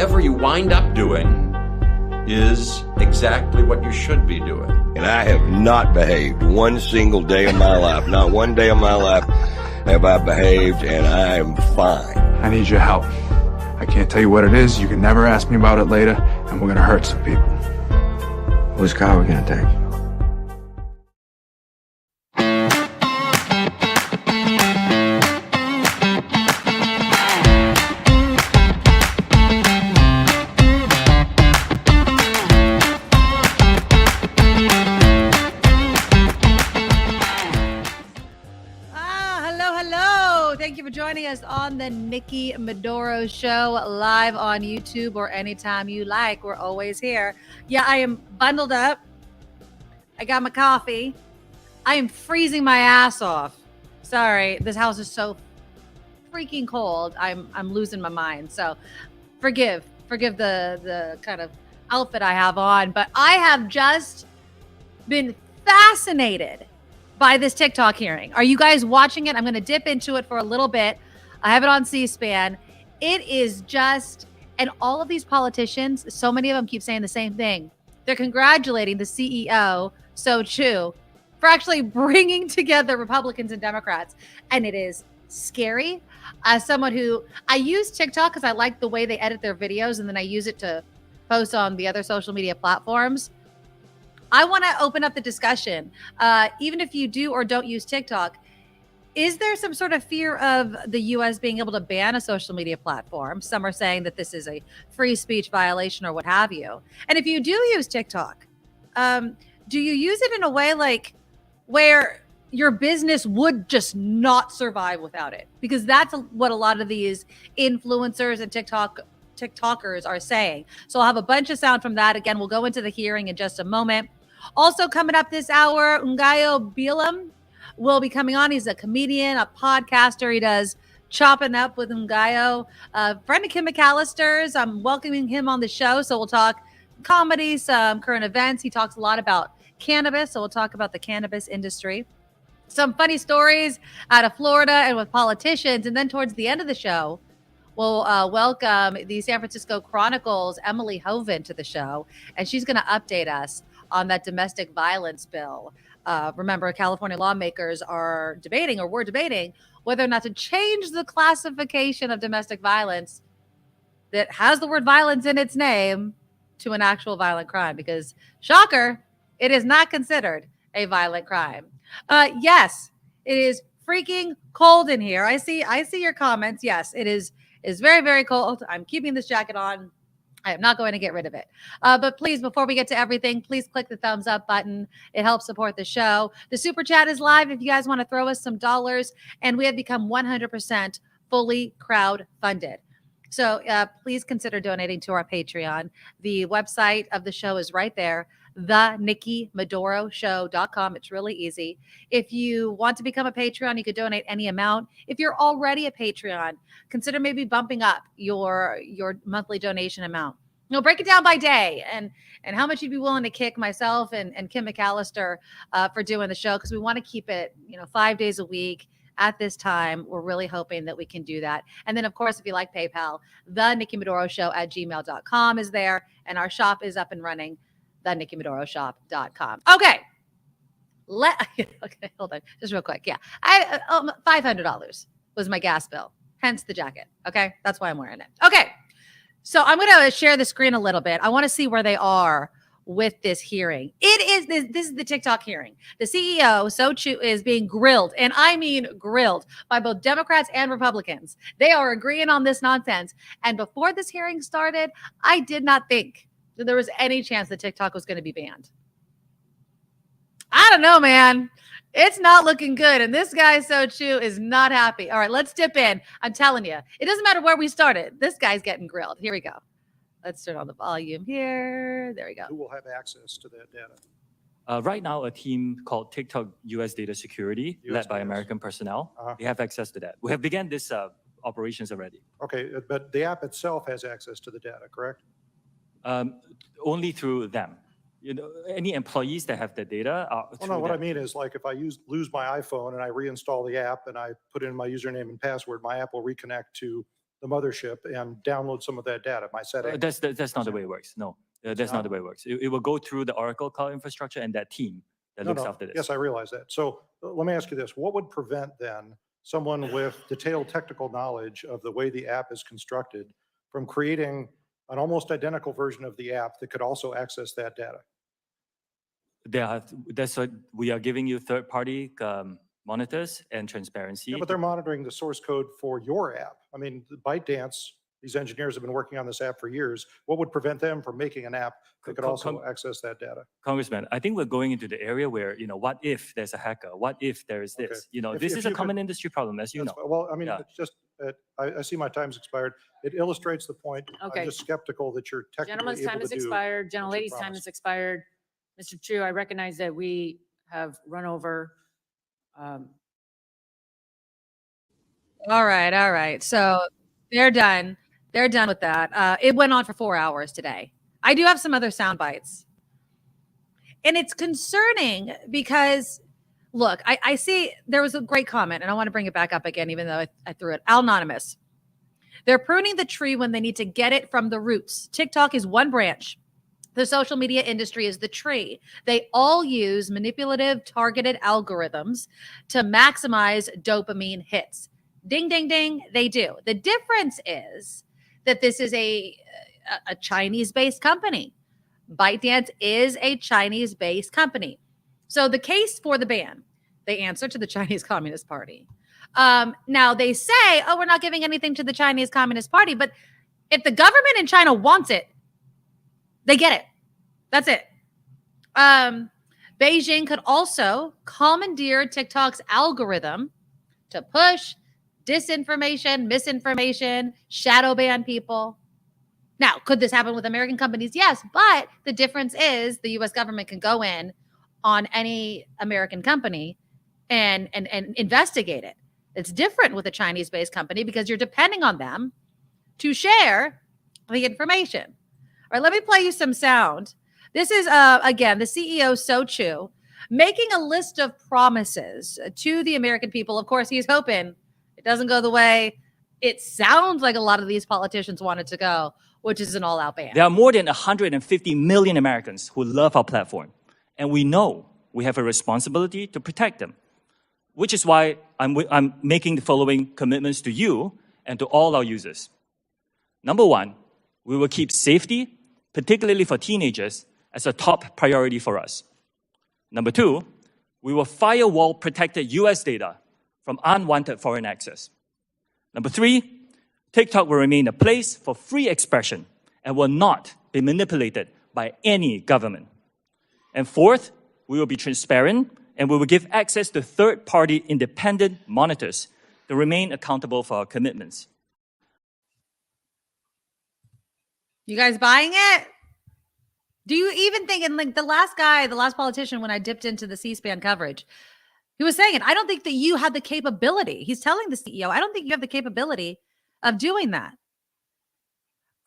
whatever you wind up doing is exactly what you should be doing. And I have not behaved one single day of my life. Not one day of my life have I behaved, and I am fine. I need your help. I can't tell you what it is. You can never ask me about it later, and we're gonna hurt some people. Whose car are we gonna take? Joining us on the Nikki Medoro Show, live on YouTube or anytime you like. We're always here. Yeah, I am bundled up. I got my coffee. I am freezing my ass off. Sorry, this house is so freaking cold. I'm losing my mind. So forgive the kind of outfit I have on, but I have just been fascinated by this TikTok hearing. Are you guys watching it? I'm going to dip into it for a little bit. I have it on C-SPAN. It is just, and all of these politicians, so many of them keep saying the same thing. They're congratulating the CEO, So Chu, for actually bringing together Republicans and Democrats. And it is scary. As someone who, I use TikTok because I like the way they edit their videos, and then I use it to post on the other social media platforms. I want to open up the discussion. Even if you do or don't use TikTok, is there some sort of fear of the U.S. being able to ban a social media platform? Some are saying that this is a free speech violation or what have you. And if you do use TikTok, do you use it in a way like where your business would just not survive without it? Because that's what a lot of these influencers and TikTokers are saying. So I'll have a bunch of sound from that. Again, we'll go into the hearing in just a moment. Also coming up this hour, Ngaio Bealum will be coming on. He's a comedian, a podcaster. He does Chopping Up with Ngaio. Friend of Kim McAllister's. I'm welcoming him on the show. So we'll talk comedy, some current events. He talks a lot about cannabis. So we'll talk about the cannabis industry. Some funny stories out of Florida and with politicians. And then towards the end of the show, we'll welcome the San Francisco Chronicle's Emily Hoeven to the show. And she's going to update us on that domestic violence bill. Remember, California lawmakers were debating whether or not to change the classification of domestic violence that has the word violence in its name to an actual violent crime, because shocker, it is not considered a violent crime. Yes, it is freaking cold in here. I see your comments. Yes, it is very, very cold. I'm keeping this jacket on. I am not going to get rid of it. But please, before we get to everything, please click the thumbs up button. It helps support the show. The super chat is live if you guys want to throw us some dollars. And we have become 100% fully crowd funded. So please consider donating to our Patreon. The website of the show is right there, thenikkimedoroshow.com. It's really easy. If you want to become a Patreon, you could donate any amount. If you're already a Patreon, consider maybe bumping up your monthly donation amount. Break it down by day and how much you'd be willing to kick myself and Kim McAllister for doing the show, because we want to keep it 5 days a week. At this time, we're really hoping that we can do that. And then, of course, if you like PayPal, the Nikki Medoro Show at gmail.com is there. And our shop is up and running, thenikkimedoroshop.com. Okay. Okay, hold on. Just real quick. Yeah. $500 was my gas bill, hence the jacket. Okay. That's why I'm wearing it. Okay. So I'm going to share the screen a little bit. I want to see where they are with this hearing. This is the TikTok hearing. The CEO, So Chu, is being grilled, and I mean grilled, by both Democrats and Republicans. They are agreeing on this nonsense. And before this hearing started, I did not think that there was any chance that TikTok was going to be banned. I don't know, man. It's not looking good. And this guy, So Chu, is not happy. All right, let's dip in. I'm telling you, it doesn't matter where we started. This guy's getting grilled. Here we go. Let's turn on the volume here. There we go. Who will have access to that data? Right now, a team called TikTok US Data Security, led by American personnel, they have access to that. We have begun this operations already. Okay, but the app itself has access to the data, correct? Only through them. Any employees that have the data. What I mean is, like, if I lose my iPhone and I reinstall the app and I put in my username and password, my app will reconnect to the mothership and download some of that data. Am I setting? That's not the way it works. No, that's not the way it works. It will go through the Oracle cloud infrastructure and that team that looks after this. Yes, I realize that. So let me ask you this. What would prevent then someone with detailed technical knowledge of the way the app is constructed from creating an almost identical version of the app that could also access that data? That's what we are giving you third-party monitors and transparency. Yeah, but they're monitoring the source code for your app. I mean, ByteDance, these engineers have been working on this app for years. What would prevent them from making an app that could also access that data? Congressman, I think we're going into the area where, what if there's a hacker? What if there is this? Okay. This is a common industry problem, as you know. Well, I mean, it's just, I see my time's expired. It illustrates the point. Okay. I'm just skeptical that you're technically Gentleman's able time to has do expired. what you Gentlelady's time promised. has expired. Mr. Chu, I recognize that we have run over. All right. So they're done. They're done with that. It went on for 4 hours today. I do have some other sound bites. And it's concerning because, look, I see there was a great comment, and I want to bring it back up again, even though I threw it. Anonymous. They're pruning the tree when they need to get it from the roots. TikTok is one branch. The social media industry is the tree. They all use manipulative, targeted algorithms to maximize dopamine hits. Ding, ding, ding, they do. The difference is that this is a Chinese-based company. ByteDance is a Chinese-based company. So the case for the ban, they answer to the Chinese Communist Party. Now they say, we're not giving anything to the Chinese Communist Party, but if the government in China wants it, they get it. That's it. Beijing could also commandeer TikTok's algorithm to push disinformation, misinformation, shadow ban people. Now, could this happen with American companies? Yes, but the difference is the U.S. government can go in on any American company and investigate it. It's different with a Chinese-based company because you're depending on them to share the information. All right, let me play you some sound. This is, again, the CEO, So Chu, making a list of promises to the American people. Of course, he's hoping it doesn't go the way it sounds like a lot of these politicians want it to go, which is an all-out ban. There are more than 150 million Americans who love our platform, and we know we have a responsibility to protect them, which is why I'm making the following commitments to you and to all our users. Number one, we will keep safety, particularly for teenagers, as a top priority for us. Number two, we will firewall protected US data from unwanted foreign access. Number three, TikTok will remain a place for free expression and will not be manipulated by any government. And fourth, we will be transparent and we will give access to third-party independent monitors to remain accountable for our commitments. You guys buying it? Do you even think, and like the last politician, when I dipped into the C-SPAN coverage, he was saying it. I don't think that you had the capability. He's telling the CEO, I don't think you have the capability of doing that.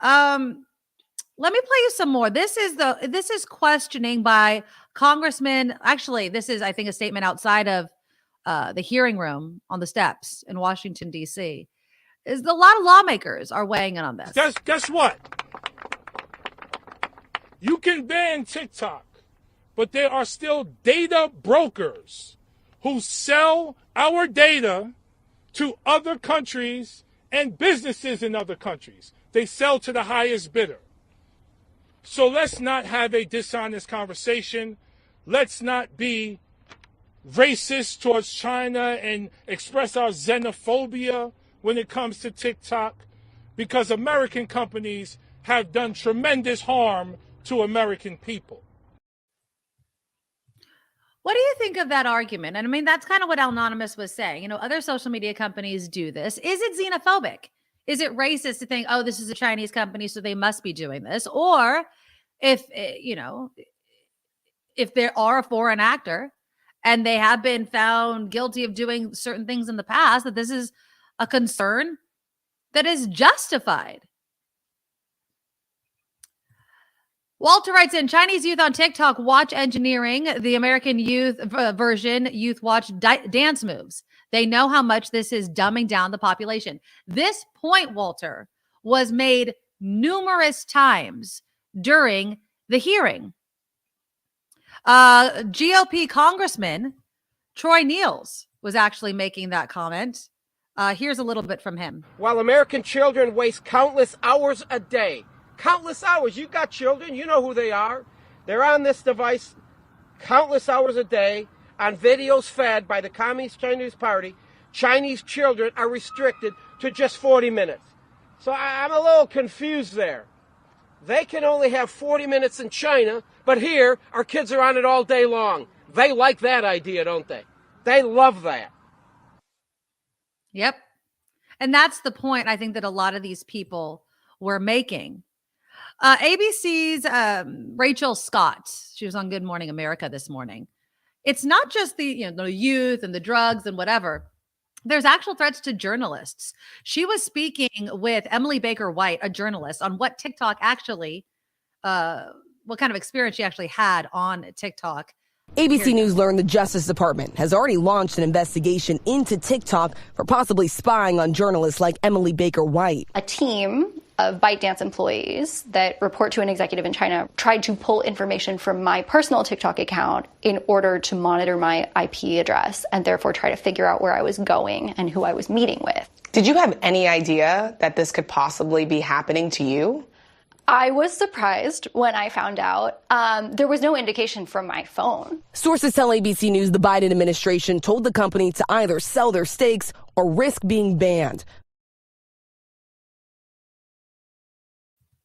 Let me play you some more. This is questioning by Congressman. Actually, this is, I think, a statement outside of the hearing room on the steps in Washington, D.C. Is a lot of lawmakers are weighing in on this. Guess what? You can ban TikTok, but there are still data brokers who sell our data to other countries and businesses in other countries. They sell to the highest bidder. So let's not have a dishonest conversation. Let's not be racist towards China and express our xenophobia when it comes to TikTok, because American companies have done tremendous harm to American people. What do you think of that argument? And I mean, that's kind of what Anonymous was saying. You know, other social media companies do this. Is it xenophobic? Is it racist to think, oh, this is a Chinese company, so they must be doing this? Or if, if there are a foreign actor and they have been found guilty of doing certain things in the past, that this is a concern that is justified. Walter writes in, Chinese youth on TikTok watch engineering, the American youth version, youth watch dance moves. They know how much this is dumbing down the population. This point, Walter, was made numerous times during the hearing. GOP Congressman Troy Niels was actually making that comment. Here's a little bit from him. While American children waste countless hours a day, countless hours. You've got children, you know who they are. They're on this device countless hours a day on videos fed by the Communist Chinese Party. Chinese children are restricted to just 40 minutes. So I'm a little confused there. They can only have 40 minutes in China, but here our kids are on it all day long. They like that idea, don't they? They love that. Yep. And that's the point I think that a lot of these people were making. ABC's Rachel Scott, she was on Good Morning America this morning. It's not just the youth and the drugs and whatever. There's actual threats to journalists. She was speaking with Emily Baker White, a journalist, on what TikTok actually, what kind of experience she actually had on TikTok. ABC News learned the Justice Department has already launched an investigation into TikTok for possibly spying on journalists like Emily Baker White. A team of ByteDance employees that report to an executive in China tried to pull information from my personal TikTok account in order to monitor my IP address and therefore try to figure out where I was going and who I was meeting with. Did you have any idea that this could possibly be happening to you? I was surprised when I found out. There was no indication from my phone. Sources tell ABC News the Biden administration told the company to either sell their stakes or risk being banned.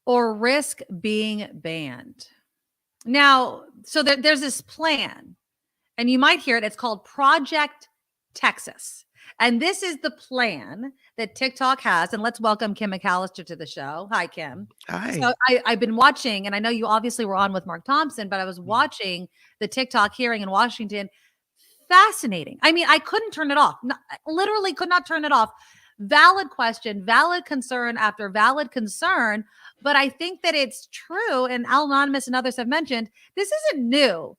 Or risk being banned. Now, so there's this plan, and you might hear it. It's called Project Texas. And this is the plan that TikTok has. And let's welcome Kim McAllister to the show. Hi, Kim. Hi. So I've been watching, and I know you obviously were on with Mark Thompson, but I was watching the TikTok hearing in Washington. Fascinating. I mean, I couldn't turn it off. Literally could not turn it off. Valid question, valid concern after valid concern. But I think that it's true, and Al Anonymous and others have mentioned, this isn't new.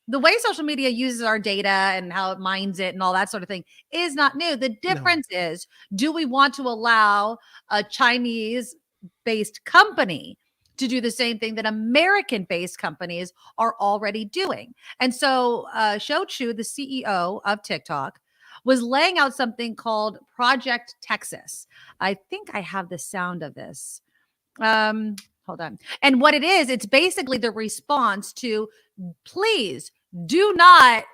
The way social media uses our data and how it mines it and all that sort of thing is not new. The difference is, do we want to allow a Chinese-based company to do the same thing that American-based companies are already doing? And so Shou Chu, the CEO of TikTok, was laying out something called Project Texas. I think I have the sound of this. Hold on. And what it is, it's basically the response to, please do not,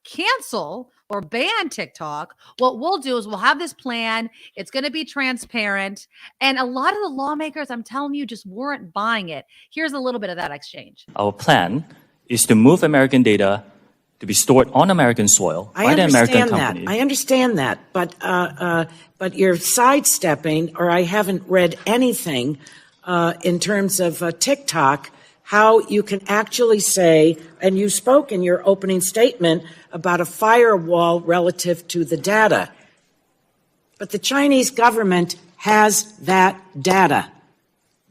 cancel or ban TikTok. What we'll do is we'll have this plan. It's going to be transparent. And a lot of the lawmakers, I'm telling you, just weren't buying it. Here's a little bit of that exchange. Our plan is to move American data to be stored on American soil by the American company. I understand that, but you're sidestepping, or I haven't read anything in terms of TikTok, how you can actually say, and you spoke in your opening statement about a firewall relative to the data. But the Chinese government has that data.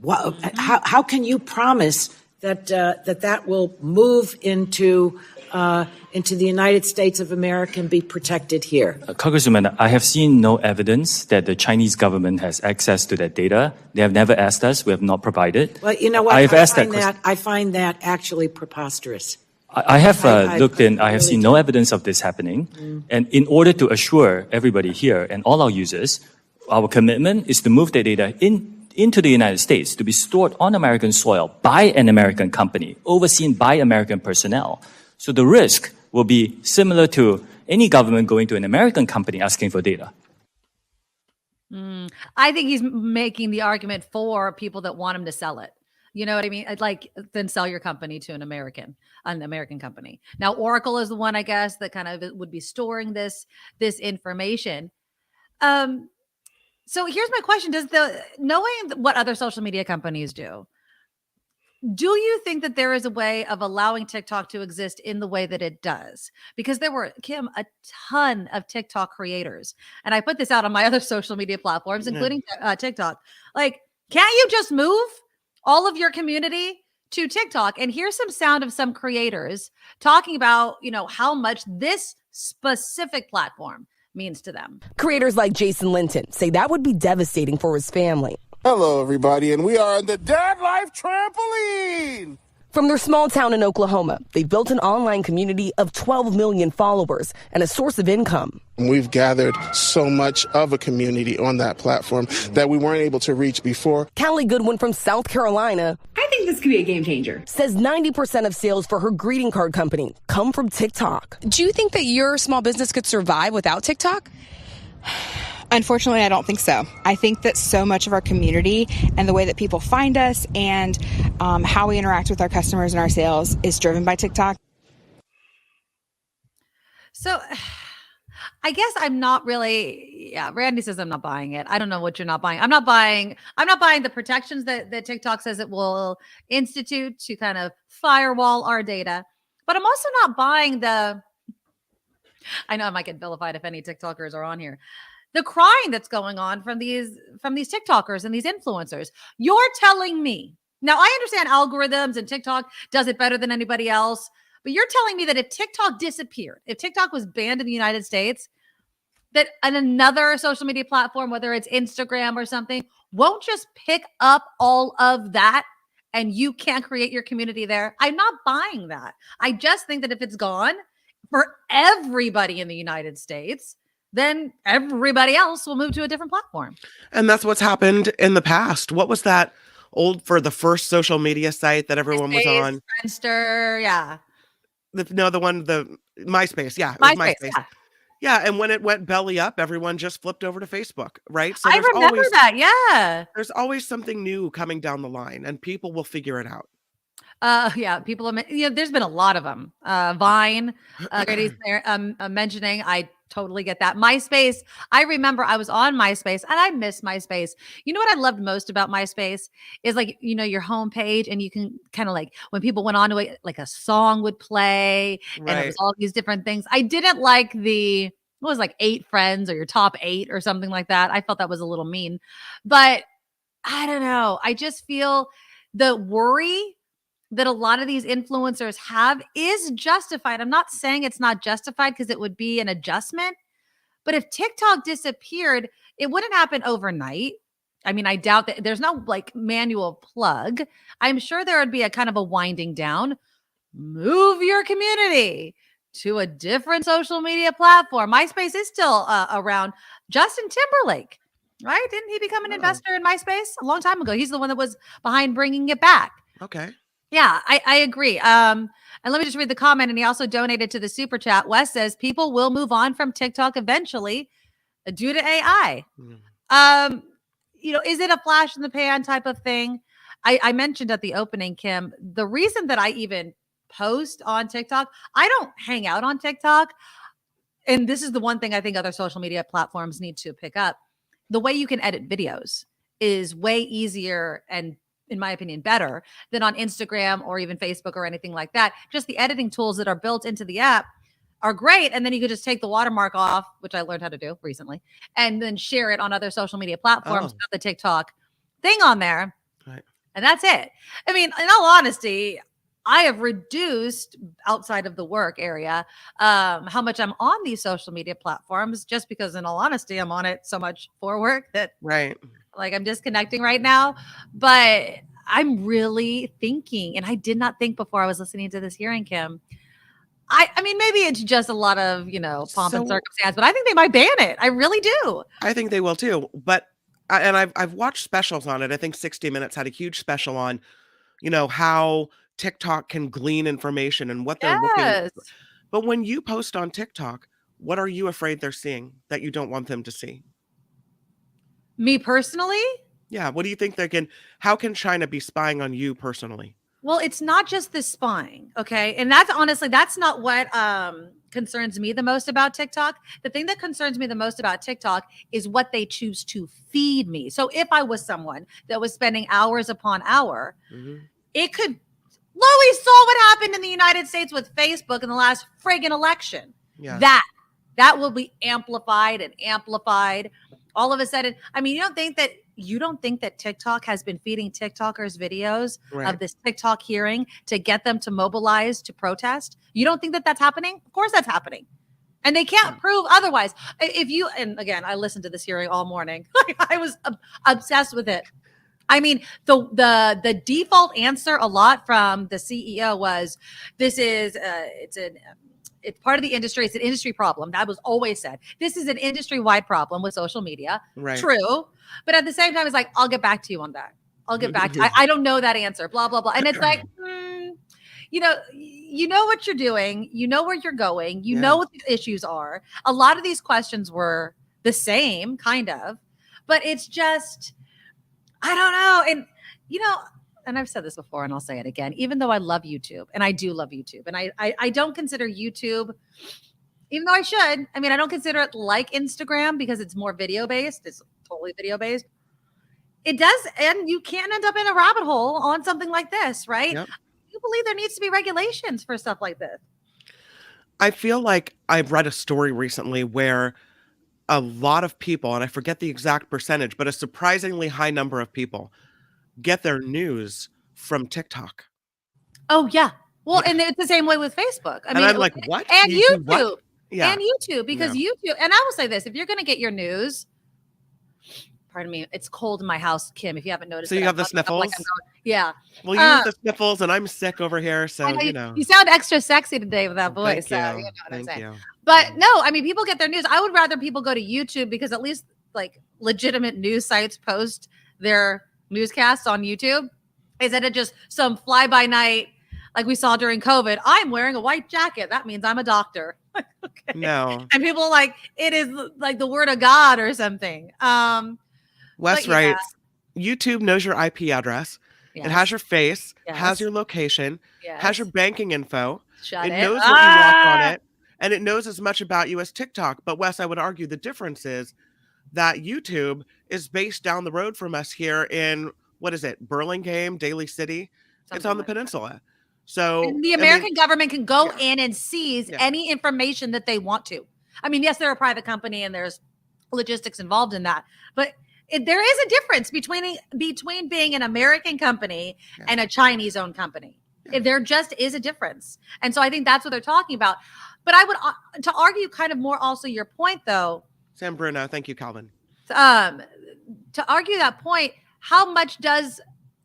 How can you promise that that will move into the United States of America and be protected here? Congresswoman, I have seen no evidence that the Chinese government has access to that data. They have never asked us. We have not provided. Well, you know what? I find that actually preposterous. I have looked in. I have seen no evidence of this happening. And in order to assure everybody here and all our users, our commitment is to move the data into the United States to be stored on American soil by an American company, overseen by American personnel. So the risk will be similar to any government going to an American company asking for data. I think he's making the argument for people that want him to sell it. You know what I mean? Like, then sell your company to an American company. Now, Oracle is the one, I guess, that kind of would be storing this information. So here's my question. Knowing what other social media companies do you think that there is a way of allowing TikTok to exist in the way that it does? Because there were, Kim, a ton of TikTok creators. And I put this out on my other social media platforms, including TikTok. Like, can't you just move all of your community to TikTok. And here's some sound of some creators talking about, how much this specific platform means to them. Creators like Jason Linton say that would be devastating for his family. Hello, everybody, and we are on the Dad Life Trampoline. From their small town in Oklahoma, they've built an online community of 12 million followers and a source of income. We've gathered so much of a community on that platform that we weren't able to reach before. Callie Goodwin from South Carolina, I think this could be a game changer, says 90% of sales for her greeting card company come from TikTok. Do you think that your small business could survive without TikTok? Unfortunately, I don't think so. I think that so much of our community and the way that people find us and how we interact with our customers and our sales is driven by TikTok. So I guess I'm not really, Randy says I'm not buying it. I don't know what you're not buying. I'm not buying the protections that TikTok says it will institute to kind of firewall our data. But I'm also not buying I know I might get vilified if any TikTokers are on here. The crying that's going on from these TikTokers and these influencers. You're telling me, now I understand algorithms and TikTok does it better than anybody else, but you're telling me that if TikTok disappeared, if TikTok was banned in the United States, that another social media platform, whether it's Instagram or something, won't just pick up all of that and you can't create your community there? I'm not buying that. I just think that if it's gone for everybody in the United States, then everybody else will move to a different platform. And that's what's happened in the past. What was that for the first social media site that everyone was on? Friendster, yeah. The MySpace, yeah. It was MySpace. Yeah, and when it went belly up, everyone just flipped over to Facebook, right? So I remember that, yeah. There's always something new coming down the line, and people will figure it out. Yeah, people, there's been a lot of them. Vine, mentioning, I totally get that. MySpace, I remember I was on MySpace and I miss MySpace. You know what I loved most about MySpace is your homepage, and you can kind of when people went on to it, a song would play and it was all these different things. I didn't like what was 8 friends or your top 8 or something like that. I felt that was a little mean, but I don't know. I just feel the worry that a lot of these influencers have is justified. I'm not saying it's not justified because it would be an adjustment, but if TikTok disappeared, it wouldn't happen overnight. I mean, I doubt that there's no manual plug. I'm sure there would be a kind of a winding down. Move your community to a different social media platform. MySpace is still around. Justin Timberlake, right? Didn't he become an investor in MySpace a long time ago? He's the one that was behind bringing it back. Okay. Yeah, I agree. And let me just read the comment. And he also donated to the super chat. Wes says people will move on from TikTok eventually due to AI. Is it a flash in the pan type of thing? I mentioned at the opening, Kim, the reason that I even post on TikTok, I don't hang out on TikTok. And this is the one thing I think other social media platforms need to pick up. The way you can edit videos is way easier and, in my opinion, better than on Instagram or even Facebook or anything like that. Just the editing tools that are built into the app are great. And then you could just take the watermark off, which I learned how to do recently, and then share it on other social media platforms, put the TikTok thing on there. Right. And that's it. I mean, in all honesty, I have reduced outside of the work area how much I'm on these social media platforms, just because in all honesty, I'm on it so much for work that I'm disconnecting right now. But I'm really thinking, and I did not think before I was listening to this hearing, Kim. I mean, maybe it's just a lot of, pomp and circumstance, but I think they might ban it. I really do. I think they will too. But, and I've watched specials on it. I think 60 Minutes had a huge special on, how TikTok can glean information and what they're looking at. But when you post on TikTok, what are you afraid they're seeing that you don't want them to see? Me personally? Yeah. What do you think how can China be spying on you personally? Well, it's not just the spying. Okay. And that's not what concerns me the most about TikTok. The thing that concerns me the most about TikTok is what they choose to feed me. So if I was someone that was spending hours upon hour, it could, we saw what happened in the United States with Facebook in the last friggin' election. Yeah. That will be amplified and amplified all of a sudden. I mean, you don't think that you don't think that TikTok has been feeding TikTokers videos Right. of this TikTok hearing to get them to mobilize to protest? You don't think that that's happening? Of course that's happening. And they can't prove otherwise. If you, and again, I listened to this hearing all morning. I was obsessed with it. I mean, the default answer a lot from the CEO was, this is, it's part of the industry. It's an industry problem. That was always said. This is an industry-wide problem with social media. Right. True. But at the same time, it's like, I'll get back to you on that. I'll get back to I don't know that answer, blah, blah, blah. And it's like, you know what you're doing. You know where you're going. You know what the issues are. A lot of these questions were the same, kind of. But it's just, I don't know. And, and I've said this before and I'll say it again, even though I love YouTube, and I do love YouTube, and I don't consider YouTube, even though I should, I mean, I don't consider it like Instagram because it's more video based. It's totally video based. It does. And you can end up in a rabbit hole on something like this, right? Yep. You believe there needs to be regulations for stuff like this. I feel like I've read a story recently where a lot of people, and I forget the exact percentage, but a surprisingly high number of people get their news from TikTok. Oh, yeah. Well, and it's the same way with Facebook. I mean, I'm like, what? And You do YouTube. what? Yeah. And YouTube, because YouTube, and I will say this, if you're going to get your news, pardon me, it's cold in my house, Kim, if you haven't noticed. So you have the sniffles? Yeah. Well, you have the sniffles, and I'm sick over here, so, You sound extra sexy today with that voice. Thank you. You know what I'm Thank saying. you. But no, I mean, people get their news. I would rather people go to YouTube because at least like legitimate news sites post their newscasts on YouTube instead of just some fly by night like we saw during COVID. I'm wearing a white jacket. That means I'm a doctor. Okay. No. And people like, it is like the word of God or something. Wes writes, YouTube knows your IP address. Yes. It has your face, Yes. has your location, Yes. has your banking info. Shut it it. knows what you watch on it, and it knows as much about you as TikTok. But Wes, I would argue the difference is that YouTube is based down the road from us here in, what is it, Burlingame, Daly City? It's on the peninsula. So And the American government can go in and seize any information that they want to. I mean, yes, they're a private company and there's logistics involved in that, but there is a difference between being an American company and a Chinese-owned company. There just is a difference. And so I think that's what they're talking about. But I would, to argue kind of more also your point, though. Sam Bruno, thank you, Calvin. To argue that point, how much does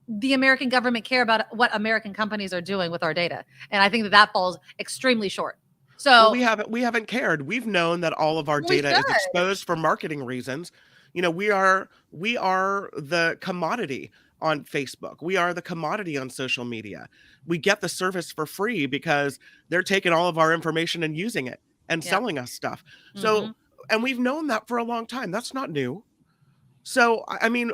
the American government care about what American companies are doing with our data? And I think that falls extremely short. So well, we haven't cared. We've known that all of our data is exposed for marketing reasons. You know, we are the commodity on Facebook. We are the commodity on social media. We get the service for free because they're taking all of our information and using it and selling us stuff. So, and we've known that for a long time. That's not new. So, I mean,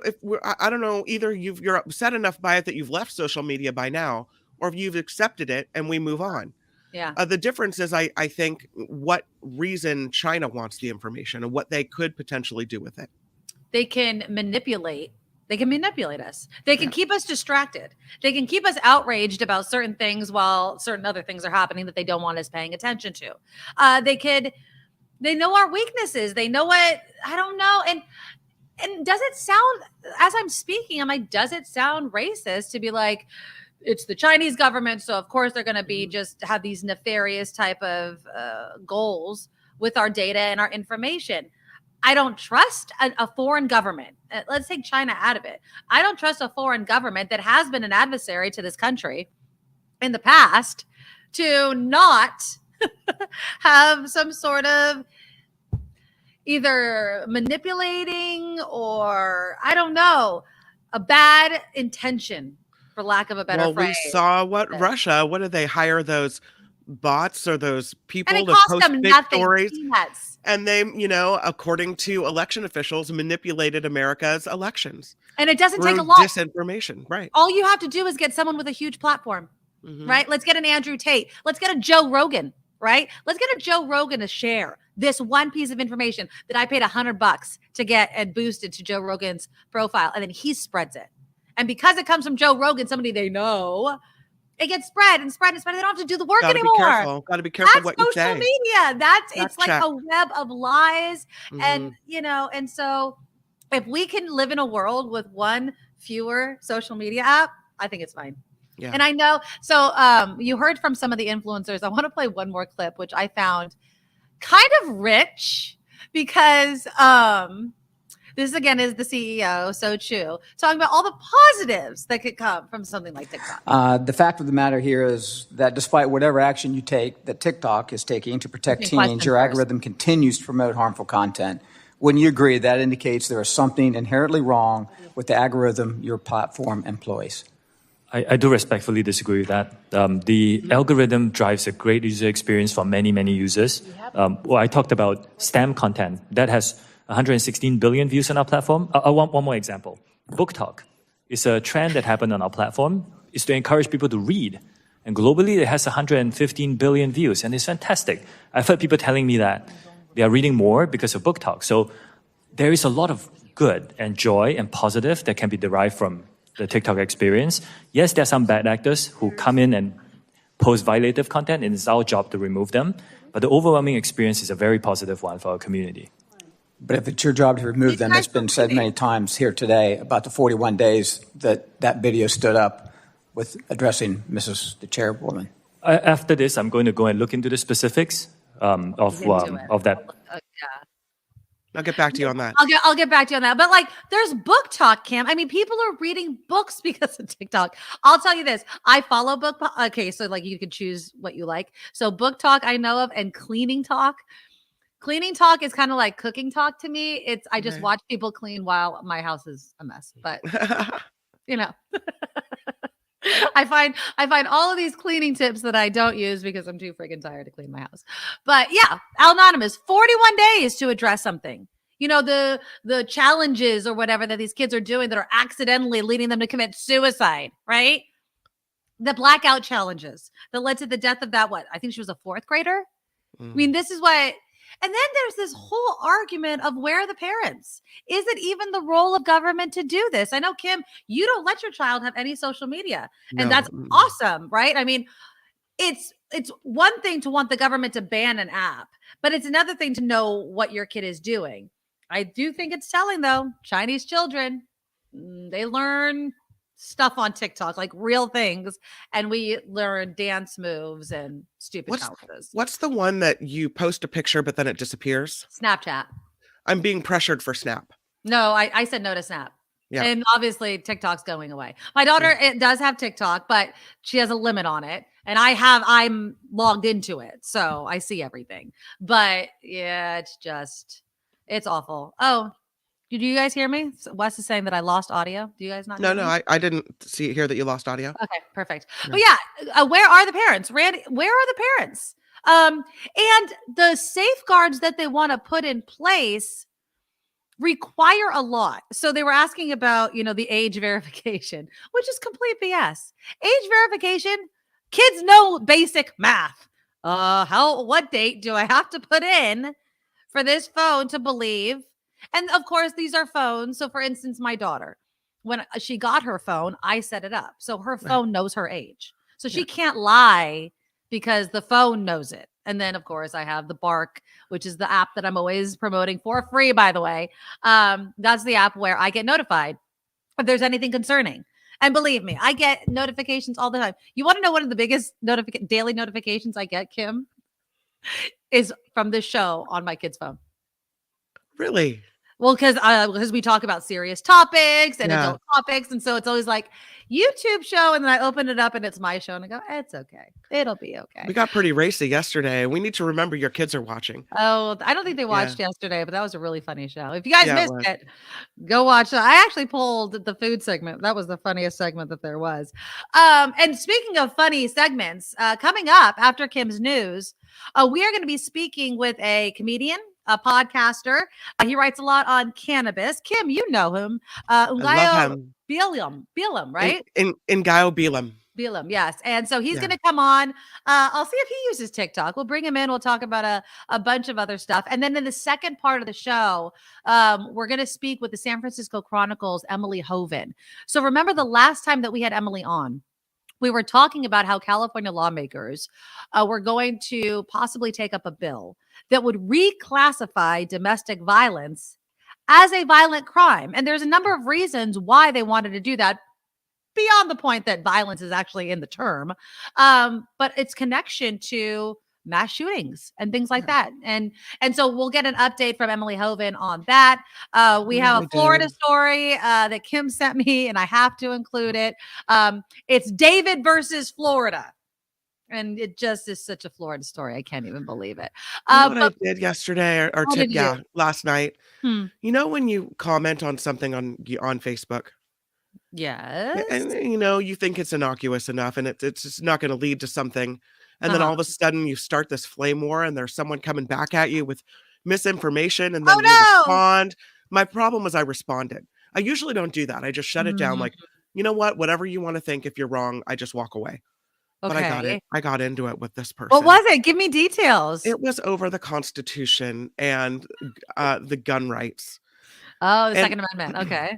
I don't know, either you're upset enough by it that you've left social media by now, or if you've accepted it and we move on. Yeah. The difference is, I think, what reason China wants the information and what they could potentially do with it. They can manipulate. They can manipulate us. They can keep us distracted. They can keep us outraged about certain things while certain other things are happening that they don't want us paying attention to. They know our weaknesses. They know what, I don't know. And does it sound, as I'm speaking, I'm like, does it sound racist to be like, it's the Chinese government, so of course they're going to be just have these nefarious type of goals with our data and our information? I don't trust a foreign government. Let's take China out of it. I don't trust a foreign government that has been an adversary to this country in the past to not have some sort of either manipulating or, I don't know, a bad intention, for lack of a better phrase. We saw Russia, what did they hire those bots or those people and it to cost post them fake nothing, stories? peanuts. And they, according to election officials, manipulated America's elections. And it doesn't take a through lot. Disinformation, right? All you have to do is get someone with a huge platform, right? Let's get an Andrew Tate. Let's get a Joe Rogan, right? Let's get a Joe Rogan to share this one piece of information that I paid $100 to get and boosted to Joe Rogan's profile. And then he spreads it. And because it comes from Joe Rogan, somebody they know, it gets spread and spread and spread. They don't have to do the work anymore. Got to be careful what you say. That's social media. It's like check. a web of lies. And, and so If we can live in a world with one fewer social media app, I think it's fine. Yeah. And I know, so you heard from some of the influencers. I want to play one more clip, which I found kind of rich because this again is the CEO, So Chu, talking about all the positives that could come from something like TikTok. The fact of the matter here is that despite whatever action you take, that TikTok is taking to protect teens, your algorithm continues to promote harmful content. Wouldn't you agree that indicates there is something inherently wrong with the algorithm your platform employs? I do respectfully disagree with that. The algorithm drives a great user experience for many, many users. Well, I talked about STEM content that has 116 billion views on our platform. One more example. Book Talk is a trend that happened on our platform. It's to encourage people to read. And globally, it has 115 billion views, and it's fantastic. I've heard people telling me that they are reading more because of Book Talk. So there is a lot of good and joy and positive that can be derived from the TikTok experience. Yes, there are some bad actors who come in and post violative content, and it's our job to remove them. But the overwhelming experience is a very positive one for our community. But if it's your job to remove them, it's been said many times here today about the 41 days that video stood up with addressing the chairwoman. After this, I'm going to go and look into the specifics of that. I'll get back to you on that. I'll get back to you on that. But like, there's Book Talk, Kim. I mean, people are reading books because of TikTok. I'll tell you this. I follow Okay, so like you can choose what you like. So Book Talk I know of, and Cleaning Talk. Cleaning Talk is kind of like cooking talk to me. I just watch people clean while my house is a mess. But you know, I find all of these cleaning tips that I don't use because I'm too freaking tired to clean my house. But yeah, Anonymous, 41 days to address something. You know, the challenges or whatever that these kids are doing that are accidentally leading them to commit suicide, right? The blackout challenges that led to the death of I think she was a 4th grader. I mean, this is what. And then there's this whole argument of where are the parents? Is it even the role of government to do this? I know, Kim, you don't let your child have any social media. And that's awesome, right? I mean, it's one thing to want the government to ban an app, but it's another thing to know what your kid is doing. I do think it's telling, though. Chinese children, they learn stuff on TikTok, like real things, and we learn dance moves and stupid challenges. What's the one that you post a picture but then it disappears? Snapchat. I'm being pressured for Snap. No, I said no to Snap. Yeah. And obviously TikTok's going away. My daughter it does have TikTok, but she has a limit on it. And I'm logged into it, so I see everything. But yeah, it's awful. Oh, did you guys hear me? Wes is saying that I lost audio. Do you guys not? No, I didn't hear that you lost audio. Okay, perfect. Yeah. But yeah, where are the parents? Randy, where are the parents? And the safeguards that they want to put in place require a lot. So they were asking about, the age verification, which is complete BS. Age verification, kids know basic math. What date do I have to put in for this phone to believe? And of course, these are phones. So for instance, my daughter, when she got her phone, I set it up. So her phone knows her age. So she can't lie because the phone knows it. And then, of course, I have the Bark, which is the app that I'm always promoting for free, by the way. That's the app where I get notified if there's anything concerning. And believe me, I get notifications all the time. You want to know one of the biggest daily notifications I get, Kim? Is from this show on my kid's phone. Really? Well, because we talk about serious topics and adult topics. And so it's always like YouTube show. And then I open it up and it's my show and I go, it's okay. It'll be okay. We got pretty racy yesterday. We need to remember your kids are watching. Oh, I don't think they watched yesterday, but that was a really funny show. If you guys missed it, go watch it. I actually pulled the food segment. That was the funniest segment that there was. And speaking of funny segments, coming up after Kim's news, we are going to be speaking with a comedian, a podcaster. He writes a lot on cannabis. Kim, you know him. Ngaio Bealum, right? Ngaio Bealum. Bealum, yes. And so he's going to come on. I'll see if he uses TikTok. We'll bring him in. We'll talk about a bunch of other stuff. And then in the second part of the show, we're going to speak with the San Francisco Chronicle's Emily Hoeven. So remember the last time that we had Emily on, we were talking about how California lawmakers were going to possibly take up a bill that would reclassify domestic violence as a violent crime. And there's a number of reasons why they wanted to do that, beyond the point that violence is actually in the term, but its connection to mass shootings and things like that. And so we'll get an update from Emily Hoeven on that. We have a Florida story that Kim sent me, and I have to include it. It's David versus Florida. And it just is such a Florida story. I can't even believe it. You know what I did yesterday or last night? Hmm. You know, when you comment on something on Facebook, Yes. and you think it's innocuous enough and it's just not going to lead to something. And then all of a sudden you start this flame war and there's someone coming back at you with misinformation and then you respond. My problem was I responded. I usually don't do that. I just shut it down. Like, you know what? Whatever you want to think, if you're wrong, I just walk away. But I got into it with this person. What was it? Give me details. It was over the Constitution and the gun rights. Oh, the Second Amendment. Okay.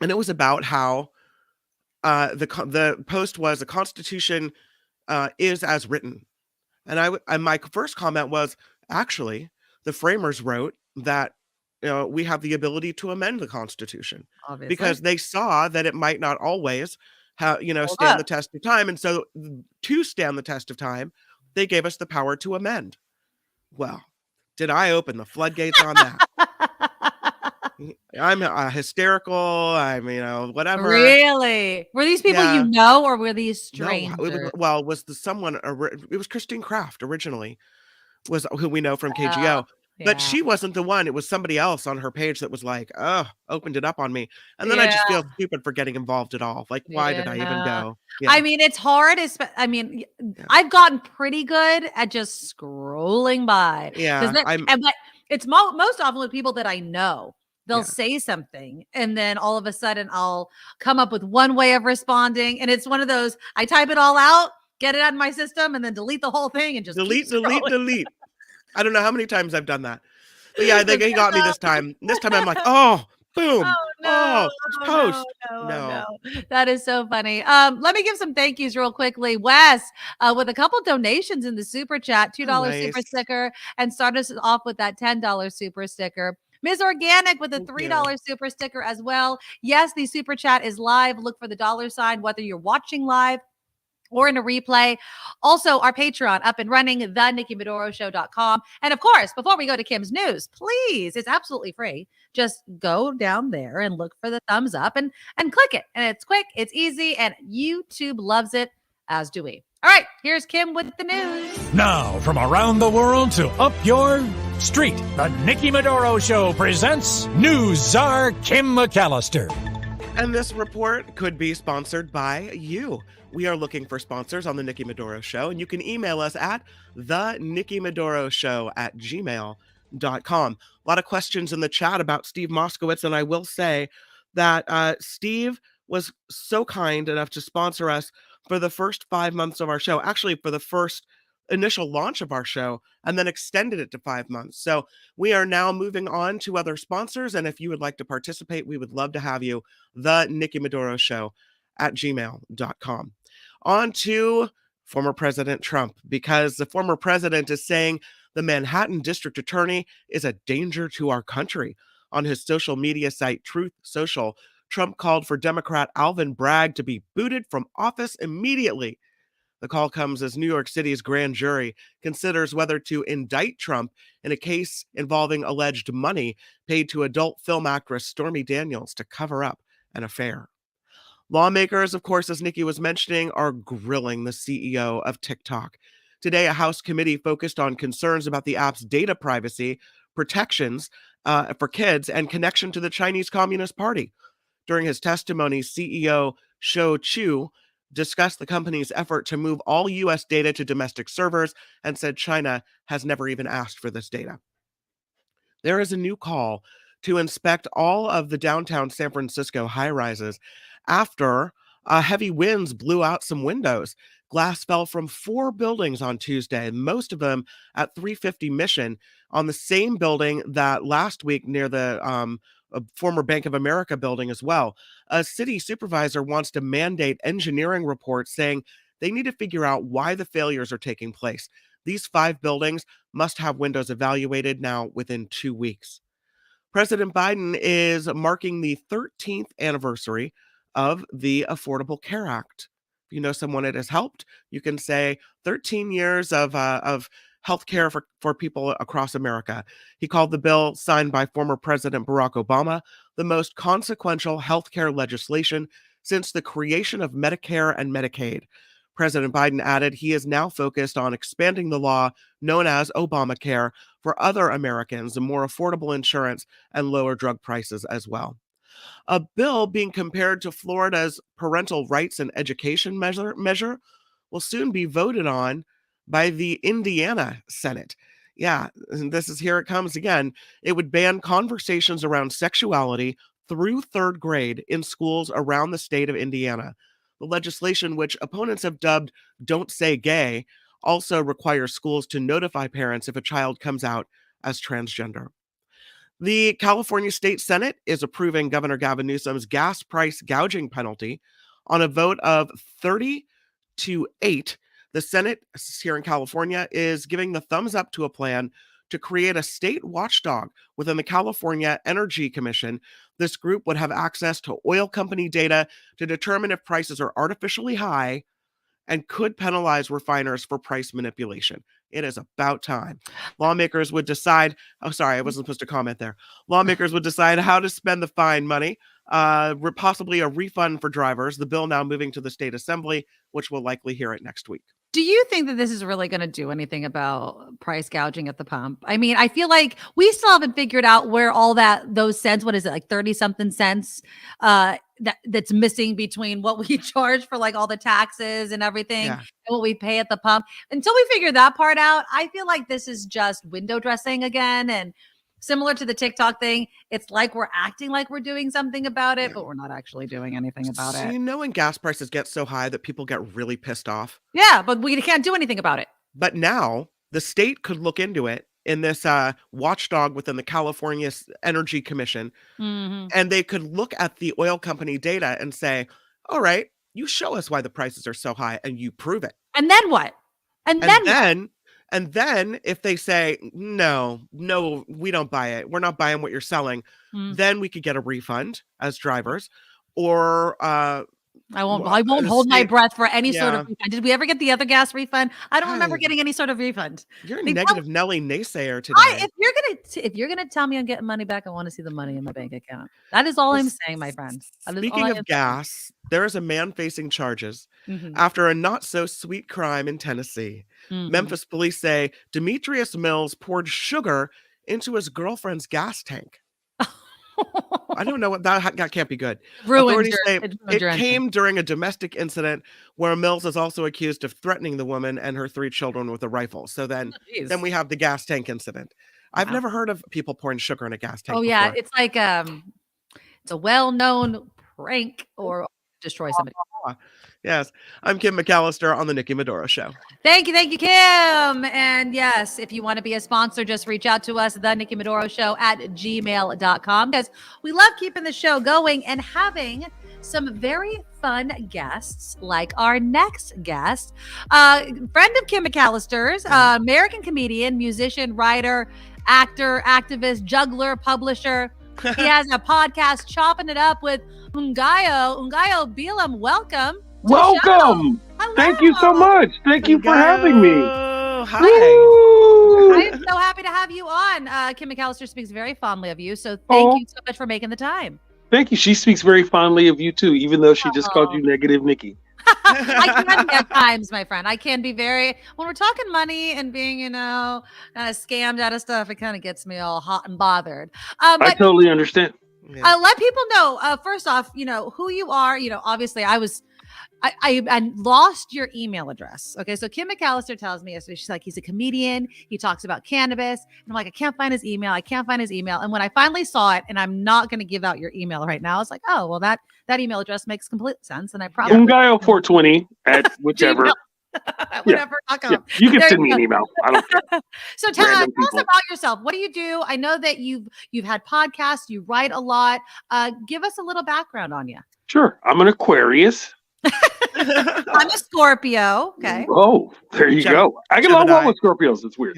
And it was about how the post was the Constitution is as written. And my first comment was, actually, the framers wrote that we have the ability to amend the Constitution. Obviously. Because they saw that it might not always stand the test of time. And so to stand the test of time, they gave us the power to amend. Well, did I open the floodgates on that? I'm hysterical. I'm, whatever. Really? Were these people or were these strangers? No, it was it was Christine Kraft originally, was who we know from KGO. But she wasn't the one. It was somebody else on her page that was like, opened it up on me. And then I just feel stupid for getting involved at all. Like, why did I even go? Yeah. I mean, it's hard. I've gotten pretty good at just scrolling by. Yeah. But it's most often with people that I know. They'll say something, and then all of a sudden I'll come up with one way of responding. And it's one of those, I type it all out, get it out of my system, and then delete the whole thing and just delete. I don't know how many times I've done that. But yeah, he got me this time. This time I'm like, oh, boom. Post. No. That is so funny. Let me give some thank yous real quickly. Wes, with a couple donations in the super chat, $2 super sticker, and start us off with that $10 super sticker. Ms. Organic with a $3 super sticker as well. Yes, the super chat is live. Look for the $sign, whether you're watching live or in a replay. Also, our Patreon up and running, thenikkimedoroshow.com. And of course, before we go to Kim's news, please, it's absolutely free. Just go down there and look for the thumbs up and click it. And it's quick, it's easy, and YouTube loves it, as do we. All right, here's Kim with the news. Now, from around the world to up your street, the Nikki Medoro Show presents News Czar Kim McAllister. And this report could be sponsored by you. We are looking for sponsors on the Nikki Medoro Show, and you can email us at thenikkimedoroshow@gmail.com. A lot of questions in the chat about Steve Moskowitz, and I will say that Steve was so kind enough to sponsor us for the first 5 months of our show, actually for the first initial launch of our show, and then extended it to 5 months. So we are now moving on to other sponsors, and if you would like to participate, we would love to have you. The Nikki Medoro Show @gmail.com. On to former President Trump, because the former president is saying the Manhattan District Attorney is a danger to our country. On his social media site, Truth Social, Trump called for Democrat Alvin Bragg to be booted from office immediately. The call comes as New York City's grand jury considers whether to indict Trump in a case involving alleged money paid to adult film actress Stormy Daniels to cover up an affair. Lawmakers, of course, as Nikki was mentioning, are grilling the CEO of TikTok. Today, a House committee focused on concerns about the app's data privacy, protections for kids, and connection to the Chinese Communist Party. During his testimony, CEO Shou Chu discussed the company's effort to move all U.S. data to domestic servers and said China has never even asked for this data. There is a new call to inspect all of the downtown San Francisco high-rises after heavy winds blew out some windows. Glass fell from 4 buildings on Tuesday, most of them at 350 Mission, on the same building that last week near the former Bank of America building as well. A city supervisor wants to mandate engineering reports, saying they need to figure out why the failures are taking place. These 5 buildings must have windows evaluated now within 2 weeks. President Biden is marking the 13th anniversary of the Affordable Care Act. If you know someone it has helped, you can say 13 years of health care for people across America. He called the bill signed by former President Barack Obama the most consequential health care legislation since the creation of Medicare and Medicaid. President Biden added he is now focused on expanding the law known as Obamacare for other Americans and more affordable insurance and lower drug prices as well. A bill being compared to Florida's parental rights and education measure will soon be voted on by the Indiana Senate. Yeah, and here it comes again. It would ban conversations around sexuality through third grade in schools around the state of Indiana. The legislation, which opponents have dubbed Don't Say Gay, also requires schools to notify parents if a child comes out as transgender. The California State Senate is approving Governor Gavin Newsom's gas price gouging penalty on a vote of 30-8. The Senate here in California is giving the thumbs up to a plan to create a state watchdog within the California Energy Commission. This group would have access to oil company data to determine if prices are artificially high and could penalize refiners for price manipulation. It is about time. Lawmakers would decide, oh, sorry, I wasn't supposed to comment there. Lawmakers would decide how to spend the fine money, possibly a refund for drivers. The bill now moving to the state assembly, which we'll likely hear it next week. Do you think that this is really going to do anything about price gouging at the pump? I mean, I feel like we still haven't figured out where all those cents, what is it, like 30 something cents that's missing between what we charge for like all the taxes and everything and what we pay at the pump. Until we figure that part out, I feel like this is just window dressing again. And similar to the TikTok thing, it's like we're acting like we're doing something about it, but we're not actually doing anything about it. You know when gas prices get so high that people get really pissed off? Yeah, but we can't do anything about it. But now the state could look into it in this watchdog within the California Energy Commission, and they could look at the oil company data and say, all right, you show us why the prices are so high and you prove it. And then what? And then if they say, no, we don't buy it, we're not buying what you're selling, then we could get a refund as drivers. Or I won't hold my breath for any sort of refund. Did we ever get the other gas refund? I don't remember getting any sort of refund. You're a negative Nelly naysayer today. If you're gonna tell me I'm getting money back, I want to see the money in my bank account. That is all I'm saying, my friend. Speaking of gas, there is a man facing charges after a not so sweet crime in Tennessee. Memphis police say Demetrius Mills poured sugar into his girlfriend's gas tank. I don't know what that can't be good. Authorities say it came during a domestic incident where Mills is also accused of threatening the woman and her 3 children with a rifle. So then we have the gas tank incident. I've never heard of people pouring sugar in a gas tank. Oh yeah, it's like it's a well-known prank or destroy somebody. Yes. I'm Kim McAllister on the Nikki Medoro Show. Thank you, Kim. And yes, if you want to be a sponsor, just reach out to us, the Nikki Medoro Show at gmail.com, because we love keeping the show going and having some very fun guests, like our next guest, friend of Kim McAllister's, American comedian, musician, writer, actor, activist, juggler, publisher. He has a podcast, Chopping It Up with Ngaio Bealum. Welcome. Thank you so much. Thank you for having me. Hi. I am so happy to have you on. Kim McAllister speaks very fondly of you, so thank you so much for making the time. Thank you. She speaks very fondly of you too, even though she just called you negative Nikki. I can be at times, my friend. I can be when we're talking money and being, kind of scammed out of stuff, it kind of gets me all hot and bothered. But I totally understand. Let people know, first off, who you are. Obviously I lost your email address. Okay. So Kim McAllister tells me, she's like, he's a comedian. He talks about cannabis. And I'm like, I can't find his email. And when I finally saw it, and I'm not going to give out your email right now, I was like, oh, well, that email address makes complete sense. And I probably Ngaio420 at whichever. Whatever.com. You can send me an email. I don't care. So tell us about yourself. What do you do? I know that you've had podcasts, you write a lot. Give us a little background on you. Sure. I'm an Aquarius. I'm a Scorpio. Okay. Oh, there you go. I get along well with Scorpios. It's weird.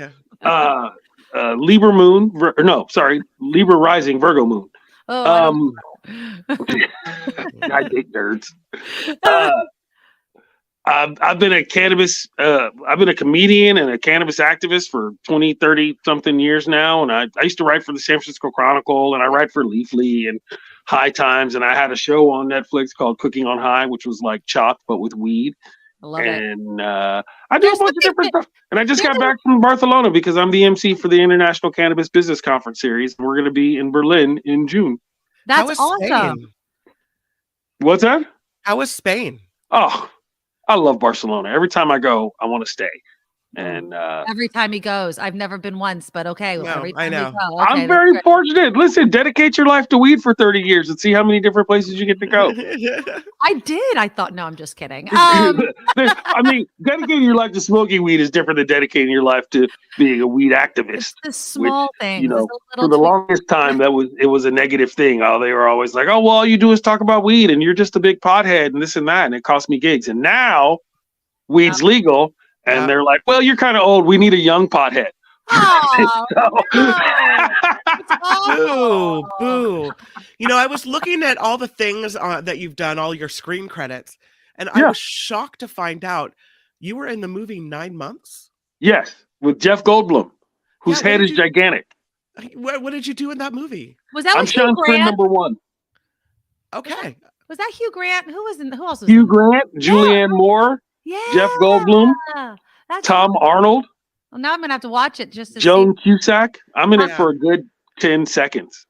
Libra moon. Libra rising, Virgo moon. Oh, I don't I date nerds. I've been a comedian and a cannabis activist for 20, 30 something years now. And I used to write for the San Francisco Chronicle, and I write for Leafly and High Times. And I had a show on Netflix called Cooking on High, which was like Chopped, but with weed. I love it. And I do a bunch of different stuff. And I just got back from Barcelona because I'm the MC for the International Cannabis Business Conference Series. And we're going to be in Berlin in June. That's awesome. Spain? What's that? How was Spain? Oh, I love Barcelona. Every time I go, I want to stay. And every time he goes, I've never been once, but okay. No, every time I know. we go, okay, I'm very fortunate. Listen, dedicate your life to weed for 30 years and see how many different places you get to go. I did. I thought, no, I'm just kidding. I mean, dedicating your life to smoking weed is different than dedicating your life to being a weed activist. It's the small things. You know, the for the longest time, it was a negative thing. Oh, they were always like, oh, well, all you do is talk about weed and you're just a big pothead and this and that. And it cost me gigs. And now weed's legal. And they're like, well, you're kind of old. We need a young pothead. Boo, boo. You know, I was looking at all the things that you've done, all your screen credits, and I was shocked to find out you were in the movie 9 Months. Yes, with Jeff Goldblum, whose head is gigantic. What did you do in that movie? Was that I'm Sean's friend number one. Okay. Was that Hugh Grant? Who else was Hugh Grant, Julianne Moore, Jeff Goldblum, Tom Arnold. Well, now I'm gonna have to watch it just to Joan see. Cusack. I'm in it for a good 10 seconds.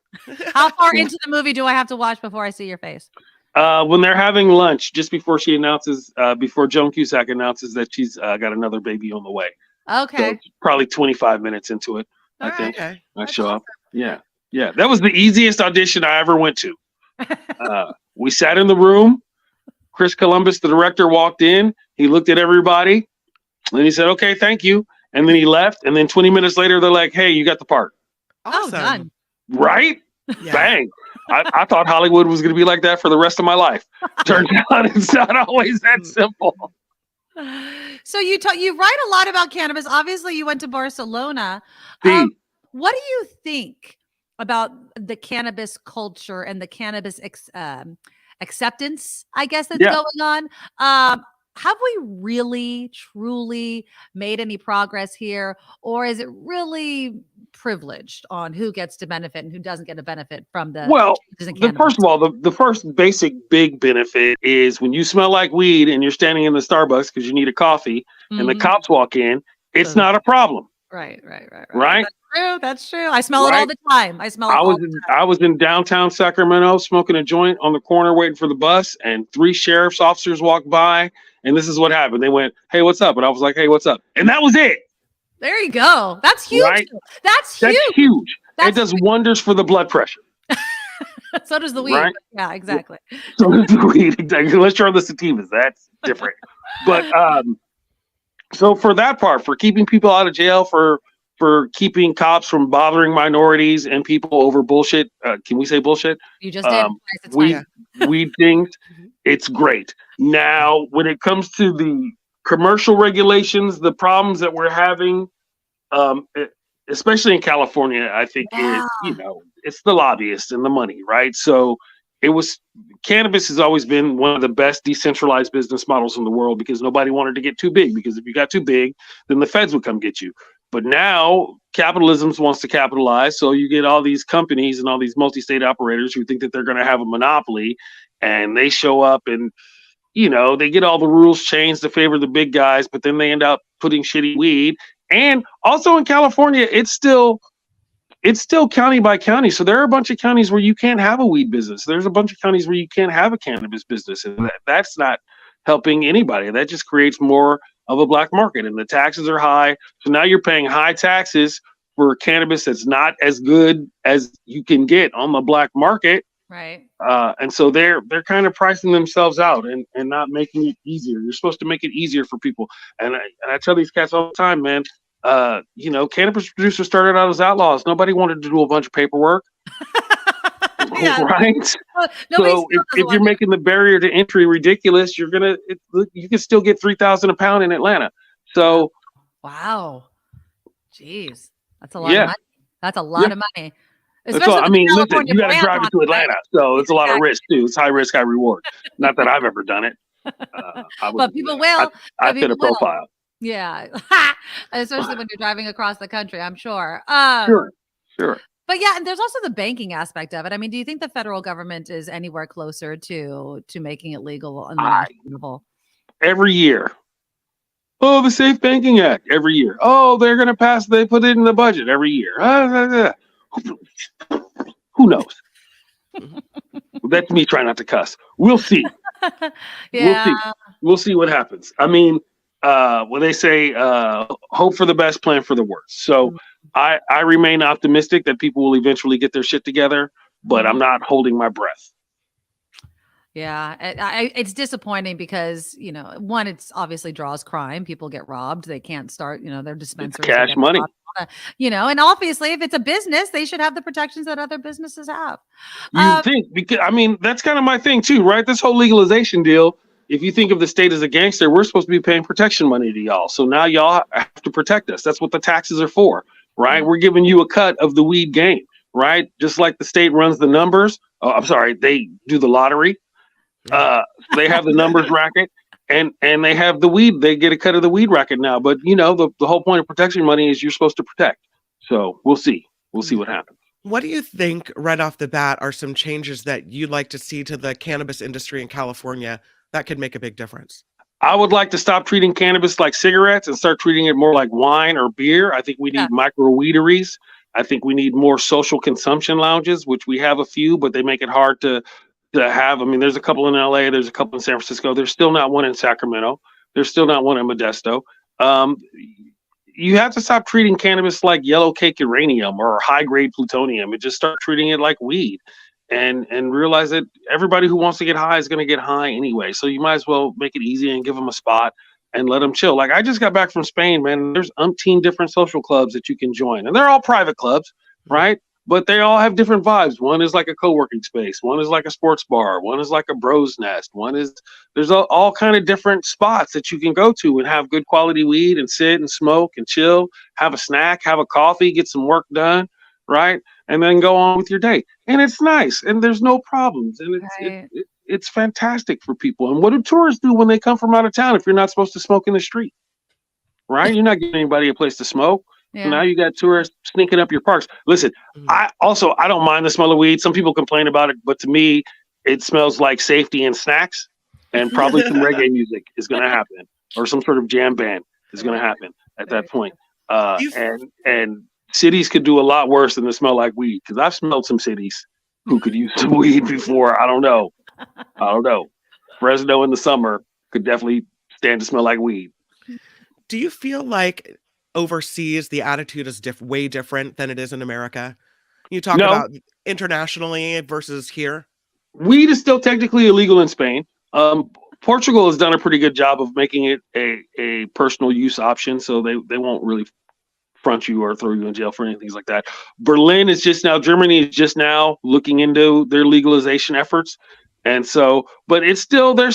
How far into the movie do I have to watch before I see your face? When they're having lunch, just before she announces, before Joan Cusack announces that she's got another baby on the way. Okay. So probably 25 minutes into it, I think. Okay. I show up. Yeah. Yeah. That was the easiest audition I ever went to. We sat in the room. Chris Columbus, the director, walked in. He looked at everybody. And he said, okay, thank you. And then he left. And then 20 minutes later, they're like, hey, you got the part. Awesome. Oh, done. Right? Yeah. Bang. I thought Hollywood was going to be like that for the rest of my life. Turns out it's not always that simple. So you write a lot about cannabis. Obviously, you went to Barcelona. What do you think about the cannabis culture and the cannabis acceptance, I guess, that's going on? Have we really, truly made any progress here? Or is it really privileged on who gets to benefit and who doesn't get a benefit from the changes in cannabis? First of all, the first basic big benefit is when you smell like weed and you're standing in the Starbucks because you need a coffee and the cops walk in, it's not a problem. Right. Right? That's true. I smell it all the time. I was in downtown Sacramento smoking a joint on the corner waiting for the bus, and 3 sheriff's officers walked by, and this is what happened. They went, hey, what's up? And I was like, hey, what's up? And that was it. There you go. That's huge. Right? That's huge. That's huge. It does wonders for the blood pressure. So does the weed. Right? Yeah, exactly. So does the weed. Exactly. Unless you're on the sativas, that's different. But so for that part, for keeping people out of jail, for keeping cops from bothering minorities and people over bullshit. Can we say bullshit? You just did. Weed things. It's great. Now, when it comes to the commercial regulations, the problems that we're having, especially in California, I think is, it's the lobbyists and the money, right? So cannabis has always been one of the best decentralized business models in the world because nobody wanted to get too big, because if you got too big, then the feds would come get you. But now capitalism wants to capitalize. So you get all these companies and all these multi-state operators who think that they're going to have a monopoly, and they show up and, they get all the rules changed to favor the big guys, but then they end up putting shitty weed. And also in California, it's still county by county. So there are a bunch of counties where you can't have a weed business. There's a bunch of counties where you can't have a cannabis business. And that's not helping anybody. That just creates more of a black market, and the taxes are high. So now you're paying high taxes for cannabis that's not as good as you can get on the black market. Right. And so they're kind of pricing themselves out and not making it easier. You're supposed to make it easier for people. And I tell these cats all the time, man, cannabis producers started out as outlaws. Nobody wanted to do a bunch of paperwork. Right? So if you're making the barrier to entry ridiculous, you can still get $3,000 a pound in Atlanta. So wow, jeez. That's a lot of money. That's a lot of money. I mean, listen, you got to brand drive on it to Atlanta, so it's a lot of risk too. It's high risk, high reward. Not that I've ever done it. But people will. I fit a profile. Yeah, especially when you're driving across the country, I'm sure. Sure. But yeah, and there's also the banking aspect of it. I mean, do you think the federal government is anywhere closer to making it legal on the national level? Every year. Oh, the Safe Banking Act every year. Oh, they're going to pass. They put it in the budget every year. Who knows? That's me trying not to cuss. We'll see. We'll see what happens. I mean, when they say hope for the best, plan for the worst. So I remain optimistic that people will eventually get their shit together, but I'm not holding my breath. Yeah, it's disappointing because, one, it's obviously draws crime. People get robbed. They can't start, their dispensaries. It's cash money. And obviously if it's a business, they should have the protections that other businesses have. You think, because I mean, that's kind of my thing too, right? This whole legalization deal, if you think of the state as a gangster, we're supposed to be paying protection money to y'all. So now y'all have to protect us. That's what the taxes are for, right? We're giving you a cut of the weed game, right? Just like the state runs the numbers. Oh, I'm sorry. They do the lottery. They have the numbers racket and they have the weed. They get a cut of the weed racket now. But, the whole point of protection money is you're supposed to protect. So we'll see. We'll see what happens. What do you think right off the bat are some changes that you'd like to see to the cannabis industry in California that could make a big difference? I would like to stop treating cannabis like cigarettes and start treating it more like wine or beer. I think we need micro weederees. I think we need more social consumption lounges, which we have a few, but they make it hard to have. I mean, there's a couple in LA, there's a couple in San Francisco. There's still not one in Sacramento. There's still not one in Modesto. You have to stop treating cannabis like yellow cake uranium or high grade plutonium and just start treating it like weed and realize that everybody who wants to get high is going to get high anyway. So you might as well make it easy and give them a spot and let them chill. Like I just got back from Spain, man. There's umpteen different social clubs that you can join and they're all private clubs, right? But they all have different vibes. One is like a co-working space. One is like a sports bar. One is like a bro's nest. There's all kind of different spots that you can go to and have good quality weed and sit and smoke and chill, have a snack, have a coffee, get some work done, right? And then go on with your day. And it's nice and there's no problems. And it's fantastic for people. And what do tourists do when they come from out of town if you're not supposed to smoke in the street, right? You're not giving anybody a place to smoke. Yeah. So now you got tourists sneaking up your parks. Listen, I don't mind the smell of weed. Some people complain about it, but to me, it smells like safety and snacks, and probably some reggae music is going to happen, or some sort of jam band is going to happen at that point. And cities could do a lot worse than to smell like weed, because I've smelled some cities who could use some weed before. I don't know. Fresno in the summer could definitely stand to smell like weed. Do you feel like overseas the attitude is way different than it is in America? You talk about internationally versus here. Weed is still technically illegal in Spain. Portugal has done a pretty good job of making it a personal use option, so they won't really front you or throw you in jail for anything like that. Germany is just now looking into their legalization efforts. And so, but there's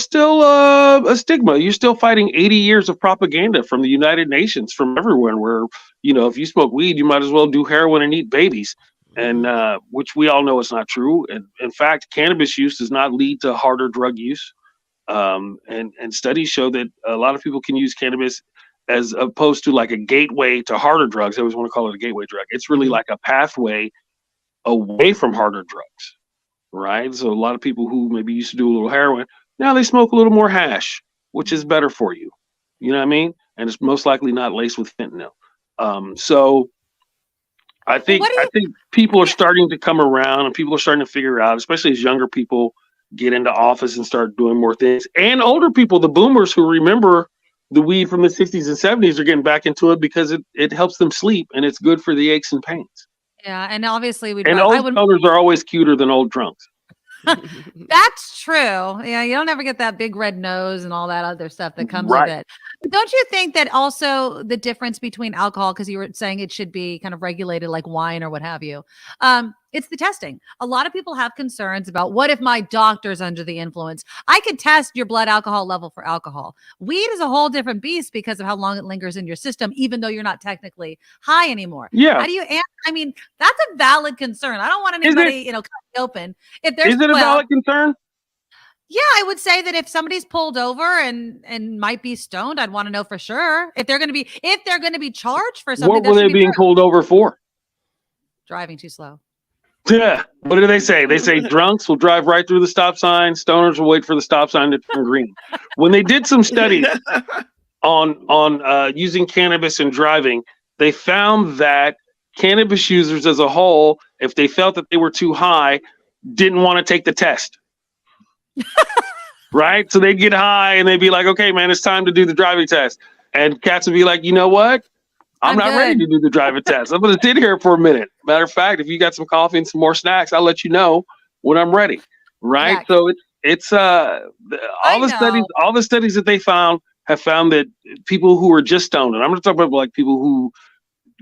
still a stigma. You're still fighting 80 years of propaganda from the United Nations, from everywhere, where, if you smoke weed, you might as well do heroin and eat babies. And which we all know is not true. And in fact, cannabis use does not lead to harder drug use. And studies show that a lot of people can use cannabis as opposed to like a gateway to harder drugs. I always want to call it a gateway drug. It's really like a pathway away from harder drugs. Right. So a lot of people who maybe used to do a little heroin, now they smoke a little more hash, which is better for you. You know what I mean? And it's most likely not laced with fentanyl. So I think people are starting to come around and people are starting to figure out, especially as younger people get into office and start doing more things. And older people, the boomers who remember the weed from the 60s and 70s, are getting back into it because it helps them sleep and it's good for the aches and pains. Yeah, and obviously old stoners are always cuter than old drunks. That's True. Yeah, you don't ever get that big red nose and all that other stuff that comes Right. with it. But don't you think that also the difference between alcohol, because you were saying it should be kind of regulated like wine or what have you, it's the testing. A lot of people have concerns about what if my doctor's under the influence? I could test your blood alcohol level for alcohol. Weed is a whole different beast because of how long it lingers in your system, even though you're not technically high anymore. Yeah. How do you answer? I mean, that's a valid concern. I don't want anybody, cut me open. If there's Is it a valid concern? yeah, I would say that if somebody's pulled over and might be stoned, I'd want to know for sure if they're going to be charged for something. What were they being pulled over for? Driving too slow. Yeah. What do they say? They say drunks will drive right through the stop sign. Stoners will wait for the stop sign to turn green. When they did some studies on using cannabis and driving, they found that cannabis users as a whole, if they felt that they were too high, didn't want to take the test. Right? So they'd get high and they'd be like, okay, man, it's time to do the driving test. And cats would be like, you know what? I'm not ready to do the driving test. I'm going to sit here for a minute. Matter of fact, if you got some coffee and some more snacks, I'll let you know when I'm ready. Right? Yeah. So it's all the studies that they found have found that people who are just stoned, and I'm going to talk about like people who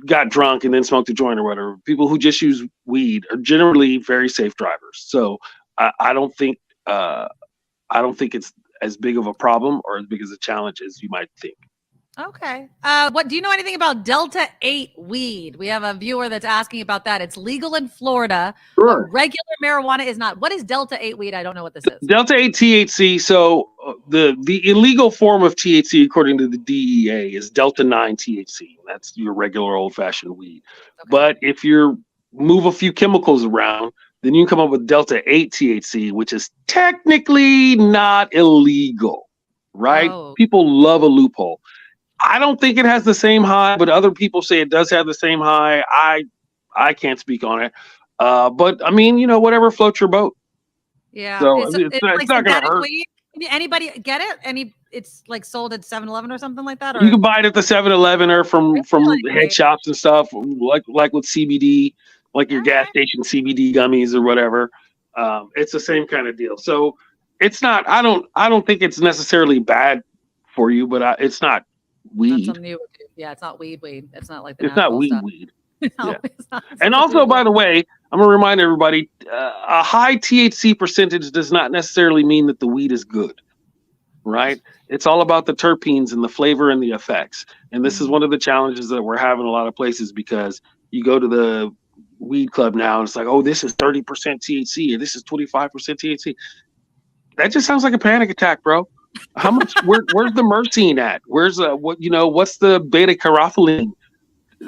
got drunk and then smoked a joint or whatever, people who just use weed are generally very safe drivers. So I don't think it's as big of a problem or as big as a challenge as you might think. Okay. What do you know anything about Delta 8 weed? We have a viewer that's asking about that. It's legal in Florida. Sure. Regular marijuana is not. What is Delta 8 weed? I don't know what this is. Delta 8 THC. So the illegal form of THC, according to the DEA, is Delta 9 THC. That's your regular old fashioned weed. Okay. But if you move a few chemicals around, then you can come up with Delta 8 THC, which is technically not illegal, right? Oh. People love a loophole. I don't think it has the same high, but other people say it does have the same high. I can't speak on it. But I mean, whatever floats your boat. Yeah. So it's not going to hurt. Weed? Can anybody get it? It's like sold at 7-Eleven or something like that? Or? You can buy it at the 7-Eleven or from head shops and stuff, like with CBD, like your gas station CBD gummies or whatever. It's the same kind of deal. So it's not, I don't think it's necessarily bad for you, but it's not weed. Yeah, it's not weed. It's not like it's not weed. No, yeah. It's not. And also, by the way, I'm gonna remind everybody: a high THC percentage does not necessarily mean that the weed is good, right? It's all about the terpenes and the flavor and the effects. And this is one of the challenges that we're having a lot of places, because you go to the weed club now and it's like, oh, this is 30% THC or this is 25% THC. That just sounds like a panic attack, bro. How much? Where's the myrcene at? Where's what's the beta carotene?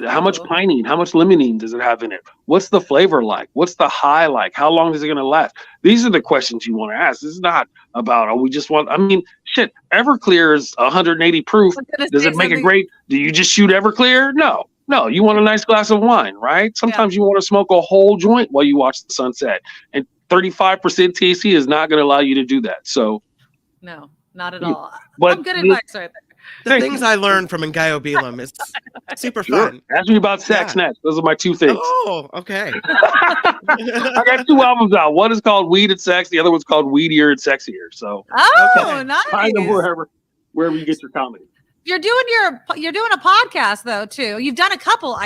How much pinene? How much limonene does it have in it? What's the flavor like? What's the high like? How long is it going to last? These are the questions you want to ask. This is not about, we just want, shit, Everclear is 180 proof. Does it make it great? Do you just shoot Everclear? No, you want a nice glass of wine, right? Sometimes you want to smoke a whole joint while you watch the sunset. And 35% THC is not going to allow you to do that. So, no, not at all. But some good advice right there. The things I learned from Ngaio Bealum is super fun. Ask me about sex next. Those are my two things. Oh, okay. I got 2 albums out. One is called Weed and Sex. The other one's called Weedier and Sexier. So, nice. Find them wherever you get your comedy. You're doing a podcast though too. You've done a couple.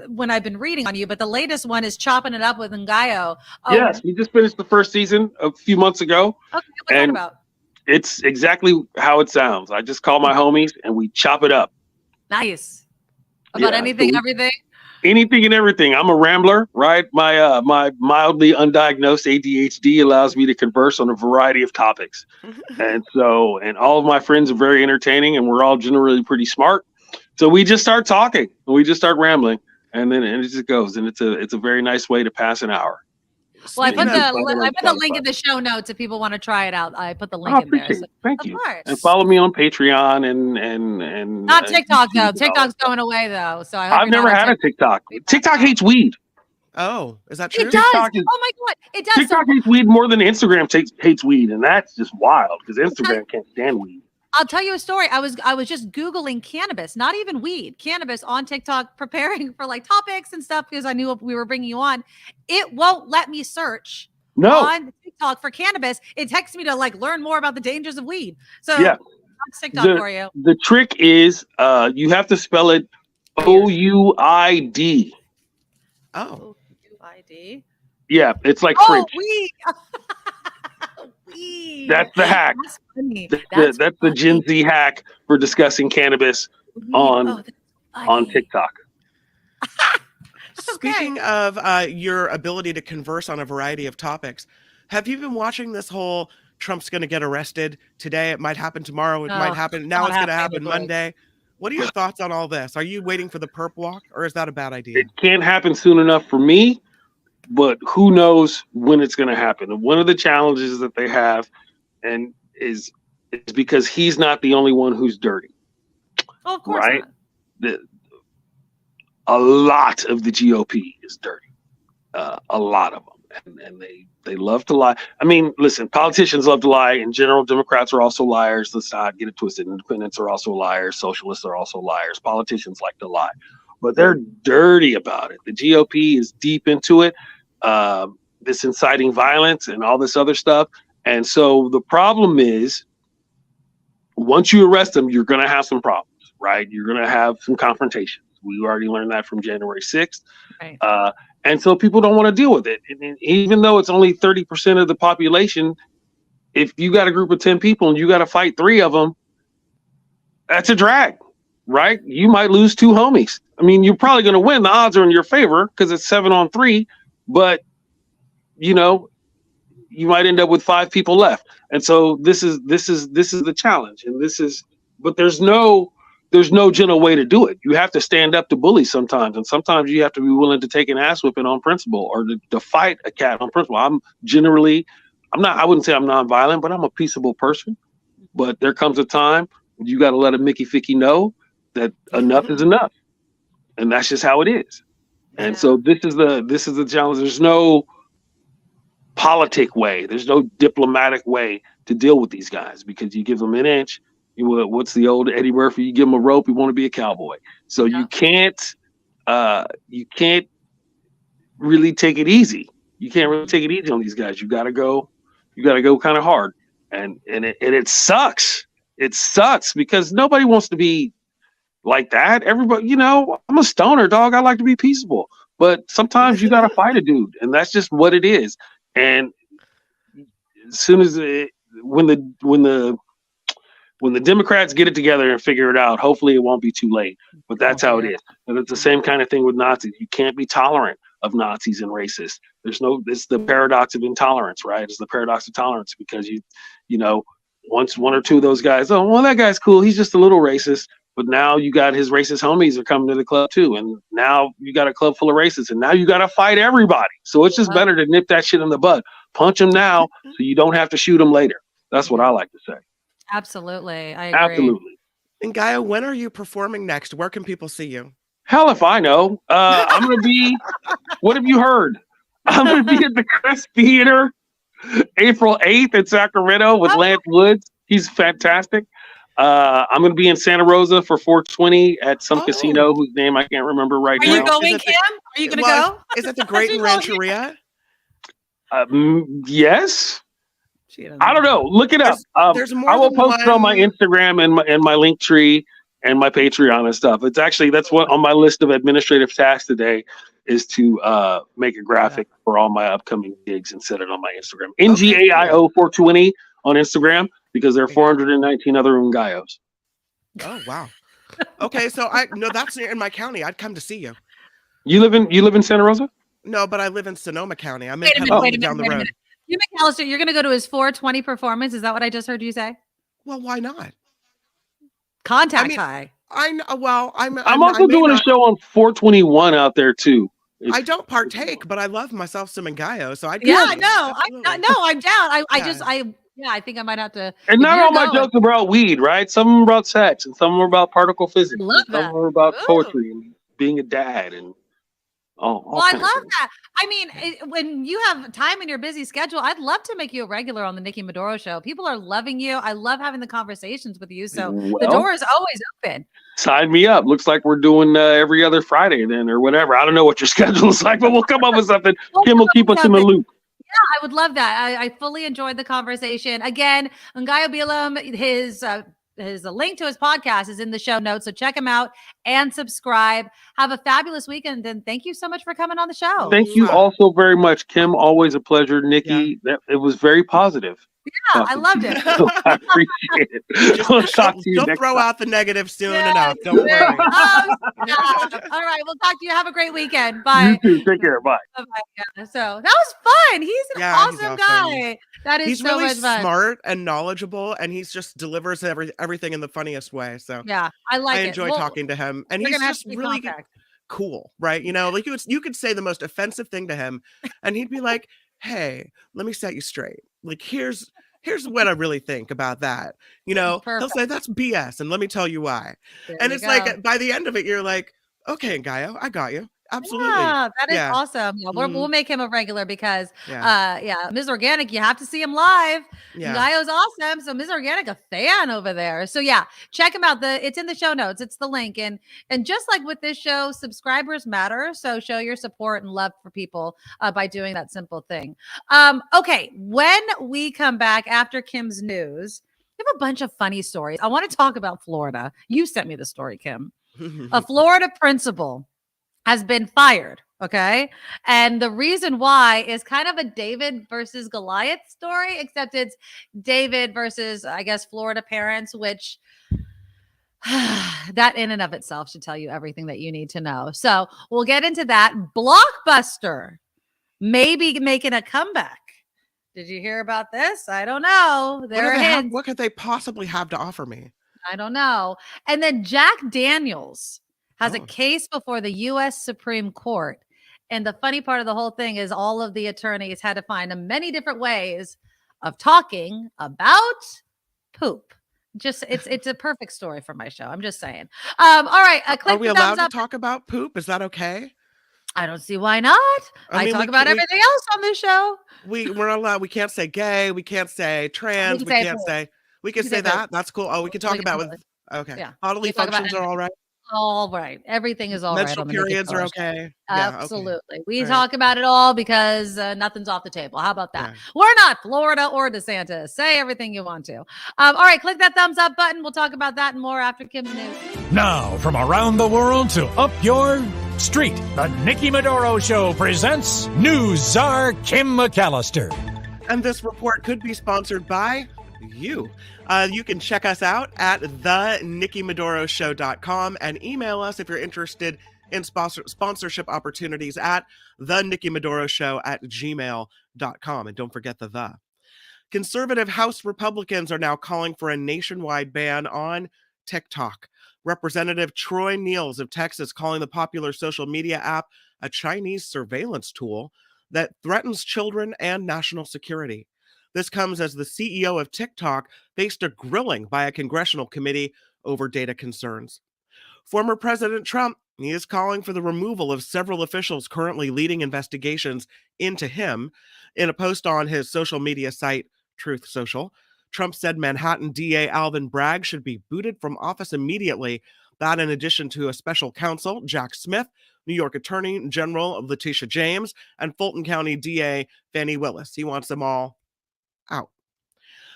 When I've been reading on you, but the latest one is Chopping It Up with Ngaio. Oh. Yes, we just finished the first season a few months ago. Okay, what's that about? It's exactly how it sounds. I just call my homies and we chop it up. Nice. About anything, everything? Anything and everything. I'm a rambler, right? My mildly undiagnosed ADHD allows me to converse on a variety of topics. And all of my friends are very entertaining and we're all generally pretty smart. So we just start talking. We just start rambling and it just goes. And it's a very nice way to pass an hour. Well, I put the link in the show notes if people want to try it out. I put the link in there. So, thank you. And follow me on Patreon and not TikTok though. TikTok's going away though. So I've never had a TikTok. TikTok hates weed. Oh, is that true? It does. Oh my God, it does. TikTok hates weed more than Instagram hates weed, and that's just wild because Instagram can't stand weed. I'll tell you a story. I was just Googling cannabis, not even weed, cannabis on TikTok, preparing for like topics and stuff because I knew we were bringing you on. It won't let me search on TikTok. TikTok for cannabis. It texts me to like learn more about the dangers of weed. So Yeah. that's TikTok for you. The trick is you have to spell it OUID. Oh. OUID. Yeah, it's like French. Weed. That's the hack. That's funny. That's the Gen Z hack for discussing cannabis on TikTok. Speaking of your ability to converse on a variety of topics, have you been watching this whole Trump's going to get arrested today? It might happen tomorrow. It might happen. Now it's going to happen Monday. What are your thoughts on all this? Are you waiting for the perp walk, or is that a bad idea? It can't happen soon enough for me, but who knows when it's going to happen. And one of the challenges that they have and is because he's not the only one who's dirty. Oh, of course right? A lot of the GOP is dirty. A lot of them. And they love to lie. I mean, listen, politicians love to lie. In general, Democrats are also liars. Let's not get it twisted. Independents are also liars. Socialists are also liars. Politicians like to lie. But they're dirty about it. The GOP is deep into it. This inciting violence and all this other stuff. And so the problem is, once you arrest them, you're going to have some problems, right? You're going to have some confrontations. We already learned that from January 6th. Right. And so people don't want to deal with it. And even though it's only 30% of the population, if you got a group of 10 people and you got to fight 3 of them, that's a drag, right? You might lose 2 homies. I mean, you're probably going to win. The odds are in your favor because it's 7-on-3, but you know, you might end up with 5 people left. And so this is the challenge. And but there's no gentle way to do it. You have to stand up to bullies sometimes. And sometimes you have to be willing to take an ass whipping on principle or to fight a cat on principle. I wouldn't say I'm nonviolent, but I'm a peaceable person. But there comes a time when you got to let a Mickey Ficky know that enough is enough. And that's just how it is. And so this is the challenge. There's no politic way. There's no diplomatic way to deal with these guys because you give them an inch. What's the old Eddie Murphy? You give him a rope, you want to be a cowboy. So you can't really take it easy. You can't really take it easy on these guys. You got to go kind of hard. And it sucks. It sucks because nobody wants to be like that. Everybody, I'm a stoner, dog. I like to be peaceable. But sometimes you got to fight a dude, and that's just what it is. And as soon as when the Democrats get it together and figure it out, hopefully it won't be too late. But that's how it is. And it's the same kind of thing with Nazis. You can't be tolerant of Nazis and racists. It's the paradox of intolerance, right? It's the paradox of tolerance because once 1 or 2 of those guys, oh, well, that guy's cool. He's just a little racist. But now you got his racist homies are coming to the club too. And now you got a club full of racists and now you got to fight everybody. So it's just better to nip that shit in the bud. Punch them now so you don't have to shoot them later. That's what I like to say. Absolutely. I agree. Absolutely. And Ngaio, when are you performing next? Where can people see you? Hell if I know. I'm going to be, what have you heard? I'm going to be at the Crest Theater April 8th in Sacramento with Lance Woods. He's fantastic. I'm going to be in Santa Rosa for 420 at some casino whose name I can't remember right now. Are you going, Kim? Are you going to go? Is it the Great Rancheria? Yes. I don't know. Look it up. There's more I will than post it on my Instagram and my link tree and my Patreon and stuff. That's what on my list of administrative tasks today is to make a graphic for all my upcoming gigs and set it on my Instagram. NGAIO 420 on Instagram because there are 419 other Ngaios. Oh wow. Okay, so that's in my county. I'd come to see you. You live in Santa Rosa? No, but I live in Sonoma County. I'm wait a minute, down the road. You, McAllister, you're going to go to his 420 performance. Is that what I just heard you say? Well, why not? Contact high. I know. Well, I'm also doing a show on 421 out there too. I don't partake, but I love myself some Ngaio, so I'd I'm down. I think I might have to. And not all my jokes are about weed, right? Some of them are about sex, and some are about particle physics. Love that. Some are about poetry and being a dad, and I love that. I mean, when you have time in your busy schedule, I'd love to make you a regular on the Nikki Medoro Show. People are loving you. I love having the conversations with you. So the door is always open. Sign me up. Looks like we're doing every other Friday then or whatever. I don't know what your schedule is like, but we'll come up with something. Kim will keep us in the loop. I would love that. I fully enjoyed the conversation. Again, Ngaio Bealum, his link to his podcast is in the show notes. So check him out and subscribe. Have a fabulous weekend. And thank you so much for coming on the show. Thank you also very much, Kim. Always a pleasure. Nikki, it was very positive. Yeah, I loved it. So I appreciate it. We'll talk to you She'll next throw time. out the negative soon enough. Don't worry. Yeah. All right. We'll talk to you. Have a great weekend. Bye. You too. Take care. Bye. Bye-bye. Yeah. So that was fun. He's an awesome guy. That is He's so really much fun. smart and knowledgeable, and he's just delivers everything in the funniest way. So yeah, I like it. I enjoy talking to him, and he's just really cool, right? You know, like you could say the most offensive thing to him, and he'd be like, "Hey, let me set you straight. Like here's what I really think about that." You know, he'll say that's BS, and let me tell you why. And it's like by the end of it, you're like, "Okay, Ngaio, I got you." Absolutely. Yeah, that is awesome. Yeah, we'll make him a regular because Ms. Organic, you have to see him live. Yeah. Ngaio's awesome. So Ms. Organic, a fan over there. So yeah, check him out. It's in the show notes. It's the link. And just like with this show, subscribers matter. So show your support and love for people by doing that simple thing. Okay, when we come back after Kim's news, we have a bunch of funny stories. I want to talk about Florida. You sent me the story, Kim. A Florida principal has been fired. Okay. And the reason why is kind of a David versus Goliath story, except it's David versus, I guess, Florida parents, which that in and of itself should tell you everything that you need to know. So we'll get into that. Blockbuster maybe making a comeback. Did you hear about this? I don't know. What could they possibly have to offer me? I don't know. And then Jack Daniels has a case before the U.S. Supreme Court. And the funny part of the whole thing is all of the attorneys had to find many different ways of talking about poop. Just it's a perfect story for my show. I'm just saying. All right. Are we allowed to talk about poop? Is that okay? I don't see why not. I talk about everything else on this show. We're not allowed. We can't say gay. We can't say trans. We can say that. That's cool. Oh, we can talk about with. Okay. Yeah. Bodily functions are all right. All right. Everything is all right. Menstrual periods are okay. Absolutely. Yeah, okay. We talk about it all because nothing's off the table. How about that? Right. We're not Florida or DeSantis. Say everything you want to. All right. Click that thumbs up button. We'll talk about that and more after Kim's news. Now, from around the world to up your street, the Nikki Medoro Show presents News Czar Kim McAllister. And this report could be sponsored by you. You can check us out at thenikkimedoroshow.com and email us if you're interested in sponsorship opportunities at thenikkimedoroshow@gmail.com. And don't forget the. Conservative House Republicans are now calling for a nationwide ban on TikTok. Representative Troy Niels of Texas calling the popular social media app a Chinese surveillance tool that threatens children and national security. This comes as the CEO of TikTok faced a grilling by a congressional committee over data concerns. Former President Trump, he is calling for the removal of several officials currently leading investigations into him. In a post on his social media site, Truth Social, Trump said Manhattan DA Alvin Bragg should be booted from office immediately. That in addition to a special counsel, Jack Smith, New York Attorney General Letitia James, and Fulton County DA Fani Willis. He wants them all out.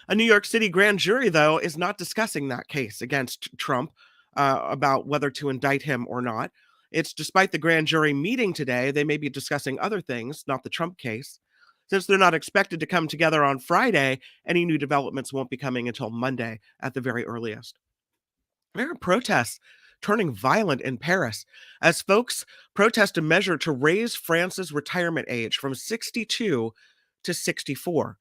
A New York City grand jury, though, is not discussing that case against Trump about whether to indict him or not. It's despite the grand jury meeting today, they may be discussing other things, not the Trump case. Since they're not expected to come together on Friday, any new developments won't be coming until Monday at the very earliest. There are protests turning violent in Paris as folks protest a measure to raise France's retirement age from 62 to 64.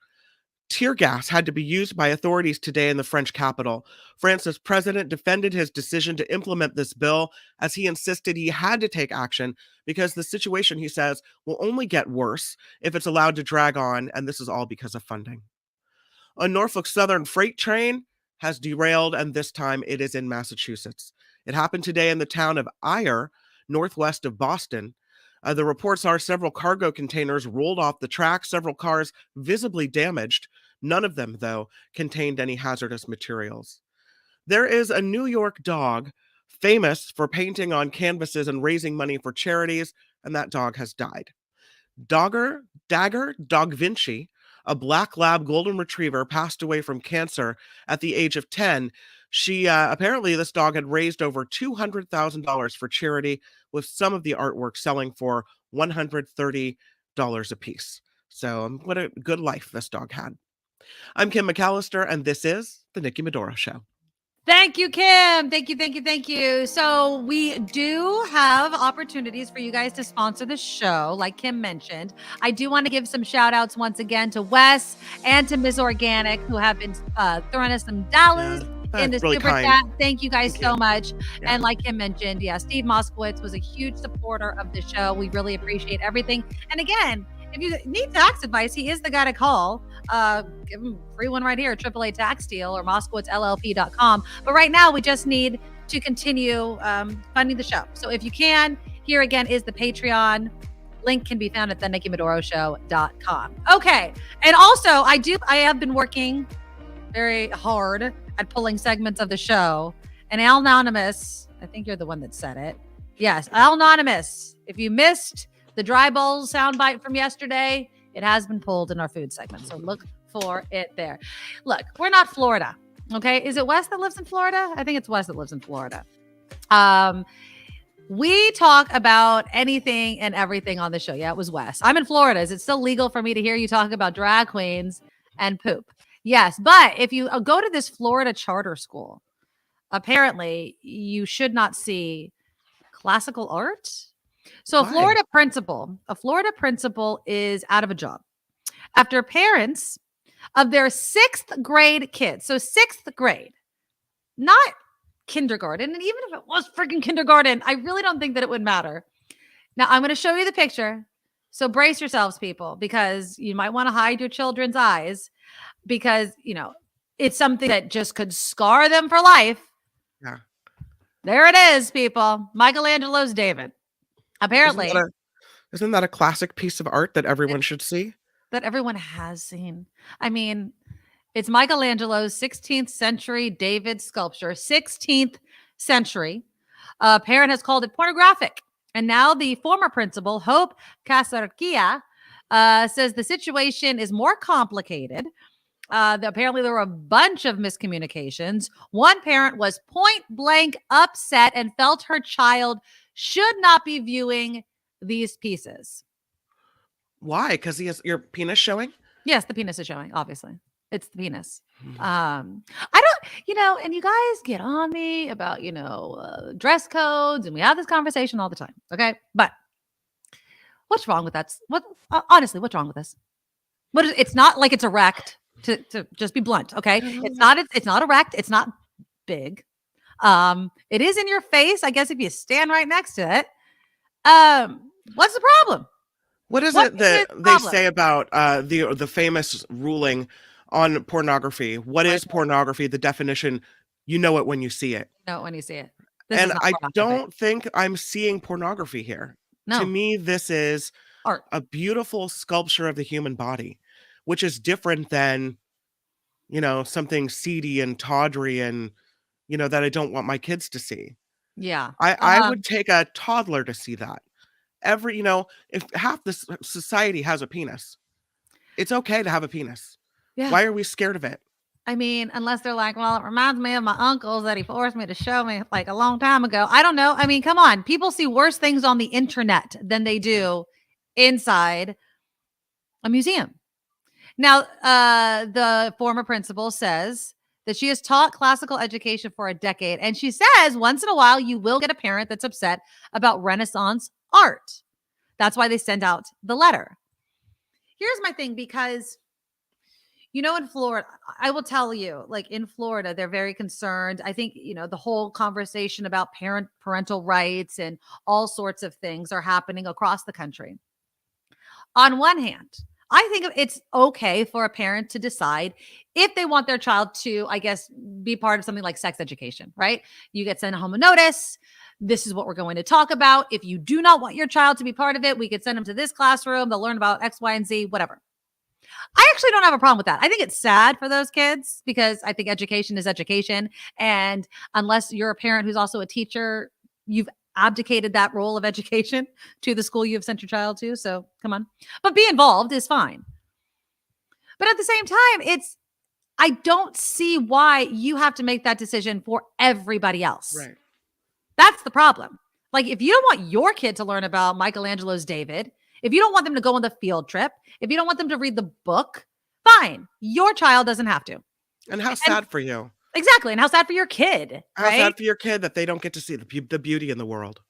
Tear gas had to be used by authorities today in the French capital. France's president defended his decision to implement this bill as he insisted he had to take action because the situation, he says, will only get worse if it's allowed to drag on, and this is all because of funding. A Norfolk Southern freight train has derailed, and this time it is in Massachusetts. It happened today in the town of Eyre, northwest of Boston. The reports are several cargo containers rolled off the track, several cars visibly damaged. None of them, though, contained any hazardous materials. There is a New York dog famous for painting on canvases and raising money for charities, and that dog has died. Dagger Dog Vinci, a black lab golden retriever, passed away from cancer at the age of 10. She apparently this dog had raised over $200,000 for charity, with some of the artwork selling for $130 a piece. So what a good life this dog had. I'm Kim McAllister, and this is the Nikki Medoro Show. Thank you, Kim. Thank you. So we do have opportunities for you guys to sponsor the show, like Kim mentioned. I do want to give some shout outs once again to Wes and to Ms. Organic, who have been throwing us some dollars in the really super kind. chat. Thank you guys so much. Yeah. And like Kim mentioned, Steve Moskowitz was a huge supporter of the show. We really appreciate everything. And again, if you need tax advice, he is the guy to call. Give him a free one right here, AAA Tax Deal or MoskowitzLLP.com. But right now, we just need to continue funding the show. So if you can, here again is the Patreon. Link can be found at theNikkiMedoroShow.com. Okay. And also, I have been working very hard at pulling segments of the show. And Al Anonymous, I think you're the one that said it. Yes, Al Anonymous. If you missed the dry bowls soundbite from yesterday, it has been pulled in our food segment. So look for it there. Look, we're not Florida. Okay. Is it Wes that lives in Florida? I think it's Wes that lives in Florida. We talk about anything and everything on the show. Yeah, it was Wes. I'm in Florida. Is it still legal for me to hear you talk about drag queens and poop? Yes. But if you go to this Florida charter school, apparently you should not see classical art. So a Florida principal is out of a job after parents of their 6th grade kids. So 6th grade, not kindergarten. And even if it was freaking kindergarten, I really don't think that it would matter. Now I'm going to show you the picture. So brace yourselves, people, because you might want to hide your children's eyes because, it's something that just could scar them for life. Yeah. There it is, people. Michelangelo's David. Apparently. Isn't that a classic piece of art that everyone should see? That everyone has seen. I mean, it's Michelangelo's 16th century David sculpture, 16th century. A parent has called it pornographic. And now the former principal, Hope Casarquia, says the situation is more complicated. Apparently there were a bunch of miscommunications. One parent was point blank upset and felt her child should not be viewing these pieces. Why? Because he has your penis showing? Yes, the penis is showing, obviously. It's the penis. I don't, and you guys get on me about, dress codes, and we have this conversation all the time. Okay. But what's wrong with that? Honestly, what's wrong with this? It's not like it's erect to just be blunt. Okay. It's not erect. It's not big. It is in your face, I guess, if you stand right next to it. What's the problem? What is it that they say about the famous ruling on pornography? What is pornography? The definition, you know it when you see it. You know it when you see it. And I don't think I'm seeing pornography here. No. To me, this is art, a beautiful sculpture of the human body, which is different than, something seedy and tawdry and, that I don't want my kids to see. Yeah. I would take a toddler to see that. If half this society has a penis, it's okay to have a penis. Yeah. Why are we scared of it? I mean, unless they're like, well, it reminds me of my uncles that he forced me to show me like a long time ago. I don't know. I mean, come on. People see worse things on the internet than they do inside a museum. Now, the former principal says that she has taught classical education for a decade. And she says once in a while, you will get a parent that's upset about Renaissance art. That's why they send out the letter. Here's my thing, because, in Florida, I will tell you, like in Florida, they're very concerned. I think, the whole conversation about parental rights and all sorts of things are happening across the country. On one hand, I think it's okay for a parent to decide if they want their child to, I guess, be part of something like sex education, right? You get sent home a notice. This is what we're going to talk about. If you do not want your child to be part of it, we could send them to this classroom. They'll learn about X, Y, and Z, whatever. I actually don't have a problem with that. I think it's sad for those kids because I think education is education. And unless you're a parent who's also a teacher, you've abdicated that role of education to the school you have sent your child to. So come on. But be involved is fine. But at the same time, I don't see why you have to make that decision for everybody else. Right. That's the problem. Like, if you don't want your kid to learn about Michelangelo's David, if you don't want them to go on the field trip, if you don't want them to read the book, fine. Your child doesn't have to. And how sad for you. Exactly. And how sad for your kid. How right? sad for your kid that they don't get to see the beauty in the world.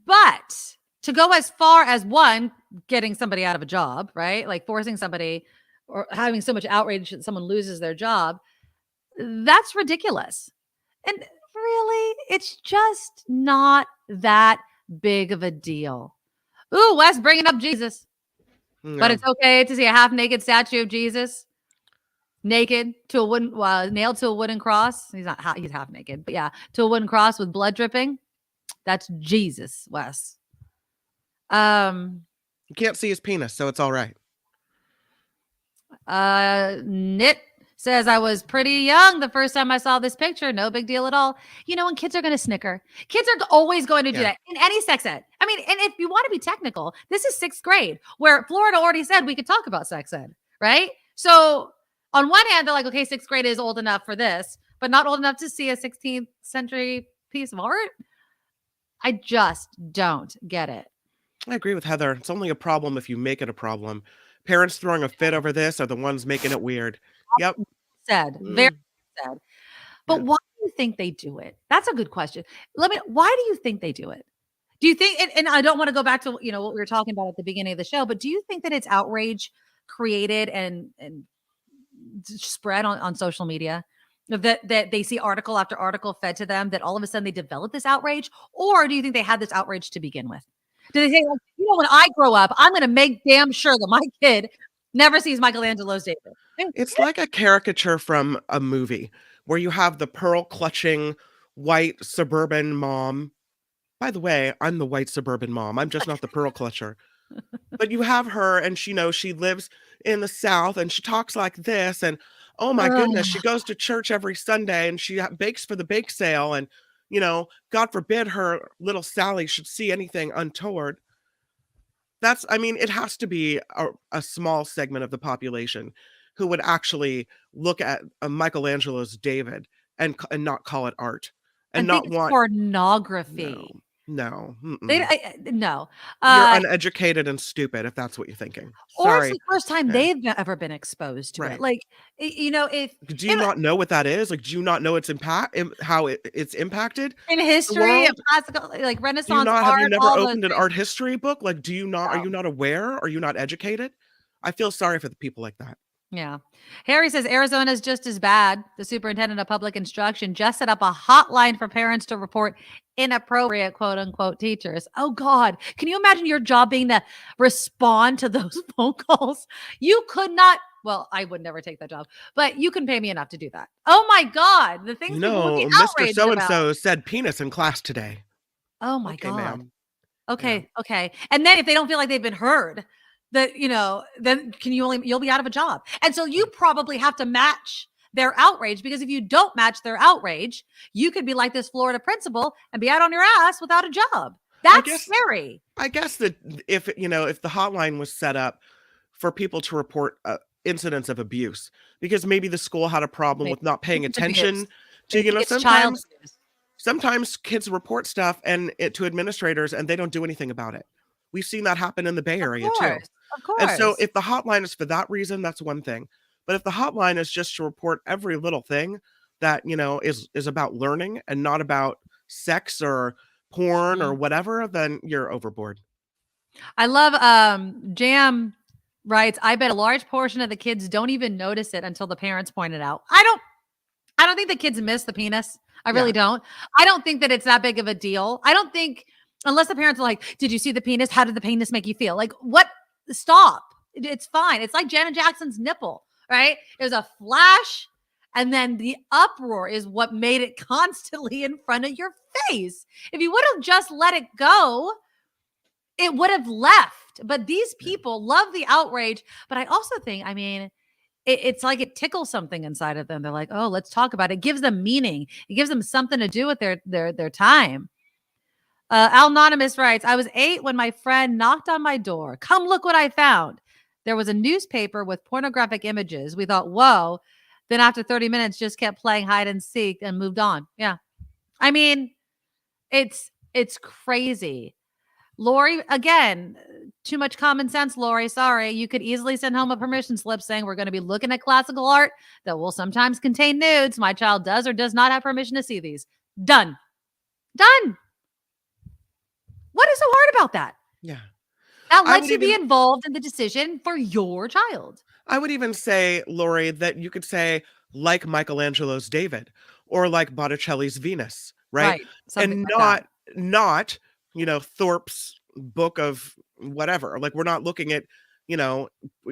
But to go as far as one, getting somebody out of a job, right? Like forcing somebody or having so much outrage that someone loses their job, that's ridiculous. And really, it's just not that big of a deal. Ooh, Wes bringing up Jesus. No. But it's okay to see a half-naked statue of Jesus naked to a wooden, nailed to a wooden cross. He's not, he's half naked, but yeah, to a wooden cross with blood dripping. That's Jesus, Wes. You can't see his penis, so it's all right. Knit says, I was pretty young the first time I saw this picture. No big deal at all. You know, and kids are going to snicker. Kids are always going to do that in any sex ed. I mean, and if you want to be technical, this is 6th grade where Florida already said we could talk about sex ed, right? So on one hand, they're like, okay, 6th grade is old enough for this, but not old enough to see a 16th century piece of art. I just don't get it. I agree with Heather. It's only a problem if you make it a problem. Parents throwing a fit over this are the ones making it weird. Yep. Said. Very said. But why do you think they do it? That's a good question. Why do you think they do it? Do you think, and I don't want to go back to, what we were talking about at the beginning of the show, but do you think that it's outrage created and spread on social media? That they see article after article fed to them, that all of a sudden they develop this outrage? Or do you think they had this outrage to begin with? Do they say, like, when I grow up, I'm going to make damn sure that my kid never sees Michelangelo's David? It's like a caricature from a movie where you have the pearl clutching white suburban mom. By the way, I'm the white suburban mom. I'm just not the pearl clutcher. But you have her, and she knows she lives in the South, and she talks like this, and oh my goodness, she goes to church every Sunday, and she bakes for the bake sale, and God forbid her little Sally should see anything untoward. It has to be a small segment of the population who would actually look at Michelangelo's David and not call it art and not want pornography. No. No. You're uneducated and stupid if that's what you're thinking. Or Sorry. it's the first time they've ever been exposed to it. Like, if do you not know what that is? Like, do you not know its impact, how it's impacted in history and classical, like Renaissance art? Have you never opened an art history book? Like, do you not? Are you not aware? Are you not educated? I feel sorry for the people like that. Yeah. Harry says Arizona is just as bad. The superintendent of public instruction just set up a hotline for parents to report inappropriate, quote unquote, teachers. Oh God. Can you imagine your job being to respond to those phone calls? You could not. Well, I would never take that job, but you can pay me enough to do that. Oh my God. The things people would be outraged Mr. So-and-so about. said penis in class today. Oh my God. Ma'am. Okay. Yeah. Okay. And then if they don't feel like they've been heard, then you'll be out of a job. And so you probably have to match their outrage, because if you don't match their outrage, you could be like this Florida principal and be out on your ass without a job. That's scary. I guess that if the hotline was set up for people to report incidents of abuse, because maybe the school had a problem with not paying attention to, sometimes kids report stuff to administrators and they don't do anything about it. We've seen that happen in the Bay Area too. Of course. And so if the hotline is for that reason, that's one thing. But if the hotline is just to report every little thing that, is about learning and not about sex or porn or whatever, then you're overboard. I love Jam writes, I bet a large portion of the kids don't even notice it until the parents point it out. I don't think the kids miss the penis. I really don't. I don't think that it's that big of a deal. I don't think, unless the parents are like, did you see the penis? How did the penis make you feel? Like, what? Stop. It's fine. It's like Janet Jackson's nipple, right? There's a flash, and then the uproar is what made it constantly in front of your face. If you would have just let it go, it would have left. But these people love the outrage. But I also think, it's like it tickles something inside of them. They're like, oh, let's talk about it. It gives them meaning. It gives them something to do with their time. Al Anonymous writes, I was 8 when my friend knocked on my door. Come look what I found. There was a newspaper with pornographic images. We thought, whoa. Then after 30 minutes, just kept playing hide and seek and moved on. Yeah. I mean, it's crazy. Lori, again, too much common sense, Lori. Sorry. You could easily send home a permission slip saying we're going to be looking at classical art that will sometimes contain nudes. My child does or does not have permission to see these. Done. What is so hard about that? Yeah. That lets you be involved in the decision for your child. I would even say, Lori, that you could say like Michelangelo's David or like Botticelli's Venus, right? And like not, Thorpe's book of whatever. Like we're not looking at,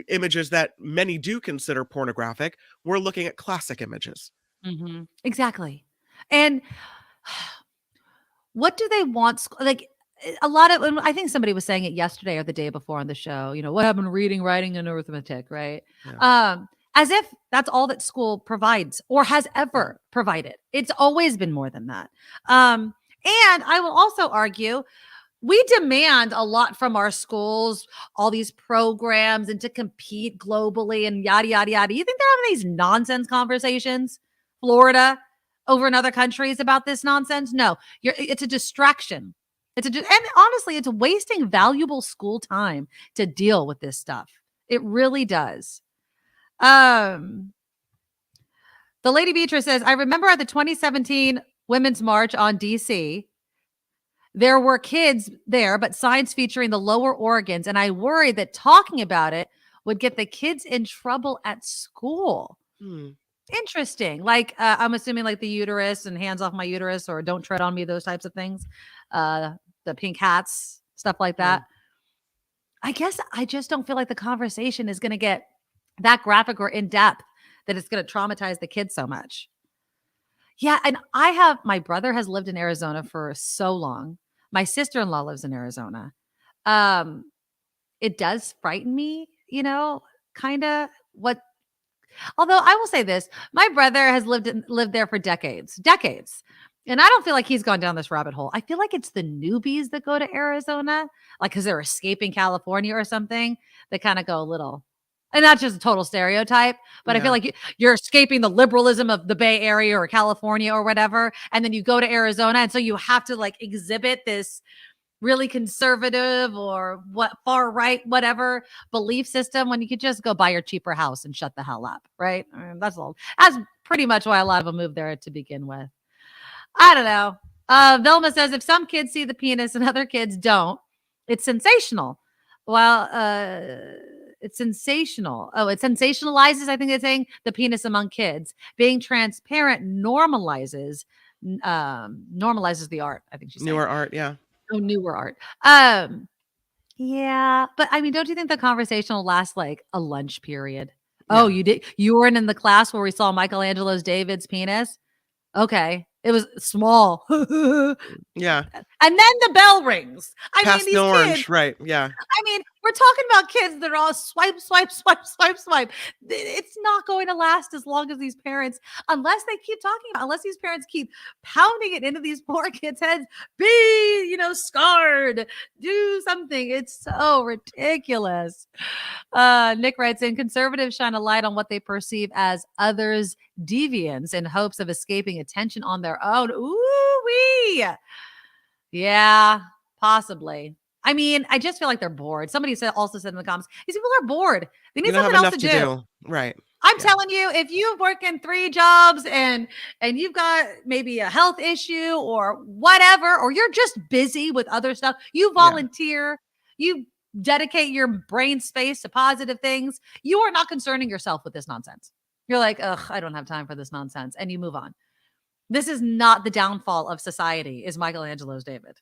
images that many do consider pornographic. We're looking at classic images. Mm-hmm. Exactly. And what do they want? Like a lot of, I think somebody was saying it yesterday or the day before on the show, what happened to reading, writing, and arithmetic, right? Yeah. As if that's all that school provides or has ever provided. It's always been more than that. And I will also argue, we demand a lot from our schools, all these programs, and to compete globally and yada, yada, yada. You think they're having these nonsense conversations, Florida, over in other countries about this nonsense? No, it's a distraction. And honestly, it's wasting valuable school time to deal with this stuff. It really does. The Lady Beatrice says, I remember at the 2017 Women's March on DC, there were kids there, but signs featuring the lower organs. And I worried that talking about it would get the kids in trouble at school. Interesting. Like, I'm assuming like the uterus and hands off my uterus or don't tread on me, those types of things. The pink hats, stuff like that. I guess I just don't feel like the conversation is going to get that graphic or in depth that it's going to traumatize the kids so much. Yeah. And my brother has lived in Arizona for so long. My sister-in-law lives in Arizona. It does frighten me, kind of although I will say this, my brother has lived there for decades. And I don't feel like he's gone down this rabbit hole. I feel like it's the newbies that go to Arizona, like because they're escaping California or something, they kind of go a little, and that's just a total stereotype, but I feel like you're escaping the liberalism of the Bay Area or California or whatever. And then you go to Arizona. And so you have to like exhibit this really conservative or far right, whatever belief system when you could just go buy your cheaper house and shut the hell up. Right. That's pretty much why a lot of them moved there to begin with. I don't know. Vilma says, if some kids see the penis and other kids don't, it's sensational. Well, it's sensational. Oh, it sensationalizes, I think they're saying, the penis among kids. Being transparent normalizes the art, I think she's saying. Newer art, yeah. Oh, newer art. Yeah, but I mean, don't you think the conversation will last like a lunch period? Yeah. Oh, you weren't in the class where we saw Michelangelo's David's penis? Okay. It was small. Yeah. And then the bell rings. Past the orange, kids, right. Yeah. I mean, we're talking about kids that are all swipe. It's not going to last as long as these parents, unless these parents keep pounding it into these poor kids' heads, be, scarred, do something. It's so ridiculous. Nick writes in, conservatives shine a light on what they perceive as others' deviance in hopes of escaping attention on their own. Ooh-wee. Yeah, possibly. I mean, I just feel like they're bored. Somebody also said in the comments, these people are bored. They need something else to do. Right. I'm telling you, if you work in 3 jobs and you've got maybe a health issue or whatever, or you're just busy with other stuff, you volunteer, you dedicate your brain space to positive things, you are not concerning yourself with this nonsense. You're like, ugh, I don't have time for this nonsense. And you move on. This is not the downfall of society, is Michelangelo's David.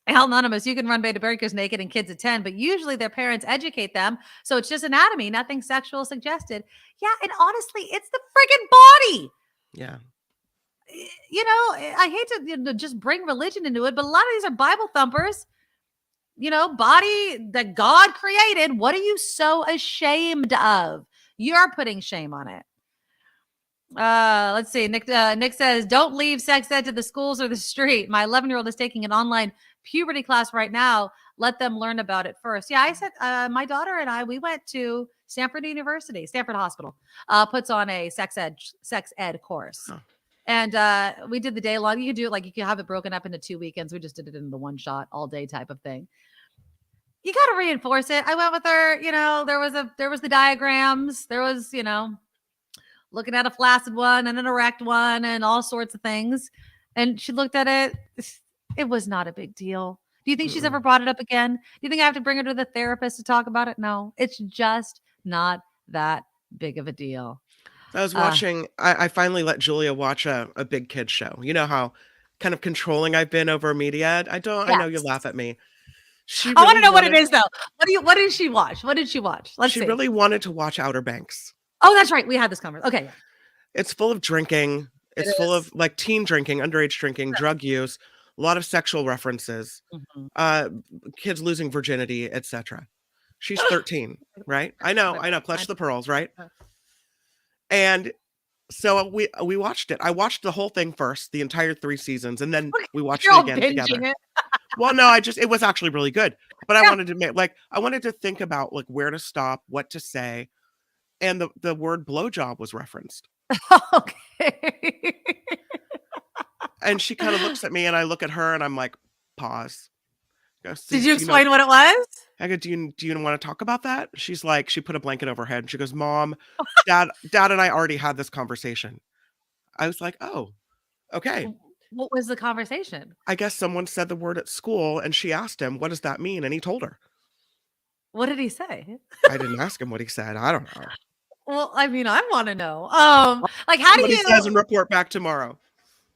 Al Anonymous, you can run beta burgers naked and kids at 10, but usually their parents educate them. So it's just anatomy, nothing sexual suggested. Yeah. And honestly, it's the friggin' body. Yeah. I hate to just bring religion into it, but a lot of these are Bible thumpers. Body that God created. What are you so ashamed of? You're putting shame on it. Let's see. Nick says, don't leave sex ed to the schools or the street. My 11-year-old is taking an online puberty class right now. Let them learn about it first. Yeah, I said my daughter and we went to Stanford Hospital, puts on a sex ed course. Huh. And we did the day long. You could do it you could have it broken up into 2 weekends. We just did it in the one shot all day type of thing. You got to reinforce it. I went with her, there was the diagrams. There was, looking at a flaccid one and an erect one and all sorts of things. And she looked at it. It was not a big deal. Do you think she's ever brought it up again? Do you think I have to bring her to the therapist to talk about it? No, it's just not that big of a deal. I was watching, I finally let Julia watch a big kid show. You know how kind of controlling I've been over media. I know you laugh at me. I want to know what it is though. What did she watch? What did she watch? She really wanted to watch Outer Banks. Oh, that's right. We had this conversation. Okay. It's full of drinking. It's full of teen drinking, underage drinking, drug use, a lot of sexual references, kids losing virginity, etc. She's 13, right? I know. Clutch the pearls, right? And so we watched it. I watched the whole thing first, the entire 3 seasons, and then we watched it again together. Well, no, it was actually really good, but I wanted to I wanted to think about where to stop, what to say, and the word blowjob was referenced. Okay. And she kind of looks at me, and I look at her, and I'm like, pause. Did you explain what it was? I go, do you want to talk about that? She's like, she put a blanket over her head, and she goes, Mom, Dad and I already had this conversation. I was like, oh, okay. What was the conversation? I guess someone said the word at school, and she asked him, what does that mean? And he told her. What did he say? I didn't ask him what he said. I don't know. Well, I mean, I want to know. How do what you? He says and report back tomorrow.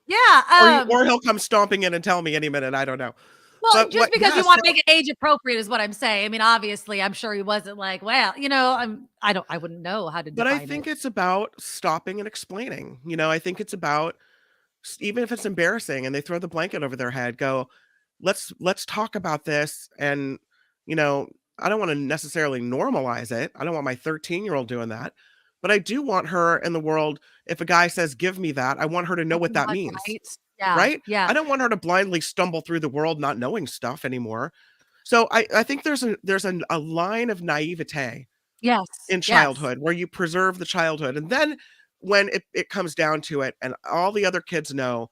Yeah. Or he'll come stomping in and tell me any minute. I don't know. Well, just because we want to make it age appropriate is what I'm saying. I mean, obviously, I'm sure he wasn't like, well, I wouldn't know how to define it. But I think it's about stopping and explaining. I think it's about, even if it's embarrassing and they throw the blanket over their head, go, let's talk about this. And, I don't want to necessarily normalize it. I don't want my 13-year-old doing that. But I do want her in the world, if a guy says, give me that, I want her to know what that means. Right? Yeah. Right? Yeah. I don't want her to blindly stumble through the world not knowing stuff anymore. So I think there's a line of naivete in childhood where you preserve the childhood. And then when it comes down to it and all the other kids know,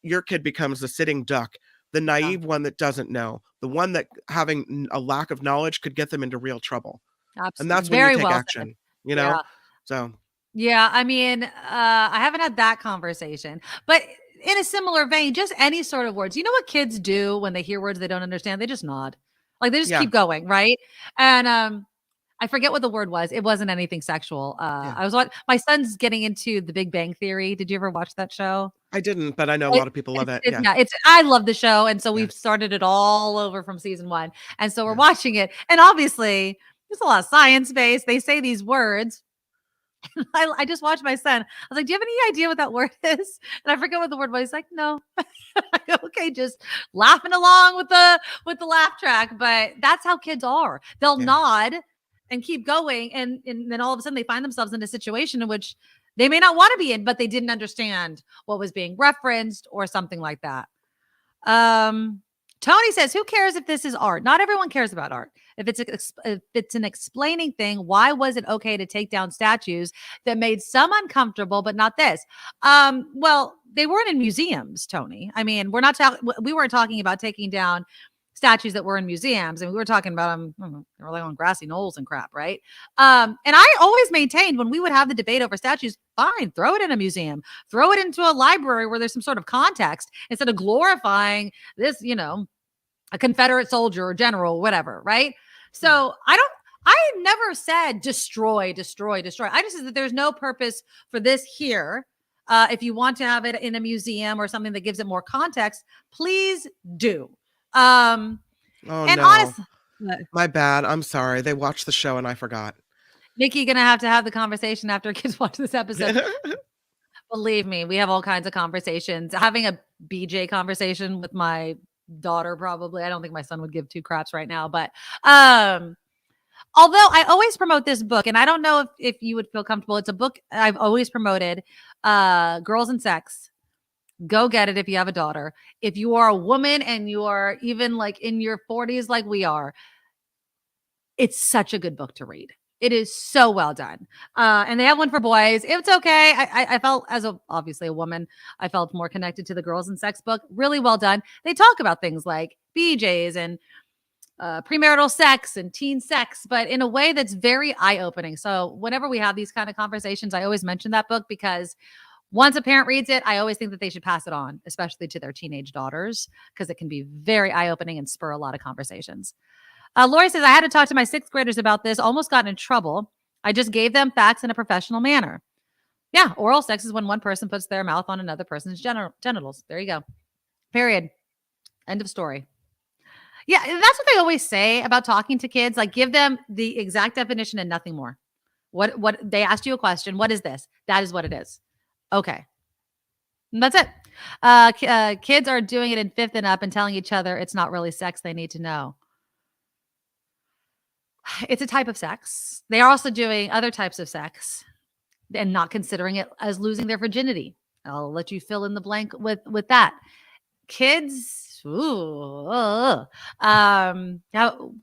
your kid becomes the sitting duck, the naive one that doesn't know, the one that having a lack of knowledge could get them into real trouble. Absolutely. And that's when you take action, So. Yeah. I mean, I haven't had that conversation, but in a similar vein, just any sort of words. You know what kids do when they hear words they don't understand? They just nod. They just keep going, right? And I forget what the word was. It wasn't anything sexual. My son's getting into The Big Bang Theory. Did you ever watch that show? I didn't, but I know a lot of people love it. I love the show. And so we've started it all over from season 1. And so we're watching it. And obviously there's a lot of science based. They say these words. I just watched my son. I was like, do you have any idea what that word is? And I forget what the word was. He's like, no. I go, okay, just laughing along with the laugh track. But that's how kids are. They'll nod and keep going. And then all of a sudden they find themselves in a situation in which they may not want to be in, but they didn't understand what was being referenced or something like that. Tony says, who cares if this is art? Not everyone cares about art. If it's an explaining thing, why was it okay to take down statues that made some uncomfortable, but not this? Well, they weren't in museums, Tony. I mean, we weren't talking about taking down statues that were in museums. And we were talking about them, they were on grassy knolls and crap, right? And I always maintained when we would have the debate over statues, fine, throw it in a museum, throw it into a library where there's some sort of context instead of glorifying this, a Confederate soldier or general, whatever, right? So I never said destroy. I just said that there's no purpose for this here. If you want to have it in a museum or something that gives it more context, please do. Honestly, my bad. I'm sorry. They watched the show and I forgot. Nikki gonna have to have the conversation after kids watch this episode. Believe me, we have all kinds of conversations. Having a BJ conversation with my daughter, probably. I don't think my son would give 2 craps right now, but Although I always promote this book, and I don't know if you would feel comfortable. It's a book I've always promoted, Girls and Sex. Go get it if you have a daughter. If you are a woman and you are even like in your 40s like we are, it's such a good book to read. It is so well done. And they have one for boys. It's okay. I felt, obviously a woman, I felt more connected to the Girls and Sex book. Really well done. They talk about things like BJs and premarital sex and teen sex, but in a way that's very eye-opening. So whenever we have these kind of conversations, I always mention that book because once a parent reads it, I always think that they should pass it on, especially to their teenage daughters, because it can be very eye-opening and spur a lot of conversations. Lori says, I had to talk to my 6th graders about this, almost got in trouble. I just gave them facts in a professional manner. Yeah, oral sex is when one person puts their mouth on another person's genitals. There you go. Period. End of story. Yeah, that's what they always say about talking to kids. Like, give them the exact definition and nothing more. What they asked you a question. What is this? That is what it is. Okay. And that's it. Kids are doing it in 5th and up and telling each other it's not really sex they need to know. It's a type of sex. They are also doing other types of sex and not considering it as losing their virginity. I'll let you fill in the blank with that. Kids, have kind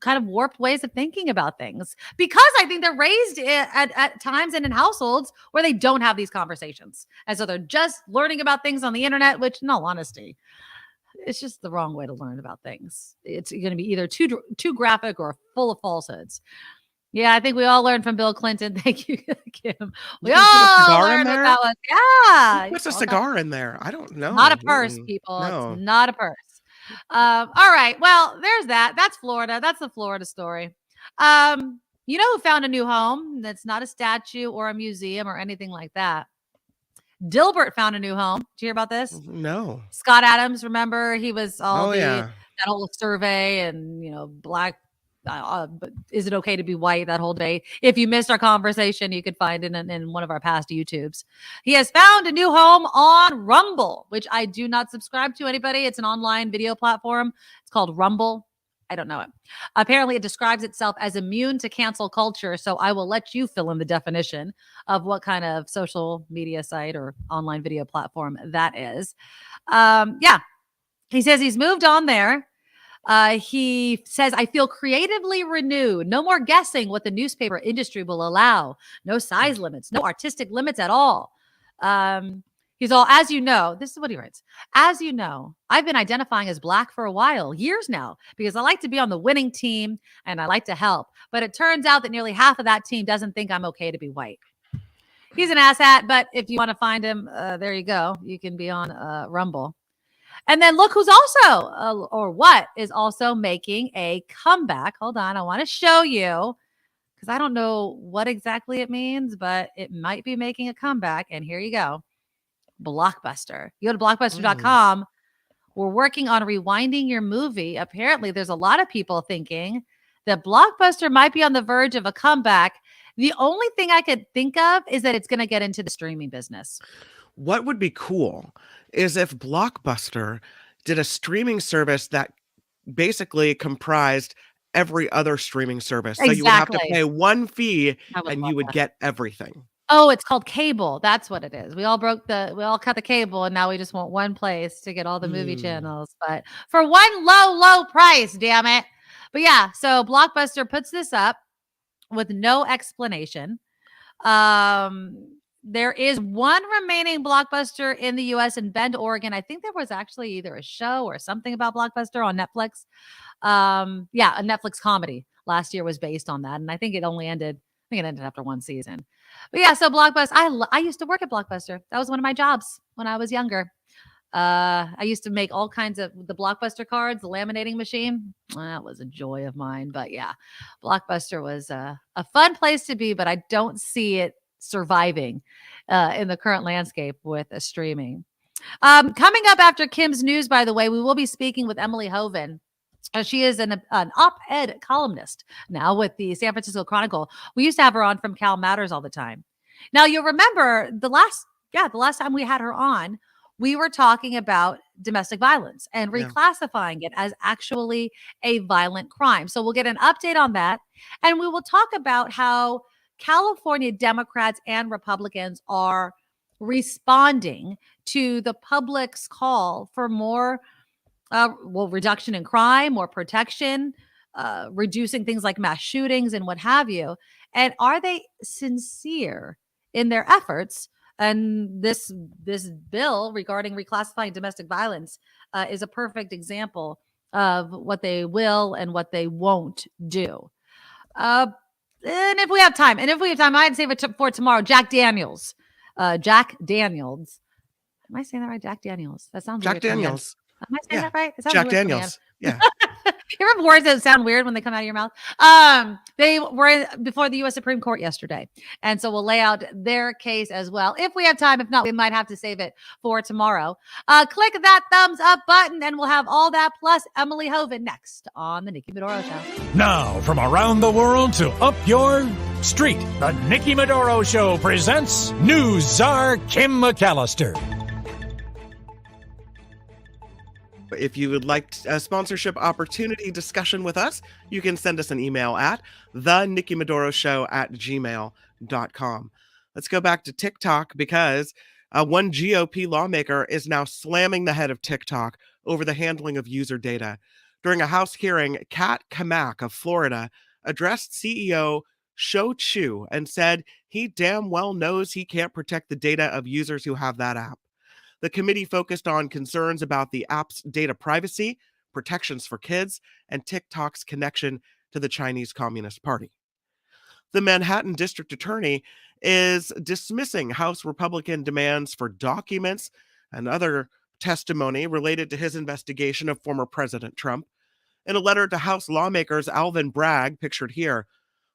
of warped ways of thinking about things because I think they're raised at times and in households where they don't have these conversations. And so they're just learning about things on the internet, which in all honesty, it's just the wrong way to learn about things. It's going to be either too graphic or full of falsehoods. Yeah, I think we all learned from Bill Clinton. Thank you, Kim. We all learned what that was. Yeah. What's a cigar in there? I don't know. Not a purse, people. No. It's not a purse. All right. Well, there's that. That's Florida. That's the Florida story. You know who found a new home that's not a statue or a museum or anything like that? Dilbert found a new home. Did you hear about this? No. Scott Adams, remember? He was all yeah. that whole survey and, black. But is it okay to be white that whole day? If you missed our conversation, you could find it in one of our past YouTubes. He has found a new home on Rumble, which I do not subscribe to anybody. It's an online video platform. It's called Rumble. I don't know it. Apparently, it describes itself as immune to cancel culture. So I will let you fill in the definition of what kind of social media site or online video platform that is. Yeah, he says he's moved on there. He says, I feel creatively renewed. No more guessing what the newspaper industry will allow. No size limits, no artistic limits at all. He's all, as you know, this is what he writes. As you know, I've been identifying as black for a while, years now, because I like to be on the winning team and I like to help. But it turns out that nearly half of that team doesn't think I'm okay to be white. He's an asshat, but if you want to find him, there you go. You can be on Rumble. And then look who's also, or what is also making a comeback. Hold on. I want to show you because I don't know what exactly it means, but it might be making a comeback. And here you go. Blockbuster. You go to blockbuster.com. We're working on rewinding your movie. Apparently, there's a lot of people thinking that Blockbuster might be on the verge of a comeback. The only thing I could think of is that it's going to get into the streaming business. What would be cool is if Blockbuster did a streaming service that basically comprised every other streaming service. Exactly. So you would have to pay one fee and you would get everything. Oh, it's called cable. That's what it is. We all cut the cable and now we just want one place to get all the movie channels, but for one low price, damn it. But yeah, so Blockbuster puts this up with no explanation. There is one remaining Blockbuster in the U.S. in Bend, Oregon. I think there was actually either a show or something about Blockbuster on Netflix. Yeah, a Netflix comedy last year was based on that. And I think it ended after one season. But yeah, so Blockbuster, I used to work at Blockbuster. That was one of my jobs when I was younger. I used to make all kinds of the Blockbuster cards, the laminating machine. That was a joy of mine. But yeah, Blockbuster was a fun place to be, but I don't see it surviving in the current landscape with a streaming. Coming up after Kim's news, by the way, we will be speaking with Emily Hoeven. She is an op-ed columnist now with the San Francisco Chronicle. We used to have her on from Cal Matters all the time. Now, you'll remember the last time we had her on we were talking about domestic violence and Yeah. reclassifying it as actually a violent crime. So we'll get an update on that. And we will talk about how California Democrats and Republicans are responding to the public's call for more reduction in crime, more protection, reducing things like mass shootings and what have you. And are they sincere in their efforts? And this bill regarding reclassifying domestic violence is a perfect example of what they will and what they won't do. And if we have time, I'd save it for tomorrow. Jack Daniels. Am I saying that right? Jack Daniels. That sounds Jack weird coming in. Daniels. Am I saying that right? It sounds Jack weird coming in. Daniels. Yeah. You remember words that sound weird when they come out of your mouth? They were before the U.S. Supreme Court yesterday. And so we'll lay out their case as well. If we have time, if not, we might have to save it for tomorrow. Click that thumbs up button and we'll have all that plus Emily Hoeven next on the Nikki Medoro Show. Now, from around the world to up your street, the Nikki Medoro Show presents News Czar Kim McAllister. If you would like a sponsorship opportunity discussion with us, you can send us an email at thenikkimedoroshow@gmail.com. Let's go back to TikTok because one GOP lawmaker is now slamming the head of TikTok over the handling of user data. During a House hearing, Kat Kamak of Florida addressed CEO Shou Chu and said he damn well knows he can't protect the data of users who have that app. The committee focused on concerns about the app's data privacy, protections for kids, and TikTok's connection to the Chinese Communist Party. The Manhattan District Attorney is dismissing House Republican demands for documents and other testimony related to his investigation of former President Trump. In a letter to House lawmakers, Alvin Bragg, pictured here,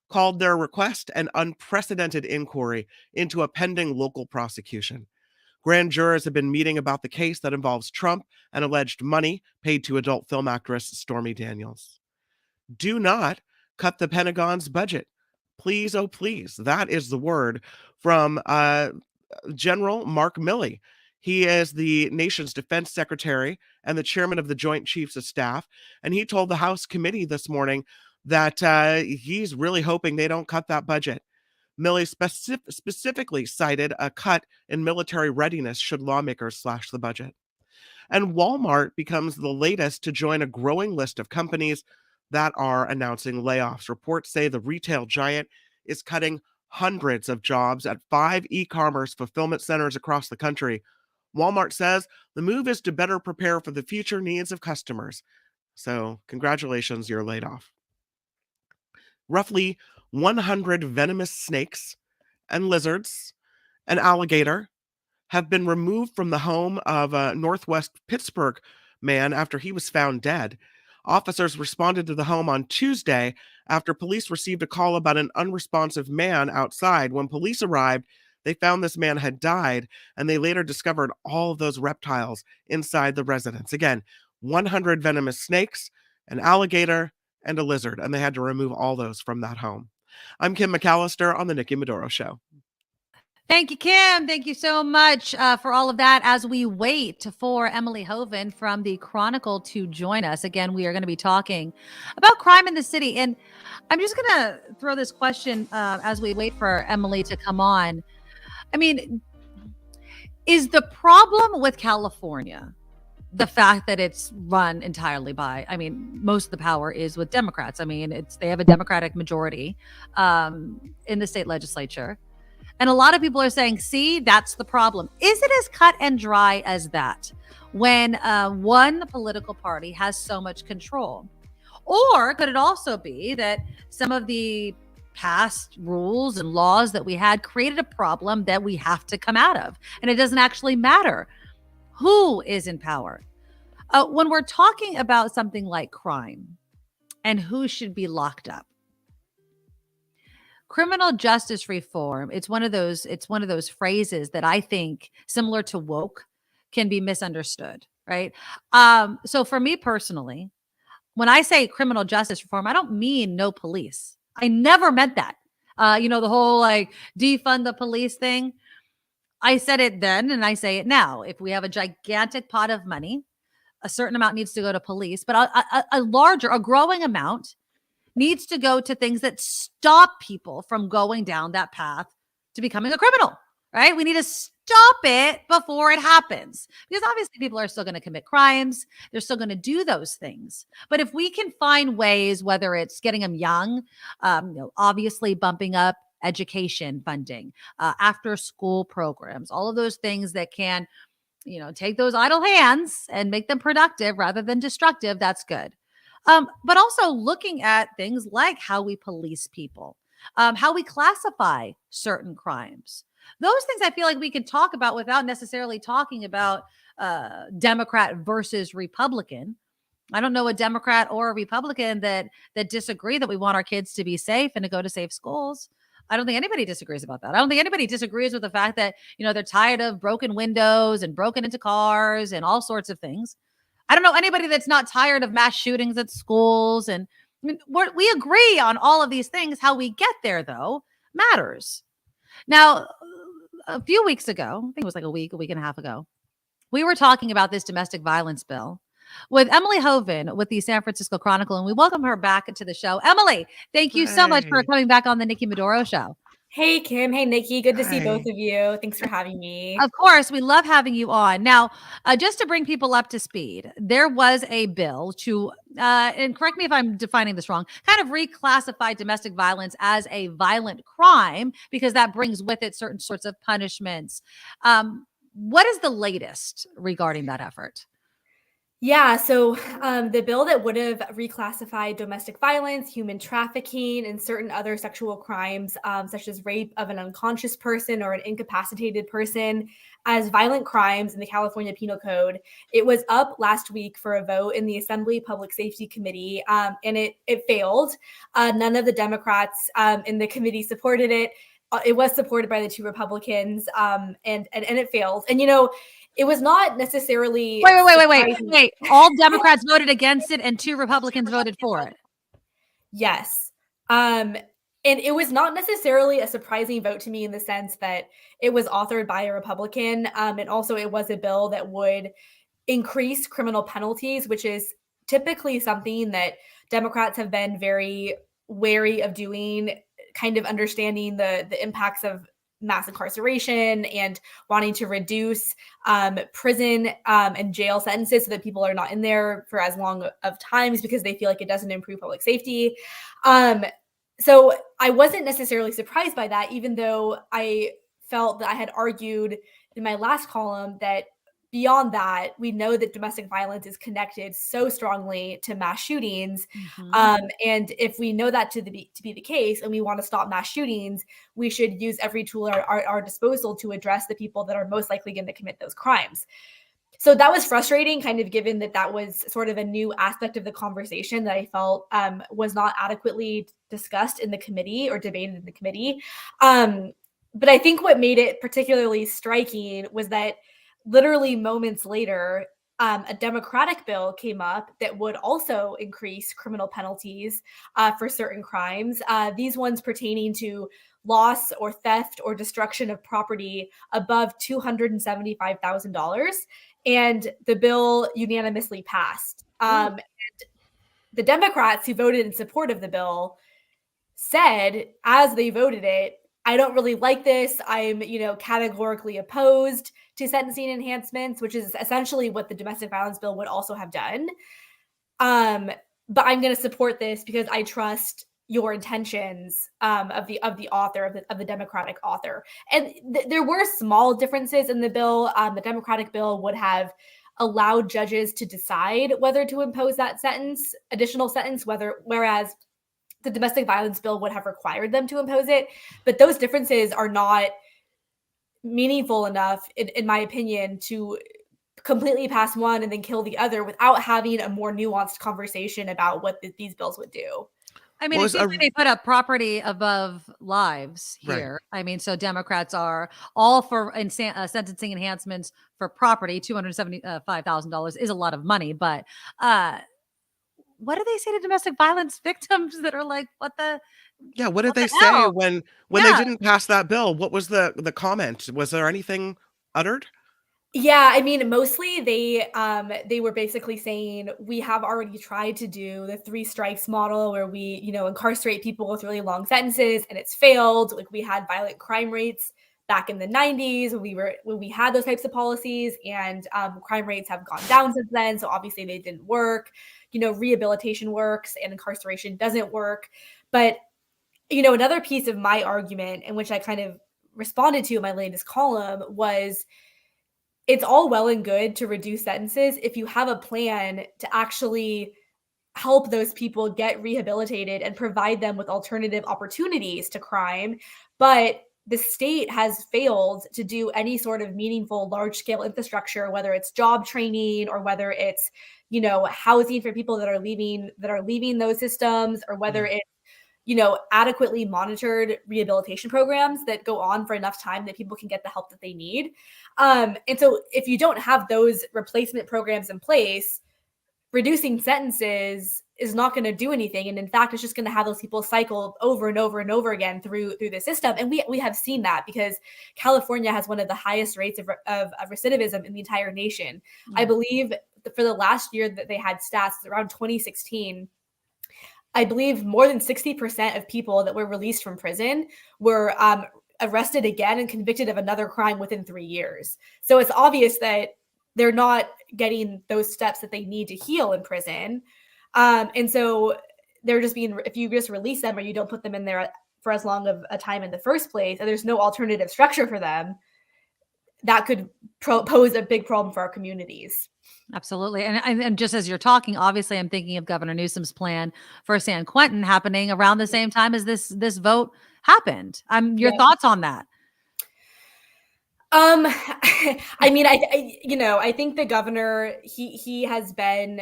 called their request an unprecedented inquiry into a pending local prosecution. Grand jurors have been meeting about the case that involves Trump and alleged money paid to adult film actress Stormy Daniels. Do not cut the Pentagon's budget. Please, oh please. That is the word from General Mark Milley. He is the nation's defense secretary and the chairman of the Joint Chiefs of Staff. And he told the House committee this morning that he's really hoping they don't cut that budget. Milley specifically cited a cut in military readiness should lawmakers slash the budget. And Walmart becomes the latest to join a growing list of companies that are announcing layoffs. Reports say the retail giant is cutting hundreds of jobs at 5 e-commerce fulfillment centers across the country. Walmart says the move is to better prepare for the future needs of customers. So congratulations, you're laid off. Roughly 100 venomous snakes and lizards, an alligator, have been removed from the home of a Northwest Pittsburgh man after he was found dead. Officers responded to the home on Tuesday after police received a call about an unresponsive man outside. When police arrived, they found this man had died, and they later discovered all of those reptiles inside the residence. Again, 100 venomous snakes, an alligator, and a lizard, and they had to remove all those from that home. I'm Kim McAllister on the Nikki Medoro Show. Thank you, Kim. Thank you so much for all of that as we wait for Emily Hoeven from the Chronicle to join us. Again, we are going to be talking about crime in the city. And I'm just going to throw this question as we wait for Emily to come on. I mean, is the problem with California the fact that it's run entirely by, I mean, most of the power is with Democrats. I mean, they have a Democratic majority in the state legislature. And a lot of people are saying, see, that's the problem. Is it as cut and dry as that when one political party has so much control? Or could it also be that some of the past rules and laws that we had created a problem that we have to come out of? And it doesn't actually matter who is in power. When we're talking about something like crime and who should be locked up, criminal justice reform, it's one of those phrases that I think, similar to woke, can be misunderstood, right? So for me personally, when I say criminal justice reform, I don't mean no police. I never meant that. The whole like defund the police thing. I said it then and I say it now. If we have a gigantic pot of money, a certain amount needs to go to police, but a growing amount needs to go to things that stop people from going down that path to becoming a criminal, right? We need to stop it before it happens, because obviously people are still going to commit crimes. They're still going to do those things. But if we can find ways, whether it's getting them young, obviously bumping up education funding, after school programs, all of those things that can, take those idle hands and make them productive rather than destructive, that's good. But also looking at things like how we police people, how we classify certain crimes. Those things I feel like we can talk about without necessarily talking about Democrat versus Republican. I don't know a Democrat or a Republican that disagree that we want our kids to be safe and to go to safe schools. I don't think anybody disagrees about that. I don't think anybody disagrees with the fact that, they're tired of broken windows and broken into cars and all sorts of things. I don't know anybody that's not tired of mass shootings at schools. And we agree on all of these things. How we get there, though, matters. Now, a few weeks ago, I think it was like a week and a half ago, we were talking about this domestic violence bill with Emily Hoeven with the San Francisco Chronicle, and we welcome her back to the show. Emily, thank you so much for coming back on the Nikki Medoro Show. Hey, Kim. Hey, Nikki. Good to see both of you. Thanks for having me. Of course. We love having you on. Now, just to bring people up to speed, there was a bill to, and correct me if I'm defining this wrong, kind of reclassify domestic violence as a violent crime, because that brings with it certain sorts of punishments. What is the latest regarding that effort? Yeah, so the bill that would have reclassified domestic violence, human trafficking, and certain other sexual crimes, such as rape of an unconscious person or an incapacitated person, as violent crimes in the California Penal Code. It was up last week for a vote in the Assembly Public Safety Committee, and it failed. None of the Democrats in the committee supported it. It was supported by the two Republicans, and it failed. And, it was not necessarily. Wait. All Democrats voted against it and two Republicans voted for it. Yes. And it was not necessarily a surprising vote to me in the sense that it was authored by a Republican. And also it was a bill that would increase criminal penalties, which is typically something that Democrats have been very wary of doing, kind of understanding the impacts of mass incarceration and wanting to reduce prison and jail sentences so that people are not in there for as long of times, because they feel like it doesn't improve public safety. So I wasn't necessarily surprised by that, even though I felt that I had argued in my last column that beyond that, we know that domestic violence is connected so strongly to mass shootings. And if we know that to be the case and we want to stop mass shootings, we should use every tool at our disposal to address the people that are most likely going to commit those crimes. So that was frustrating, kind of given that was sort of a new aspect of the conversation that I felt was not adequately discussed in the committee or debated in the committee. But I think what made it particularly striking was that literally moments later, a Democratic bill came up that would also increase criminal penalties for certain crimes. These ones pertaining to loss or theft or destruction of property above $275,000. And the bill unanimously passed. And the Democrats who voted in support of the bill said, as they voted it, I don't really like this. I'm, categorically opposed to sentencing enhancements, which is essentially what the domestic violence bill would also have done. But I'm going to support this because I trust your intentions of the author of the Democratic author. And there were small differences in the bill. The Democratic bill would have allowed judges to decide whether to impose that additional sentence, whereas the domestic violence bill would have required them to impose it. But those differences are not meaningful enough, in my opinion, to completely pass one and then kill the other without having a more nuanced conversation about what these bills would do. I mean, it seems like they put up property above lives here. Right. I mean, so Democrats are all for sentencing enhancements for property. $275,000 is a lot of money, but what do they say to domestic violence victims that are like, Yeah, what did they the say hell? when Yeah. they didn't pass that bill? What was the comment? Was there anything uttered? Yeah, I mean, mostly they were basically saying we have already tried to do the 3 strikes model where we, incarcerate people with really long sentences and it's failed. Like we had violent crime rates back in the 90s when we had those types of policies, and crime rates have gone down since then. So obviously they didn't work. Rehabilitation works and incarceration doesn't work. But another piece of my argument, in which I kind of responded to in my latest column, was it's all well and good to reduce sentences if you have a plan to actually help those people get rehabilitated and provide them with alternative opportunities to crime. But the state has failed to do any sort of meaningful large scale infrastructure, whether it's job training or whether it's, housing for people that are leaving those systems, or whether it's adequately monitored rehabilitation programs that go on for enough time that people can get the help that they need. And so if you don't have those replacement programs in place, reducing sentences is not going to do anything. And in fact, it's just going to have those people cycle over and over and over again through the system. And we have seen that because California has one of the highest rates of recidivism in the entire nation. I believe for the last year that they had stats around 2016, I believe more than 60% of people that were released from prison were arrested again and convicted of another crime within 3 years. So it's obvious that they're not getting those steps that they need to heal in prison. And so they're just if you just release them or you don't put them in there for as long of a time in the first place, and there's no alternative structure for them, that could pose a big problem for our communities. Absolutely. And just as you're talking, obviously I'm thinking of Governor Newsom's plan for San Quentin happening around the same time as this vote happened. Your thoughts on that? I mean, I think the governor, he has been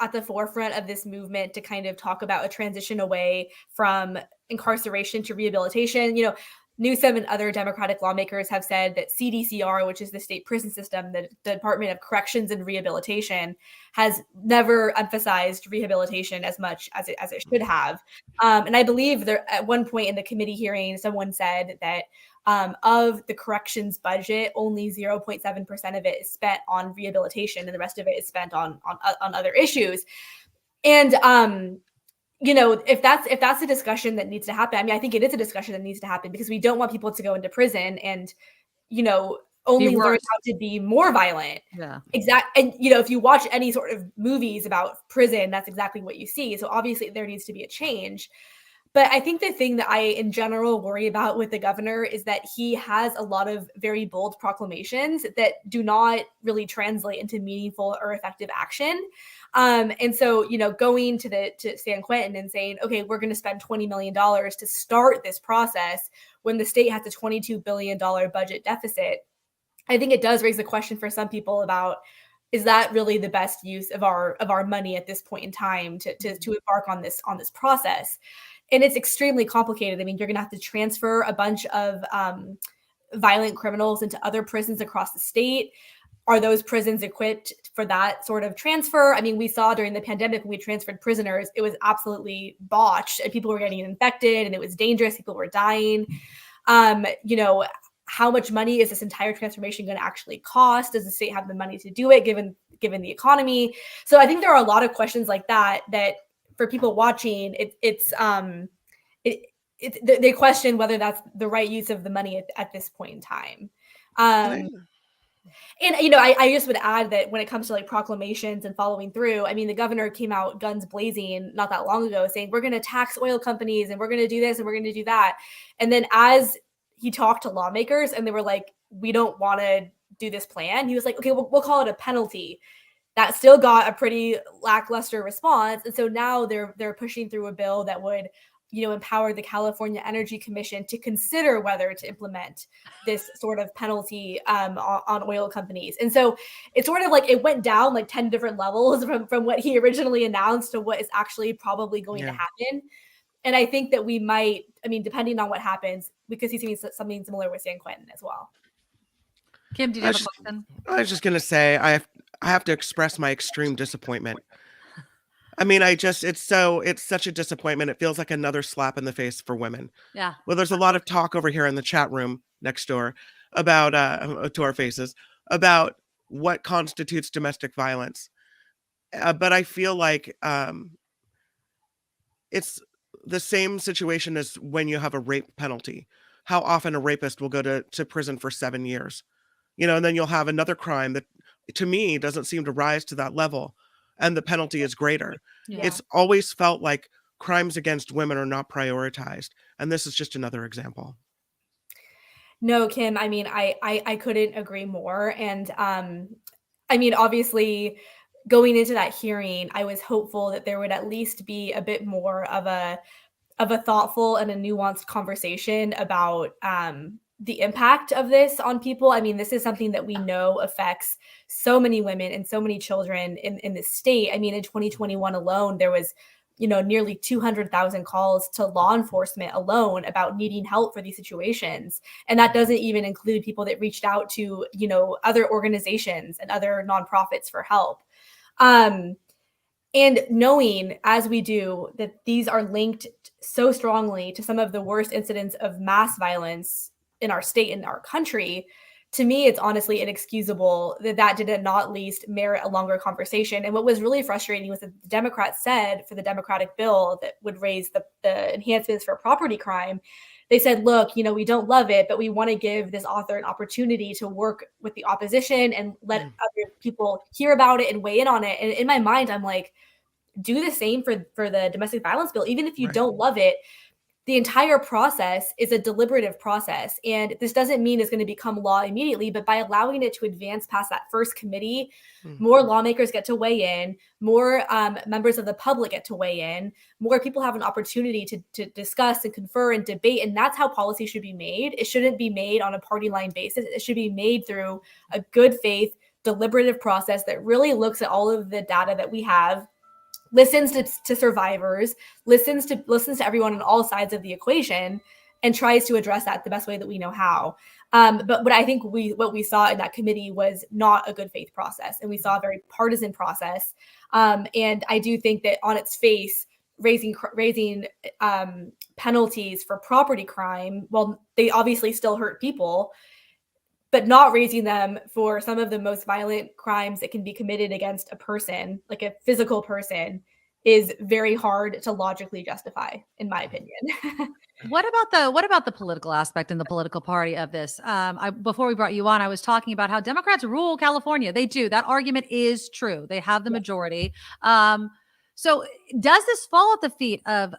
at the forefront of this movement to kind of talk about a transition away from incarceration to rehabilitation. Newsom and other Democratic lawmakers have said that CDCR, which is the state prison system, the Department of Corrections and Rehabilitation, has never emphasized rehabilitation as much as it should have. And I believe there at one point in the committee hearing, someone said that of the corrections budget, only 0.7% of it is spent on rehabilitation, and the rest of it is spent on other issues. And if that's a discussion that needs to happen, I mean, I think it is a discussion that needs to happen because we don't want people to go into prison and, only learn how to be more violent. Yeah. Exactly. And, if you watch any sort of movies about prison, that's exactly what you see. So obviously there needs to be a change. But I think the thing that I, in general, worry about with the governor is that he has a lot of very bold proclamations that do not really translate into meaningful or effective action. And so, going to San Quentin and saying, okay, we're going to spend $20 million to start this process when the state has a $22 billion budget deficit, I think it does raise a question for some people about, is that really the best use of our money at this point in time to embark on this process? And it's extremely complicated. I mean, you're going to have to transfer a bunch of violent criminals into other prisons across the state. Are those prisons equipped for that sort of transfer? I mean, we saw during the pandemic when we transferred prisoners, it was absolutely botched and people were getting infected and it was dangerous. People were dying. How much money is this entire transformation going to actually cost? Does the state have the money to do it given the economy? So I think there are a lot of questions like that for people watching, they question whether that's the right use of the money at this point in time. And, I just would add that when it comes to like proclamations and following through, I mean, the governor came out guns blazing not that long ago saying, we're going to tax oil companies and we're going to do this and we're going to do that. And then as he talked to lawmakers and they were like, we don't want to do this plan, he was like, okay, we'll call it a penalty. That still got a pretty lackluster response. And so now they're pushing through a bill that would, empower the California Energy Commission to consider whether to implement this sort of penalty on oil companies. And so it's sort of like it went down like 10 different levels from what he originally announced to what is actually probably going to happen. And I think that we might, depending on what happens, because he's doing something similar with San Quentin as well. Kim, do you have a question? I was just going to say, I have to express my extreme disappointment. I mean, it's such a disappointment. It feels like another slap in the face for women. Yeah. Well, there's a lot of talk over here in the chat room next door about, to our faces, about what constitutes domestic violence. But I feel like it's the same situation as when you have a rape penalty. How often a rapist will go to prison for 7 years, and then you'll have another crime that, to me, doesn't seem to rise to that level, and the penalty is greater. Yeah. It's always felt like crimes against women are not prioritized, and this is just another example. No, Kim, I mean, I couldn't agree more. And I mean, obviously, going into that hearing, I was hopeful that there would at least be a bit more of a thoughtful and a nuanced conversation about the impact of this on people. I mean, this is something that we know affects so many women and so many children in the state. I mean, in 2021 alone, there was nearly 200,000 calls to law enforcement alone about needing help for these situations. And that doesn't even include people that reached out to, other organizations and other nonprofits for help. And knowing, as we do, that these are linked so strongly to some of the worst incidents of mass violence in our state and our country, to me, it's honestly inexcusable that did not at least merit a longer conversation. And what was really frustrating was that the Democrats said for the Democratic bill that would raise the enhancements for property crime, they said, look, we don't love it, but we want to give this author an opportunity to work with the opposition and let other people hear about it and weigh in on it. And in my mind, I'm like, do the same for the domestic violence bill. Even if you don't love it, the entire process is a deliberative process. And this doesn't mean it's going to become law immediately, but by allowing it to advance past that first committee, more lawmakers get to weigh in, more members of the public get to weigh in, more people have an opportunity to discuss and confer and debate. And that's how policy should be made. It shouldn't be made on a party line basis. It should be made through a good faith, deliberative process that really looks at all of the data that we have, listens to survivors, listens to everyone on all sides of the equation, and tries to address that the best way that we know how. But what I think what we saw in that committee was not a good faith process, and we saw a very partisan process. And I do think that on its face, raising penalties for property crime, well, they obviously still hurt people, but not raising them for some of the most violent crimes that can be committed against a person, like a physical person, is very hard to logically justify, in my opinion. What about the political aspect and the political party of this? Before we brought you on, I was talking about how Democrats rule California. They do. That argument is true. They have the majority. So does this fall at the feet of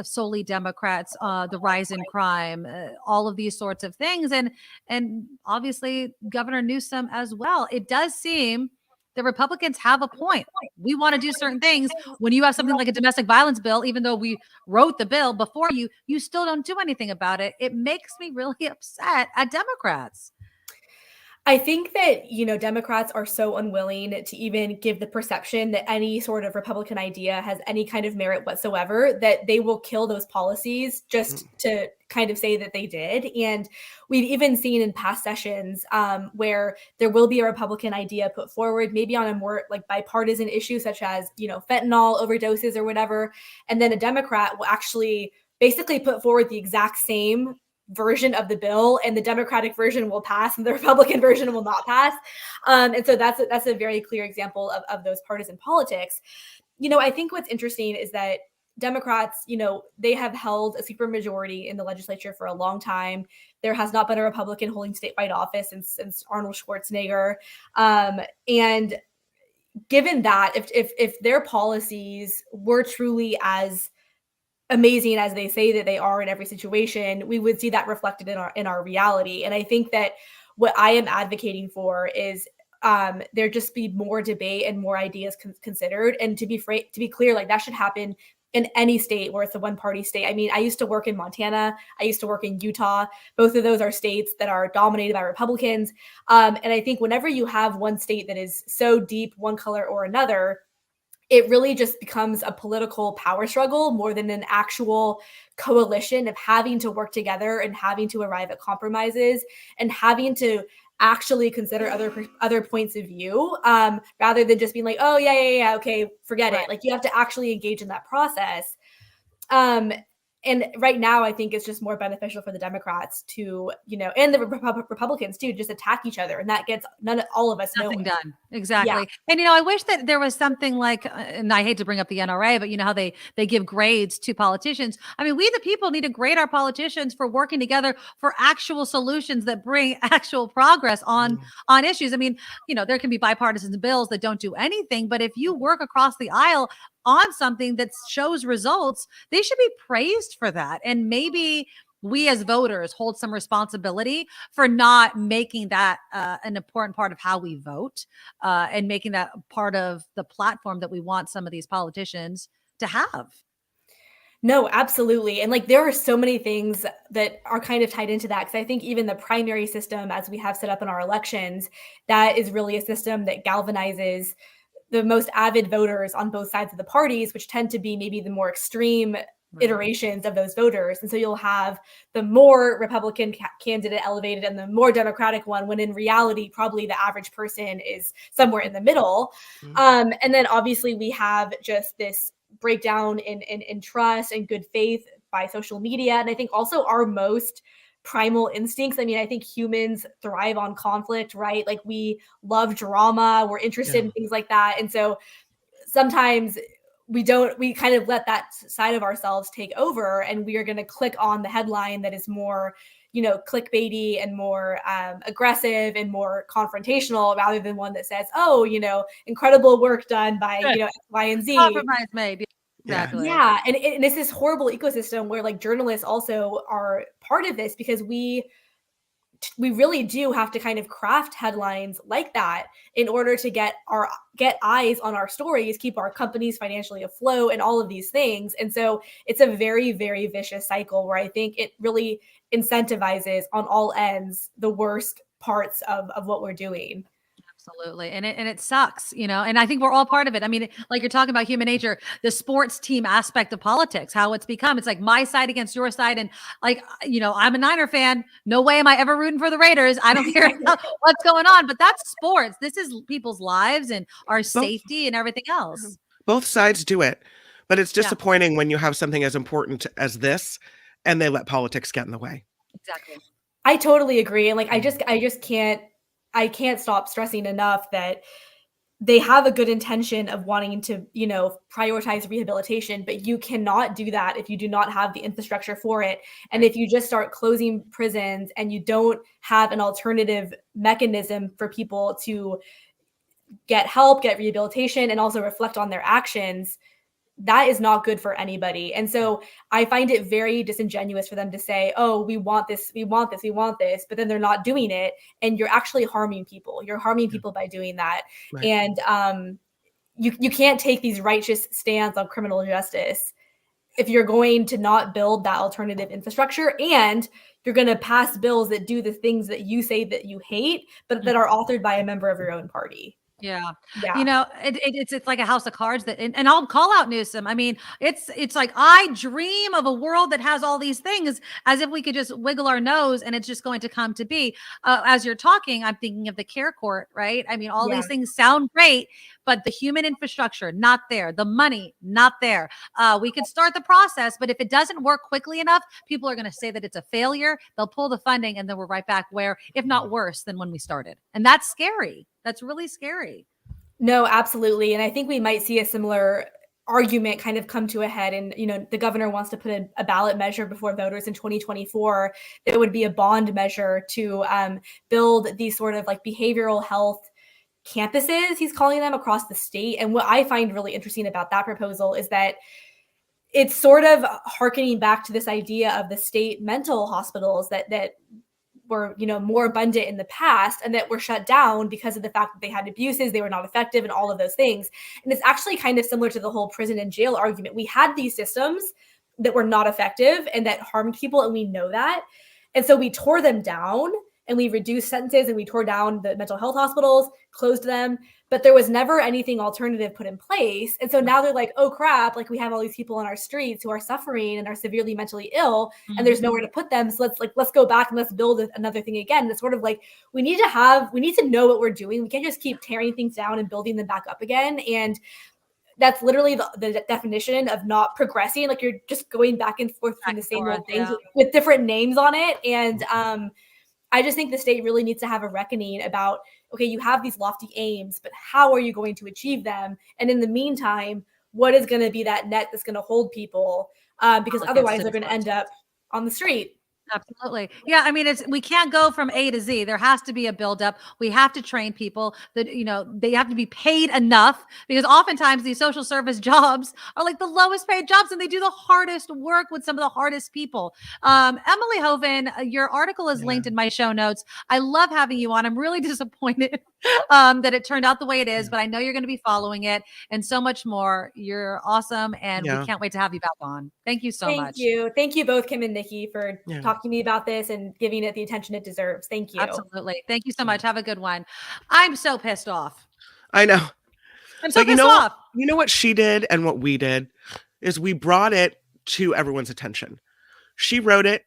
solely Democrats, the rise in crime, all of these sorts of things, and obviously Governor Newsom as well? It does seem the Republicans have a point. We want to do certain things. When you have something like a domestic violence bill, even though we wrote the bill before you still don't do anything about it. It makes me really upset at Democrats. I think that, Democrats are so unwilling to even give the perception that any sort of Republican idea has any kind of merit whatsoever, that they will kill those policies just to kind of say that they did. And we've even seen in past sessions where there will be a Republican idea put forward, maybe on a more like bipartisan issue, such as, fentanyl overdoses or whatever. And then a Democrat will actually basically put forward the exact same version of the bill, and the Democratic version will pass and the Republican version will not pass. And so that's a very clear example of those partisan politics. I think what's interesting is that Democrats, they have held a supermajority in the legislature for a long time. There has not been a Republican holding statewide office since Arnold Schwarzenegger. And given that, if their policies were truly as amazing as they say that they are in every situation, we would see that reflected in our reality. And I think that what I am advocating for is there just be more debate and more ideas considered. And to be clear, like that should happen in any state where it's a one-party state. I mean, I used to work in Montana. I used to work in Utah. Both of those are states that are dominated by Republicans. And I think whenever you have one state that is so deep, one color or another, it really just becomes a political power struggle more than an actual coalition of having to work together and having to arrive at compromises and having to actually consider other points of view, rather than just being like, oh yeah, okay, forget it. Like you have to actually engage in that process. And right now, I think it's just more beneficial for the Democrats to, and the Republicans too, just attack each other, and that gets all of us nothing nowhere. done. Exactly. Yeah. And I wish that there was something like, and I hate to bring up the NRA, but how they give grades to politicians. I mean, we the people need to grade our politicians for working together for actual solutions that bring actual progress on issues. I mean, there can be bipartisan bills that don't do anything, but if you work across the aisle on something that shows results, they should be praised for that. And maybe we as voters hold some responsibility for not making that an important part of how we vote, and making that part of the platform that we want some of these politicians to have. No, absolutely. And like, there are so many things that are kind of tied into that. Cause I think even the primary system, as we have set up in our elections, that is really a system that galvanizes the most avid voters on both sides of the parties, which tend to be maybe the more extreme iterations of those voters. And so you'll have the more Republican candidate elevated and the more Democratic one, when in reality, probably the average person is somewhere in the middle. And then obviously we have just this breakdown in trust and good faith by social media. And I think also our most primal instincts. I mean, I think humans thrive on conflict, right? Like we love drama, we're interested in things like that. And so sometimes we kind of let that side of ourselves take over, and we are going to click on the headline that is more, clickbaity and more aggressive and more confrontational, rather than one that says, oh, incredible work done by, X, Y, and Z. Compromise made. Exactly. Yeah. And it's this horrible ecosystem where like journalists also are part of this, because we really do have to kind of craft headlines like that in order to get eyes on our stories, keep our companies financially afloat, and all of these things. And so it's a very, very vicious cycle where I think it really incentivizes on all ends the worst parts of what we're doing. Absolutely. And it sucks, and I think we're all part of it. I mean, like you're talking about human nature, the sports team aspect of politics, how it's become, it's like my side against your side. And like, I'm a Niner fan. No way am I ever rooting for the Raiders. I don't care what's going on, but that's sports. This is people's lives and our safety and everything else. Both sides do it, but it's disappointing when you have something as important as this and they let politics get in the way. Exactly. I totally agree. And like, I can't stop stressing enough that they have a good intention of wanting to, prioritize rehabilitation, but you cannot do that if you do not have the infrastructure for it. And if you just start closing prisons and you don't have an alternative mechanism for people to get help, get rehabilitation, and also reflect on their actions, that is not good for anybody. And so I find it very disingenuous for them to say, oh, we want this, but then they're not doing it. And you're actually harming people. You're harming people by doing that. Right. And you can't take these righteous stands on criminal justice if you're going to not build that alternative infrastructure, and you're going to pass bills that do the things that you say that you hate, but that are authored by a member of your own party. Yeah. It's like a house of cards and I'll call out Newsom. I mean, it's like, I dream of a world that has all these things, as if we could just wiggle our nose and it's just going to come to be. As you're talking, I'm thinking of the care court, right? I mean, all these things sound great, but the human infrastructure, not there. The money, not there. We could start the process, but if it doesn't work quickly enough, people are going to say that it's a failure. They'll pull the funding, and then we're right back where, if not worse than when we started. And that's scary. That's really scary. No, absolutely. And I think we might see a similar argument kind of come to a head. And, the governor wants to put a ballot measure before voters in 2024. That would be a bond measure to build these sort of like behavioral health campuses, he's calling them, across the state. And what I find really interesting about that proposal is that it's sort of hearkening back to this idea of the state mental hospitals that were, more abundant in the past, and that were shut down because of the fact that they had abuses, they were not effective, and all of those things. And it's actually kind of similar to the whole prison and jail argument. We had these systems that were not effective and that harmed people, and we know that. And so we tore them down, and we reduced sentences and we tore down the mental health hospitals, closed them, but there was never anything alternative put in place. And so now they're like, oh crap, like we have all these people on our streets who are suffering and are severely mentally ill, and there's nowhere to put them. So let's go back and let's build another thing again. And it's sort of like we need to know what we're doing. We can't just keep tearing things down and building them back up again. And that's literally the definition of not progressing. Like you're just going back and forth between the same old things with different names on it. And I just think the state really needs to have a reckoning about, okay, you have these lofty aims, but how are you going to achieve them? And in the meantime, what is going to be that net that's going to hold people? Because otherwise they're going to end up on the street. Absolutely. Yeah. I mean, we can't go from A to Z. There has to be a buildup. We have to train people that, they have to be paid enough, because oftentimes these social service jobs are like the lowest paid jobs and they do the hardest work with some of the hardest people. Emily Hoeven, your article is linked in my show notes. I love having you on. I'm really disappointed that it turned out the way it is, but I know you're going to be following it and so much more. You're awesome. And we can't wait to have you back on. Thank you so much. Thank you. Thank you both, Kim and Nikki, for talking to me about this and giving it the attention it deserves. Thank you. Absolutely. Thank you so much. Have a good one. I'm so pissed off. I know. I'm so pissed off. You know what she did and what we did is we brought it to everyone's attention. She wrote it.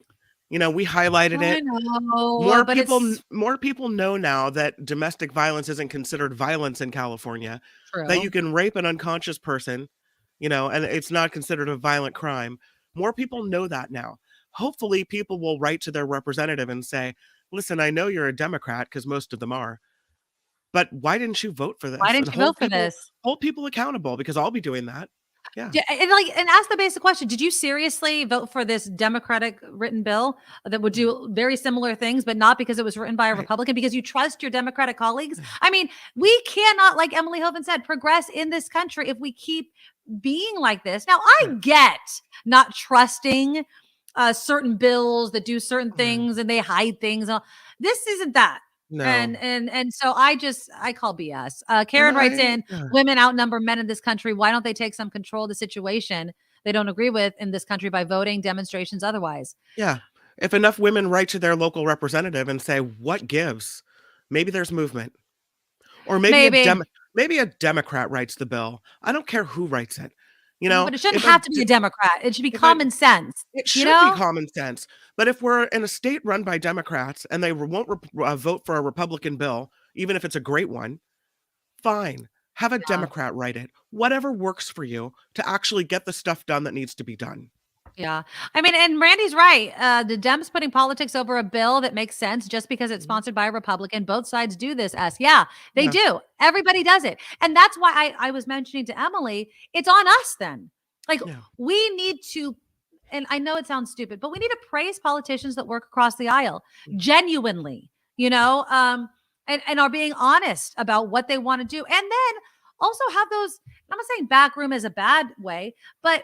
We highlighted it. More people know now that domestic violence isn't considered violence in California. True. That you can rape an unconscious person, and it's not considered a violent crime. More people know that now. Hopefully people will write to their representative and say, listen, I know you're a Democrat, because most of them are, but why didn't you vote for this? Why didn't you vote for this? Hold people accountable, because I'll be doing that. Yeah. And ask the basic question. Did you seriously vote for this Democratic written bill that would do very similar things, but not because it was written by a Republican, because you trust your Democratic colleagues? I mean, we cannot, like Emily Hoeven said, progress in this country if we keep being like this. Now, I get not trusting certain bills that do certain things and they hide things. This isn't that. No. And so I call BS. Karen writes in, women outnumber men in this country. Why don't they take some control of the situation they don't agree with in this country by voting, demonstrations, otherwise? Yeah. If enough women write to their local representative and say, what gives? Maybe there's movement. Or maybe a Democrat writes the bill. I don't care who writes it. But it shouldn't have to be a Democrat. It should be common sense. It should be common sense. But if we're in a state run by Democrats and they won't vote for a Republican bill, even if it's a great one, fine. Have a Democrat write it. Whatever works for you to actually get the stuff done that needs to be done. Yeah. I mean, and Randy's right. The Dems putting politics over a bill that makes sense just because it's sponsored by a Republican. Both sides do this. Yeah, they do. Everybody does it. And that's why I was mentioning to Emily, it's on us then. Like we need to, and I know it sounds stupid, but we need to praise politicians that work across the aisle genuinely, and are being honest about what they want to do. And then also have those, I'm not saying backroom is a bad way, but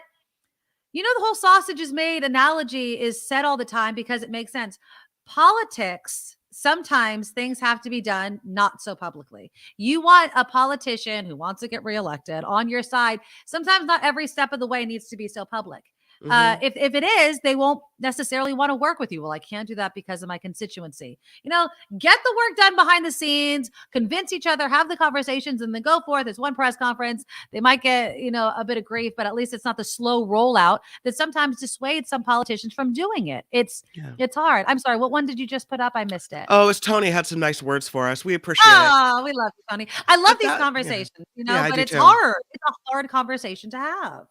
the whole sausage is made analogy is said all the time because it makes sense. Politics, sometimes things have to be done not so publicly. You want a politician who wants to get reelected on your side. Sometimes not every step of the way needs to be so public. If it is, they won't necessarily want to work with you. Well, I can't do that because of my constituency. Get the work done behind the scenes, convince each other, have the conversations, and then go forth. It's one press conference. They might get, a bit of grief, but at least it's not the slow rollout that sometimes dissuades some politicians from doing it. It's hard. I'm sorry. What one did you just put up? I missed it. Oh, it's Tony had some nice words for us. We appreciate it. Oh, we love you, Tony. I love these conversations, but it's hard. It's a hard conversation to have.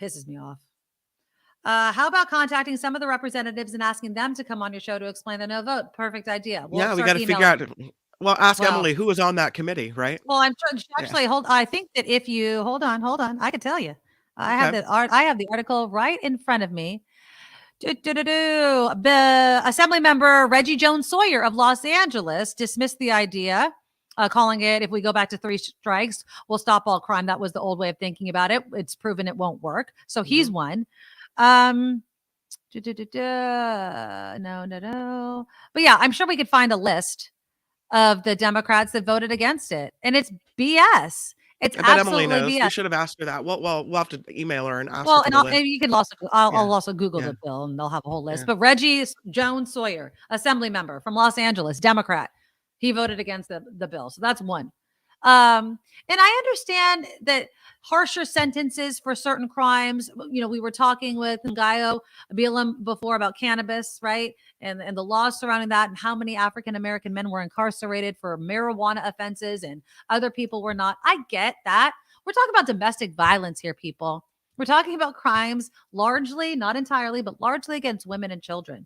Pisses me off. How about contacting some of the representatives and asking them to come on your show to explain the no vote? Perfect idea. We got to figure out. Ask Emily who was on that committee, right? Well, I'm sure actually I think that if you hold on, I could tell you. I have the article right in front of me. Assembly member Reggie Jones Sawyer of Los Angeles dismissed the idea, calling it, if we go back to 3 strikes, we'll stop all crime. That was the old way of thinking about it. It's proven it won't work. So he's one. No. But yeah, I'm sure we could find a list of the Democrats that voted against it. And it's BS. It's I bet absolutely Emily knows. BS. We should have asked her that. We'll have to email her and ask Well, her. and maybe you can also, I'll also Google Yeah. the bill and they'll have a whole list. Yeah. But Reggie Jones Sawyer, assembly member from Los Angeles, Democrat, he voted against the bill. So that's one. And I understand that harsher sentences for certain crimes. You know, we were talking with Ngaio Bealum before about cannabis, right? And the laws surrounding that and how many African-American men were incarcerated for marijuana offenses and other people were not. I get that. We're talking about domestic violence here, people. We're talking about crimes largely, not entirely, but largely against women and children.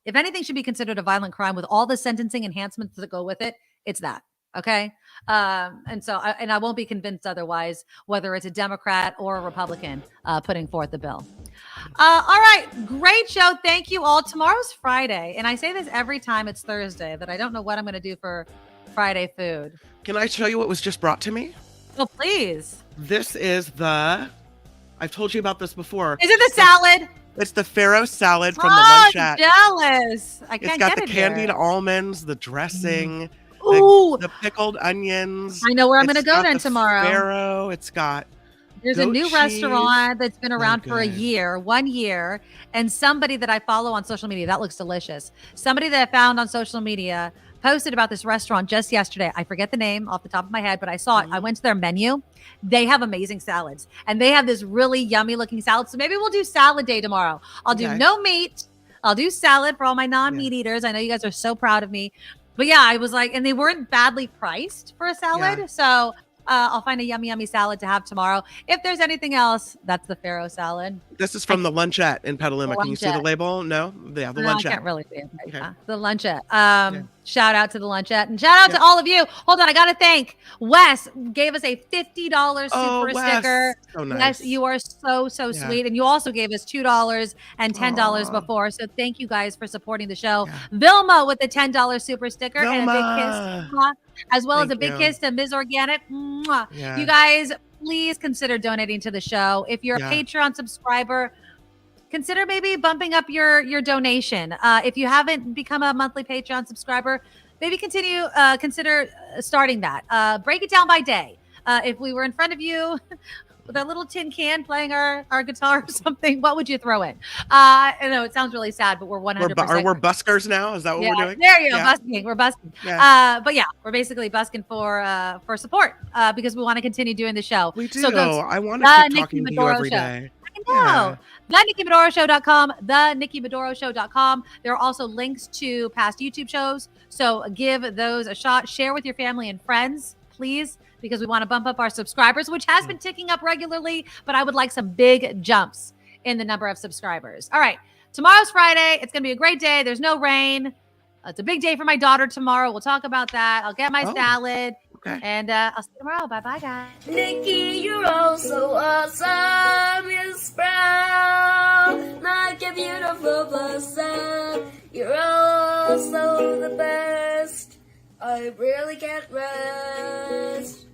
If anything should be considered a violent crime with all the sentencing enhancements that go with it, it's that. Okay. And so I won't be convinced otherwise, whether it's a Democrat or a Republican putting forth the bill. All right. Great show. Thank you all. Tomorrow's Friday. And I say this every time it's Thursday that I don't know what I'm going to do for Friday food. Can I tell you what was just brought to me? Oh, please. This is I've told you about this before. Is it the salad? It's the Pharaoh salad from the lunchette. Jealous. I can't It's got get the it candied here. almonds, the dressing, Ooh. the pickled onions. I know where I'm going to It's go got then the tomorrow. Pharaoh. It's got There's a goat new cheese. restaurant that's been around for a good. year, 1 year, and somebody that I follow on social media, that looks delicious. Somebody that I found on social media posted about this restaurant just yesterday. I forget the name off the top of my head, but I saw it. I went to their menu. They have amazing salads, and they have this really yummy looking salad. So maybe we'll do salad day tomorrow. I'll do no meat. I'll do salad for all my non-meat eaters. I know you guys are so proud of me. But yeah, I was like, and they weren't badly priced for a salad. Yeah. So I'll find a yummy, yummy salad to have tomorrow. If there's anything else, that's the Pharaoh salad. This is from the lunchette in Petaluma. Can you see the Lunchette. label? No? Yeah, the No, I lunchette. can't really see it. Right Okay. now. The lunchette. Shout out to the lunchette and shout out to all of you. Hold on, I gotta thank Wes. Gave us a $50 super Wes. sticker. So nice. Wes, you are so Yeah. sweet, and you also gave us $2 and $10 before. So thank you guys for supporting the show. Vilma with the $10 super sticker and a big kiss, mwah, as well as a Thank big you. kiss to Ms. Organic. Mwah. Yeah. You guys, please consider donating to the show. If you're a Patreon subscriber, consider maybe bumping up your donation. If you haven't become a monthly Patreon subscriber, maybe consider starting that. Break it down by day. If we were in front of you with a little tin can playing our guitar or something, what would you throw in? I know it sounds really sad, but we're 100%. We're buskers now? Is that what we're doing? There you go, Yeah. busking. We're busking. Yeah. But yeah, we're basically busking for support because we want to continue doing the show. We do. So go I want to keep Nikki talking to you Medoro every Show. day. I know. TheNikkiMedoroShow.com, TheNikkiMedoroShow.com. There are also links to past YouTube shows. So give those a shot. Share with your family and friends, please, because we want to bump up our subscribers, which has been ticking up regularly, but I would like some big jumps in the number of subscribers. All right. Tomorrow's Friday. It's going to be a great day. There's no rain. It's a big day for my daughter tomorrow. We'll talk about that. I'll get my salad. Okay. And I'll see you tomorrow. Bye-bye, guys. Nikki, you're all so awesome. You're proud, like a beautiful blossom. You're also the best. I really can't rest.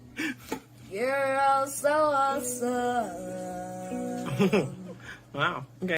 You're all so awesome. Wow. Okay.